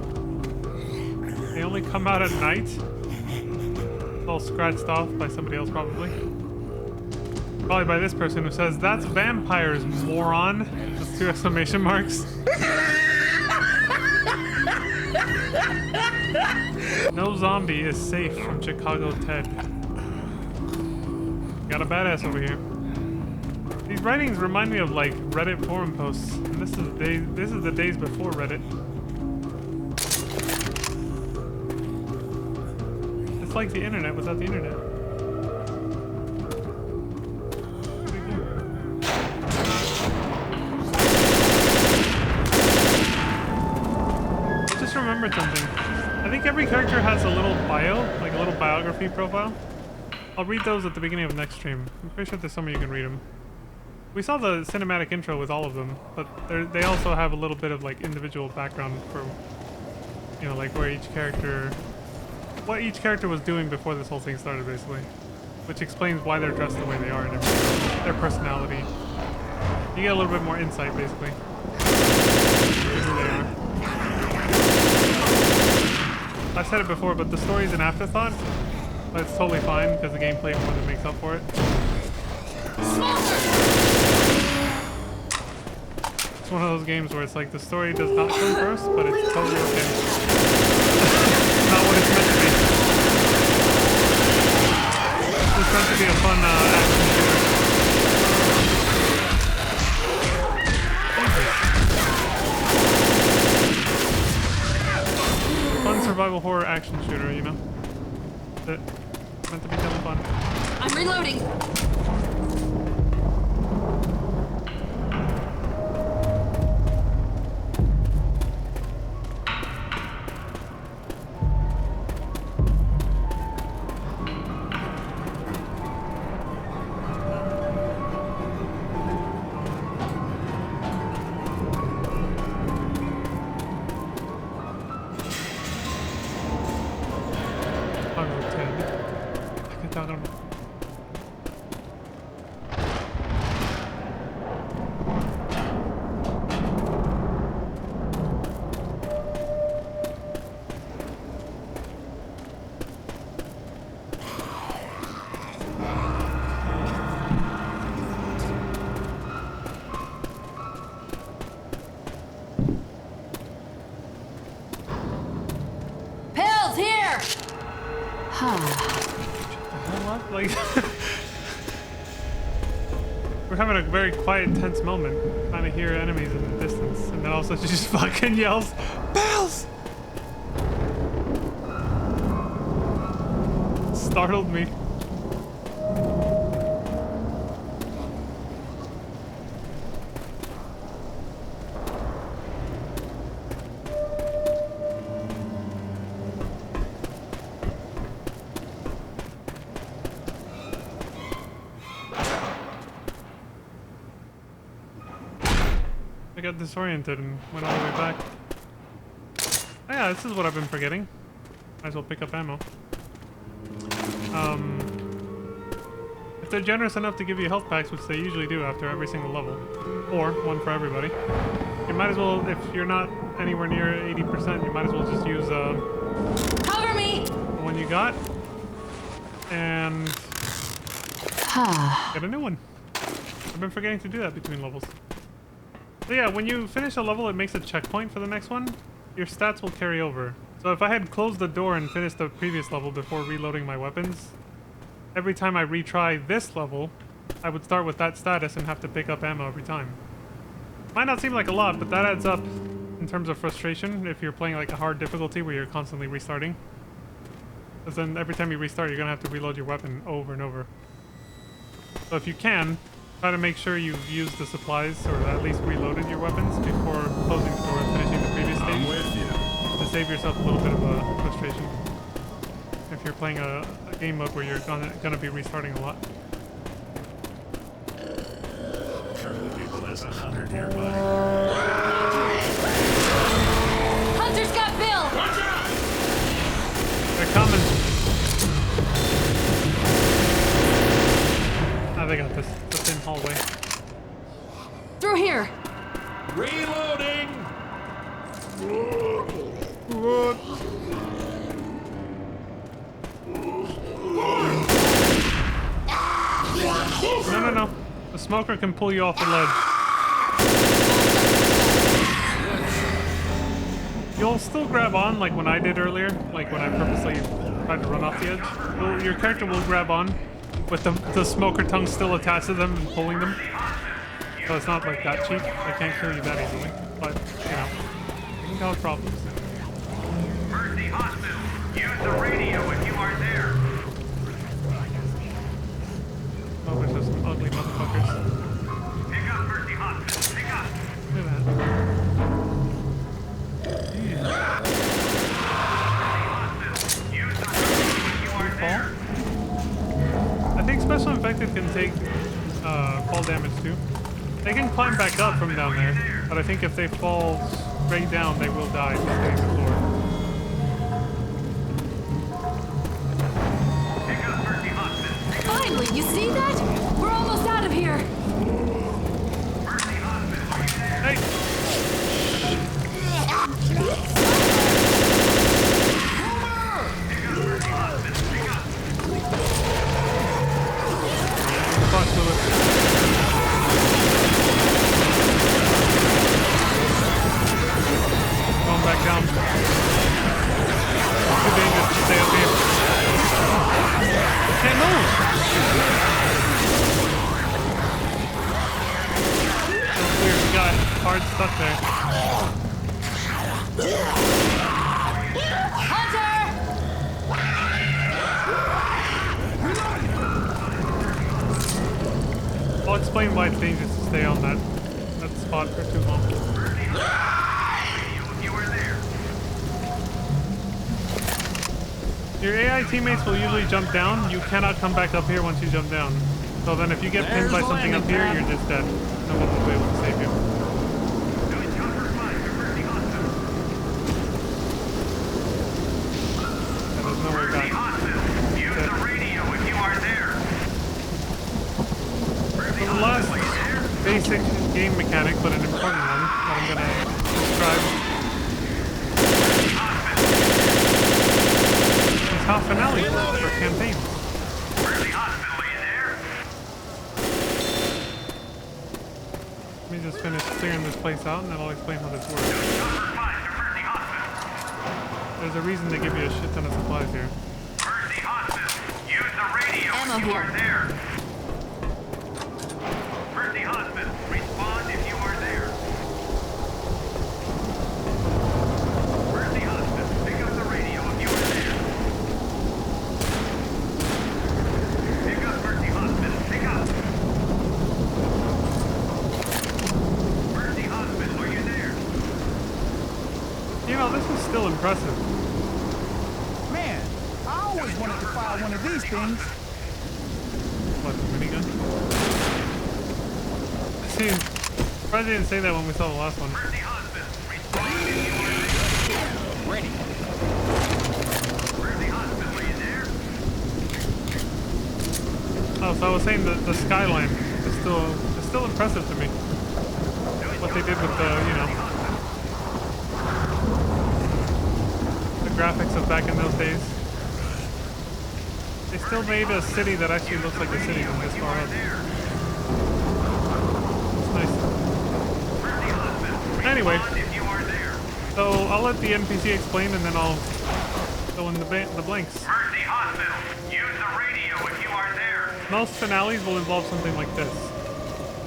They only come out at night. It's all scratched off by somebody else probably. Probably by this person who says, that's vampires, moron. Just 2 exclamation marks. No zombie is safe from Chicago Ted. Got a badass over here. These writings remind me of like Reddit forum posts. And this is the days before Reddit. It's like the internet without the internet. I just remembered something. I think every character has a little bio, like a little biography profile. I'll read those at the beginning of next stream. I'm pretty sure there's somewhere you can read them. We saw the cinematic intro with all of them, but they also have a little bit of like individual background for, you know, like where each character, what each character was doing before this whole thing started, basically, which explains why they're dressed the way they are and everything, their personality. You get a little bit more insight, basically. Who they are. I said it before, but the story's an afterthought, but it's totally fine because the gameplay more than makes up for it. It's one of those games where it's like the story does not come first, but it's totally okay. Not what it's meant to be. It's meant to be a fun action shooter. Fun survival horror action shooter, you know? It's meant to be kind of fun. I'm reloading. Like, we're having a very quiet, tense moment, trying to hear enemies in the distance, and then all of a sudden she just fucking yells, "Bells!" Startled me. I got disoriented and went all the way back. Oh yeah, this is what I've been forgetting. Might as well pick up ammo. If they're generous enough to give you health packs, which they usually do after every single level, or one for everybody, you might as well, if you're not anywhere near 80%, you might as well just use cover me! The one you got, and get a new one. I've been forgetting to do that between levels. So yeah, when you finish a level, it makes a checkpoint for the next one. Your stats will carry over. So if I had closed the door and finished the previous level before reloading my weapons, every time I retry this level, I would start with that status and have to pick up ammo every time. Might not seem like a lot, but that adds up in terms of frustration if you're playing like a hard difficulty where you're constantly restarting. Because then every time you restart, you're gonna have to reload your weapon over and over. So if you can, try to make sure you've used the supplies or at least reloaded your weapons before closing the door and finishing the previous stage. I'm with you. To save yourself a little bit of frustration. If you're playing a game mode where you're gonna be restarting a lot. There's a hunter nearby. Hunter's got Bill! They're coming. Ah, they got this. The thin hallway. Through here! Reloading! No. The smoker can pull you off the ledge. You'll still grab on like when I did earlier, like when I purposely tried to run off the edge. Your character will grab on with the smoker tongue still attached to them and pulling them. So it's not like that cheap. I can't kill you that easily. But, you know, you can cause problems. Mercy Hospital. Use the radio if you are there. Oh, there's just some ugly motherfuckers. Pick up Mercy Hospital. Pick up. Look at that. Use the radio if you are there. I think Special Infected can take fall damage too. They can climb back up from down there, but I think if they fall straight down, they will die just hitting the floor. Pick up Mercy Hospital. Finally, you see that? We're almost out of here! Mercy Hospital. Are you there? Hey! Fuck to it. Going back down. Too dangerous to stay up here. Can't move! That's weird, we got hard stuck there. Hunter! I'll explain why it's dangerous to stay on that spot for too long. If you are there. Your AI teammates will usually jump down. You cannot come back up here once you jump down. So then if you get pinned by There's the something up landing here, pad. you're just dead. No one will be able to save you. Doing cover fire to Mercy Hospital. And there's no way Mercy back. Hospital. Use the radio if you are there. Mercy So the last Hospital. Are you there? basic game mechanic, but an important one that I'm gonna describe is how finale works for campaigns. Mercy Hospital. Are you there? Let me just finish clearing this place out, and then I'll explain how this works. Cover fire to Mercy Hospital. There's a reason they give you a shit ton of supplies here. Mercy Hospital. Use the radio Ammo if you here. are there. Mercy Hospital. Respond if you are there. Mercy Hospital. Pick up the radio if you are there. Pick up Mercy Hospital. Pick up. Mercy Hospital. Are you there? You know, this is still impressive. Man, I always wanted to fire one of these things. What, the minigun? See, surprised they didn't say that when we saw the last one. Mercy Hospital. Respond if you are there. Ready. Mercy Hospital. Are you there? Oh, so I was saying that the skyline is still impressive to me. What they did with the, you know, the graphics of back in those days. They still made a city that actually looks like a city from this far up. It's nice. anyway, Respond if you are there. so I'll let the NPC explain and then I'll fill in the blanks. Mercy Hospital. Use the radio if you are there. Most finales will involve something like this.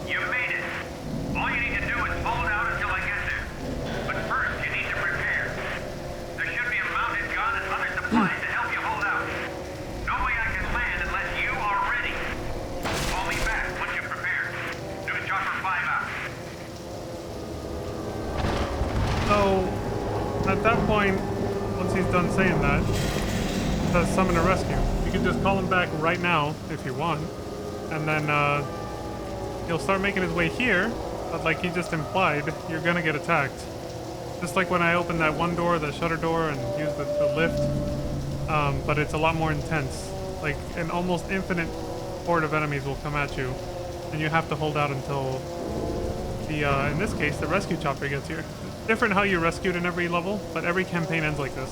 You made it. All you need to do is hold out until I get there. But first, you need to prepare. There should be a mounted gun and other supplies to help you hold out. No way I can land unless you are ready. Call me back once you're prepared. News Chopper 5 out. So, at that point, once he's done saying that, it says summon a rescue. You can just call him back right now, if you want, and then he'll start making his way here, but like he just implied, you're gonna get attacked. Just like when I opened that one door, the shutter door, and used the lift, but it's a lot more intense. Like, an almost infinite horde of enemies will come at you, and you have to hold out until the, in this case, the rescue chopper gets here. Different how you're rescued in every level, but every campaign ends like this.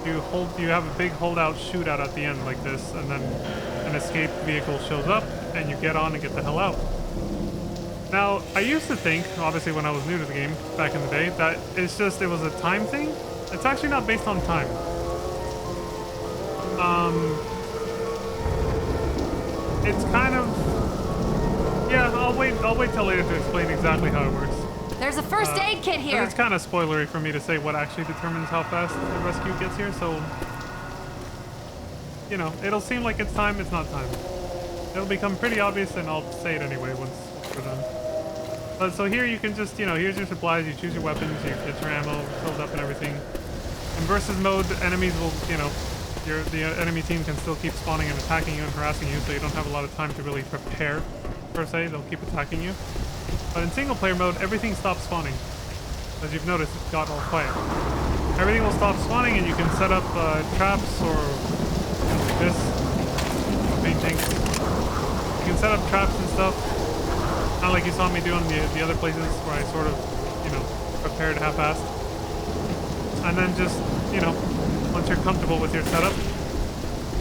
You have a big holdout shootout at the end like this, and then an escape vehicle shows up, and you get on and get the hell out. Now, I used to think, obviously when I was new to the game back in the day, that it was a time thing. It's actually not based on time. It's kind of, yeah, I'll wait till later to explain exactly how it works. There's a first aid kit But here. it's kind of spoilery for me to say what actually determines how fast the rescue gets here, so, you know, it'll seem like it's time, it's not time. It'll become pretty obvious, and I'll say it anyway once we're done. But so here you can just, you know, here's your supplies, you choose your weapons, you get your ammo filled up and everything. In versus mode, enemies will, you know, the enemy team can still keep spawning and attacking you and harassing you, so you don't have a lot of time to really prepare, per se. They'll keep attacking you. But in single player mode, everything stops spawning. As you've noticed, it's got all quiet. Everything will stop spawning, and you can set up traps or, you know, like this. Main tanks. You can set up traps and stuff. Not like you saw me do on the other places where I sort of, you know, prepared half-assed. And then just, you know, once you're comfortable with your setup,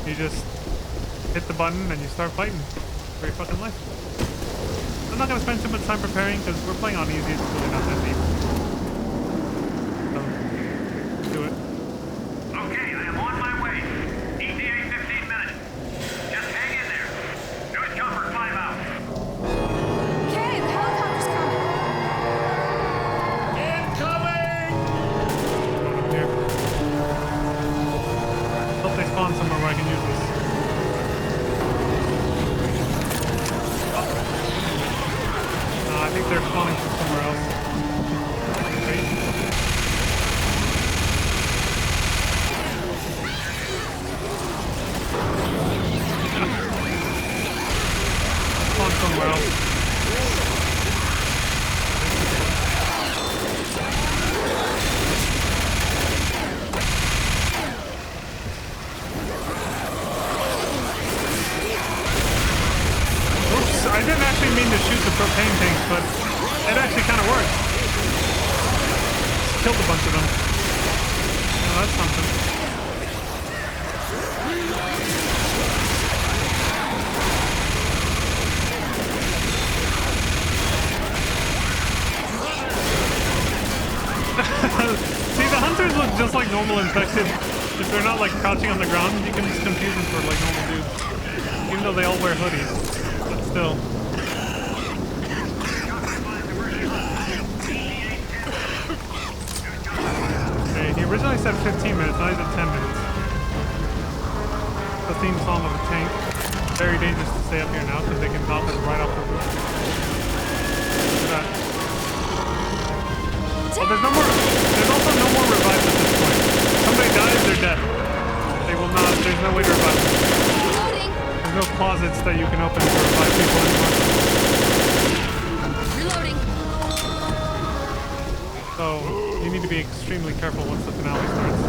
you just hit the button and you start fighting for your fucking life. I'm not gonna spend too much time preparing because we're playing on easy. It's really not that deep. So, do it. Okay, I am on my way. ETA 15 minutes. Just hang in there. News Chopper 5 out. Okay, the helicopter's coming. Here. Hope they spawn somewhere where I can use this. I think they're spawning from somewhere else. Wait. Spawn somewhere else. Oops, I didn't actually mean to shoot the propane tanks, but it actually kind of worked. Killed a bunch of them. Oh, that's something. See, the hunters look just like normal infected. If they're not like crouching on the ground, you can just confuse them for like normal dudes. Even though they all wear hoodies. But still. Okay, he originally said 15 minutes, now he's at 10 minutes. The theme song of the tank. Very dangerous to stay up here now because they can knock us right off the roof. Look at that. Oh, there's also no more revives at this point. If somebody dies, they're dead. They will not, there's no way to revive them. Reloading. There's no closets that you can open to revive people anymore. Reloading. So, you need to be extremely careful once the finale starts.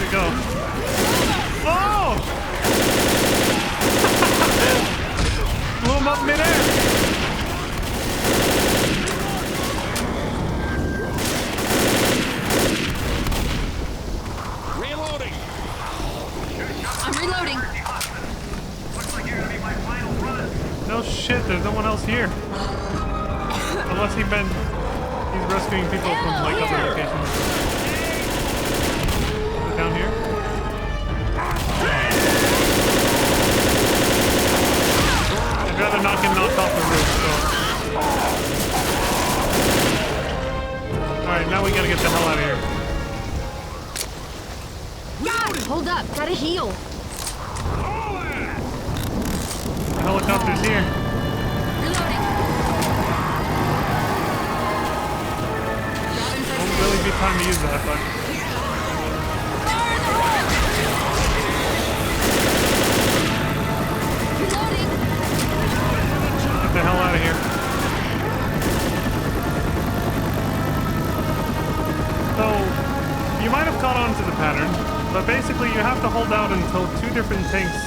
Where'd it go? Oh! Blew him up midair. Reloading. I'm reloading. Looks like you're gonna be my final run. No shit, there's no one else here. Unless he's rescuing people from like other locations. Is it down here? I'd rather not get knocked off the roof, so. Alright, now we gotta get the hell out of here. God, hold up. Gotta heal. The helicopter's here. Reloading. Grabbing first Won't aid. really be time to use that, but. Reloading. Get the hell out of here. So, you might have caught on to the pattern, but basically you have to hold out until 2 different tanks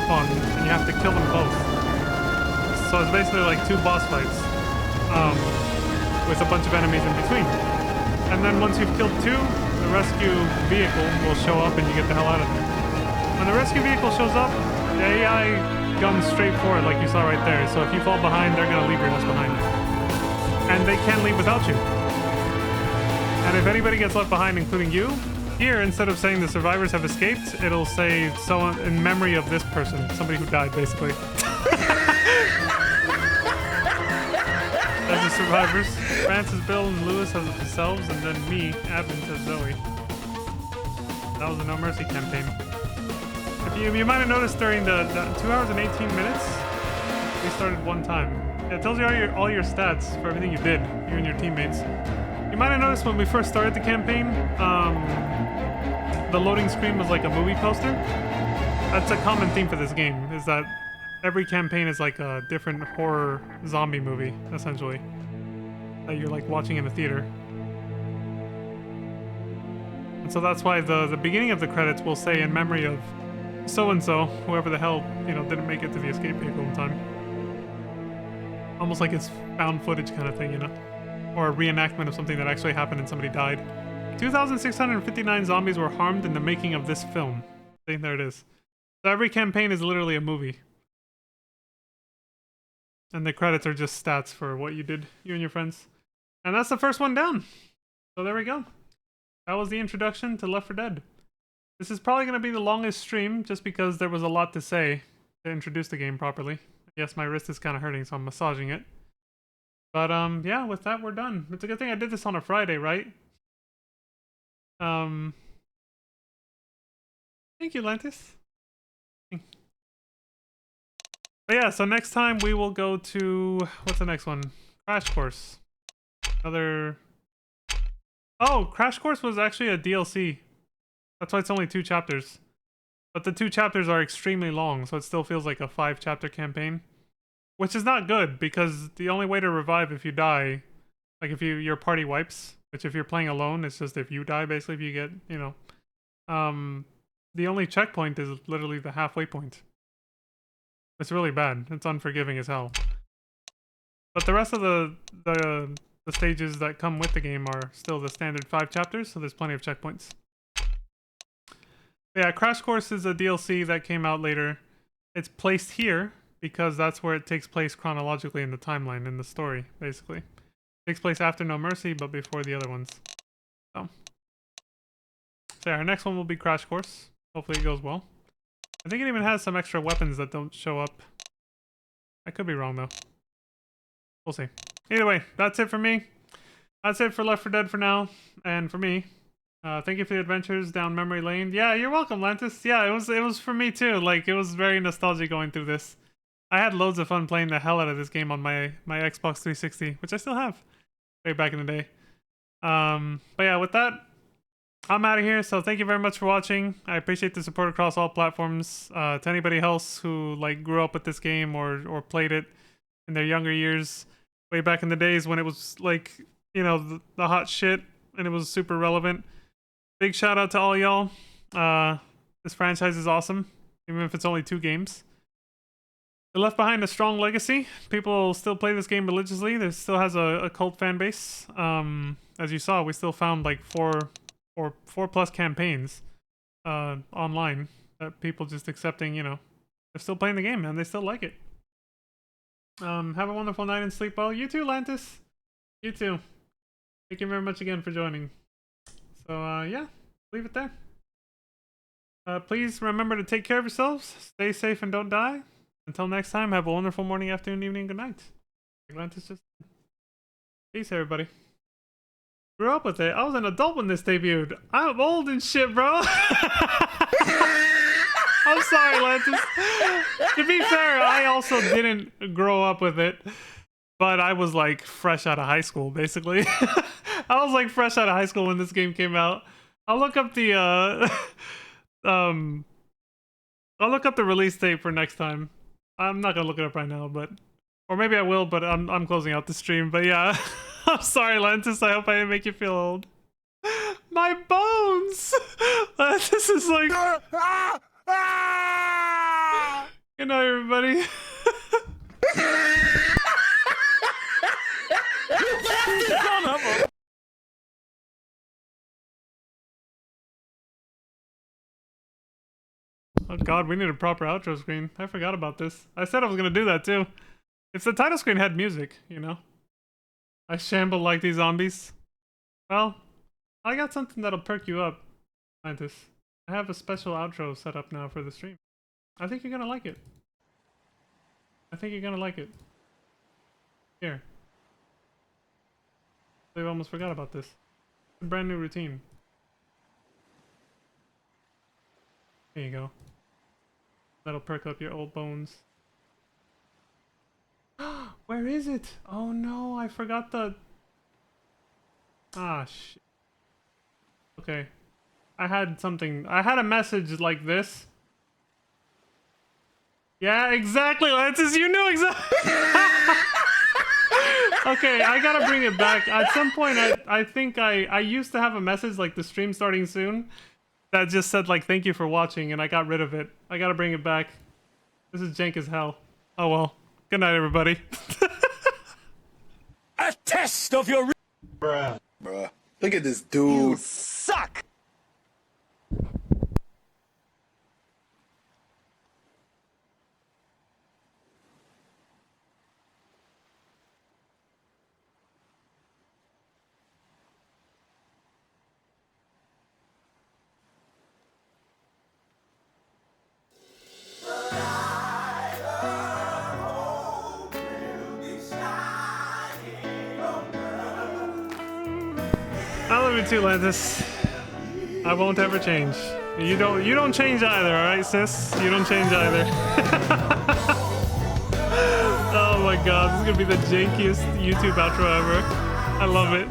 spawn, and you have to kill them both. So it's basically like 2 boss fights, with a bunch of enemies in between. And then once you've killed 2, the rescue vehicle will show up and you get the hell out of there. When the rescue vehicle shows up, the AI guns straight for it like you saw right there. So if you fall behind, they're gonna leave your ass behind. And they can't leave without you. And if anybody gets left behind, including you, here, instead of saying the survivors have escaped, it'll say someone in memory of this person, somebody who died, basically. As the survivors, Francis, Bill, and Lewis have themselves, and then me, Advent, as Zoe. That was the No Mercy campaign. If you might have noticed during the 2 hours and 18 minutes, we started 1 time. It tells you all your stats for everything you did, you and your teammates. You might have noticed when we first started the campaign, the loading screen was like a movie poster. That's a common theme for this game, is that every campaign is like a different horror zombie movie, essentially, that you're like watching in a theater. And so that's why the beginning of the credits will say in memory of so-and-so, whoever the hell, didn't make it to the escape vehicle in time. Almost like it's found footage kind of thing, or a reenactment of something that actually happened and somebody died. 2,659 zombies were harmed in the making of this film. See, there it is. So every campaign is literally a movie. And the credits are just stats for what you did, you and your friends. And that's the first one down. So there we go. That was the introduction to Left 4 Dead. This is probably going to be the longest stream, just because there was a lot to say to introduce the game properly. Yes, my wrist is kind of hurting, so I'm massaging it. But, yeah, with that, we're done. It's a good thing I did this on a Friday, right? Thank you, Lantis. But yeah, so next time we will go to... What's the next one? Crash Course. Another... Oh, Crash Course was actually a DLC. That's why it's only 2 chapters. But the 2 chapters are extremely long, so it still feels like a 5-chapter campaign. Which is not good, because the only way to revive if you die, like if your party wipes, which if you're playing alone, it's just if you die, basically, if you get, the only checkpoint is literally the halfway point. It's really bad. It's unforgiving as hell. But the rest of the stages that come with the game are still the standard 5 chapters, so there's plenty of checkpoints. Yeah, Crash Course is a DLC that came out later. It's placed here because that's where it takes place chronologically in the timeline, in the story, basically. It takes place after No Mercy, but before the other ones. So yeah, our next one will be Crash Course. Hopefully it goes well. I think it even has some extra weapons that don't show up. I could be wrong, though. We'll see. Either way, that's it for me. That's it for Left 4 Dead for now, and for me. Thank you for the adventures down memory lane. Yeah, you're welcome, Lantis. Yeah, it was for me too. Like, it was very nostalgic going through this. I had loads of fun playing the hell out of this game on my Xbox 360, which I still have way back in the day. But yeah, with that, I'm out of here. So thank you very much for watching. I appreciate the support across all platforms. To anybody else who like grew up with this game or played it in their younger years, way back in the days when it was like, the hot shit and it was super relevant. Big shout out to all y'all. This franchise is awesome, even if it's only 2 games. It left behind a strong legacy. People still play this game religiously. There still has a cult fan base. As you saw, we still found like four plus campaigns online that people just accepting, you know, they're still playing the game, man. They still like it. Have a wonderful night and sleep well. You too, Lantis. You too. Thank you very much again for joining. So, yeah, leave it there. Please remember to take care of yourselves. Stay safe and don't die. Until next time, have a wonderful morning, afternoon, evening, good night. Atlantis just... Peace, everybody. Grew up with it. I was an adult when this debuted. I'm old and shit, bro. I'm sorry, Atlantis. To be fair, I also didn't grow up with it. But I was like fresh out of high school, basically. I was like fresh out of high school when this game came out. I'll look up the I'll look up the release date for next time. I'm not gonna look it up right now, but or maybe I will, but I'm closing out the stream. But yeah, I'm sorry, Lantis. I hope I didn't make you feel old. My bones. This is like. Good night, everybody. Oh god, we need a proper outro screen. I forgot about this. I said I was gonna do that too. If the title screen had music, you know. I shamble like these zombies. Well, I got something that'll perk you up, Atlantis. I have a special outro set up now for the stream. I think you're gonna like it. I think you're gonna like it. Here. I almost forgot about this. A brand new routine. There you go. That'll perk up your old bones. Where is it? Oh no, I forgot the... Ah, shit. Okay. I had something... I had a message like this. Yeah, exactly, Lantis, you knew exactly... Okay, I gotta bring it back. At some point, I think I used to have a message like the stream starting soon that just said like thank you for watching, and I got rid of it. I gotta bring it back. This is jank as hell. Oh well. Good night, everybody. A test of your... Bruh. Look at this dude. You suck! I love you too, Lantis. I won't ever change. You don't change either, alright, sis? You don't change either. Oh my god, this is gonna be the jankiest YouTube outro ever. I love it.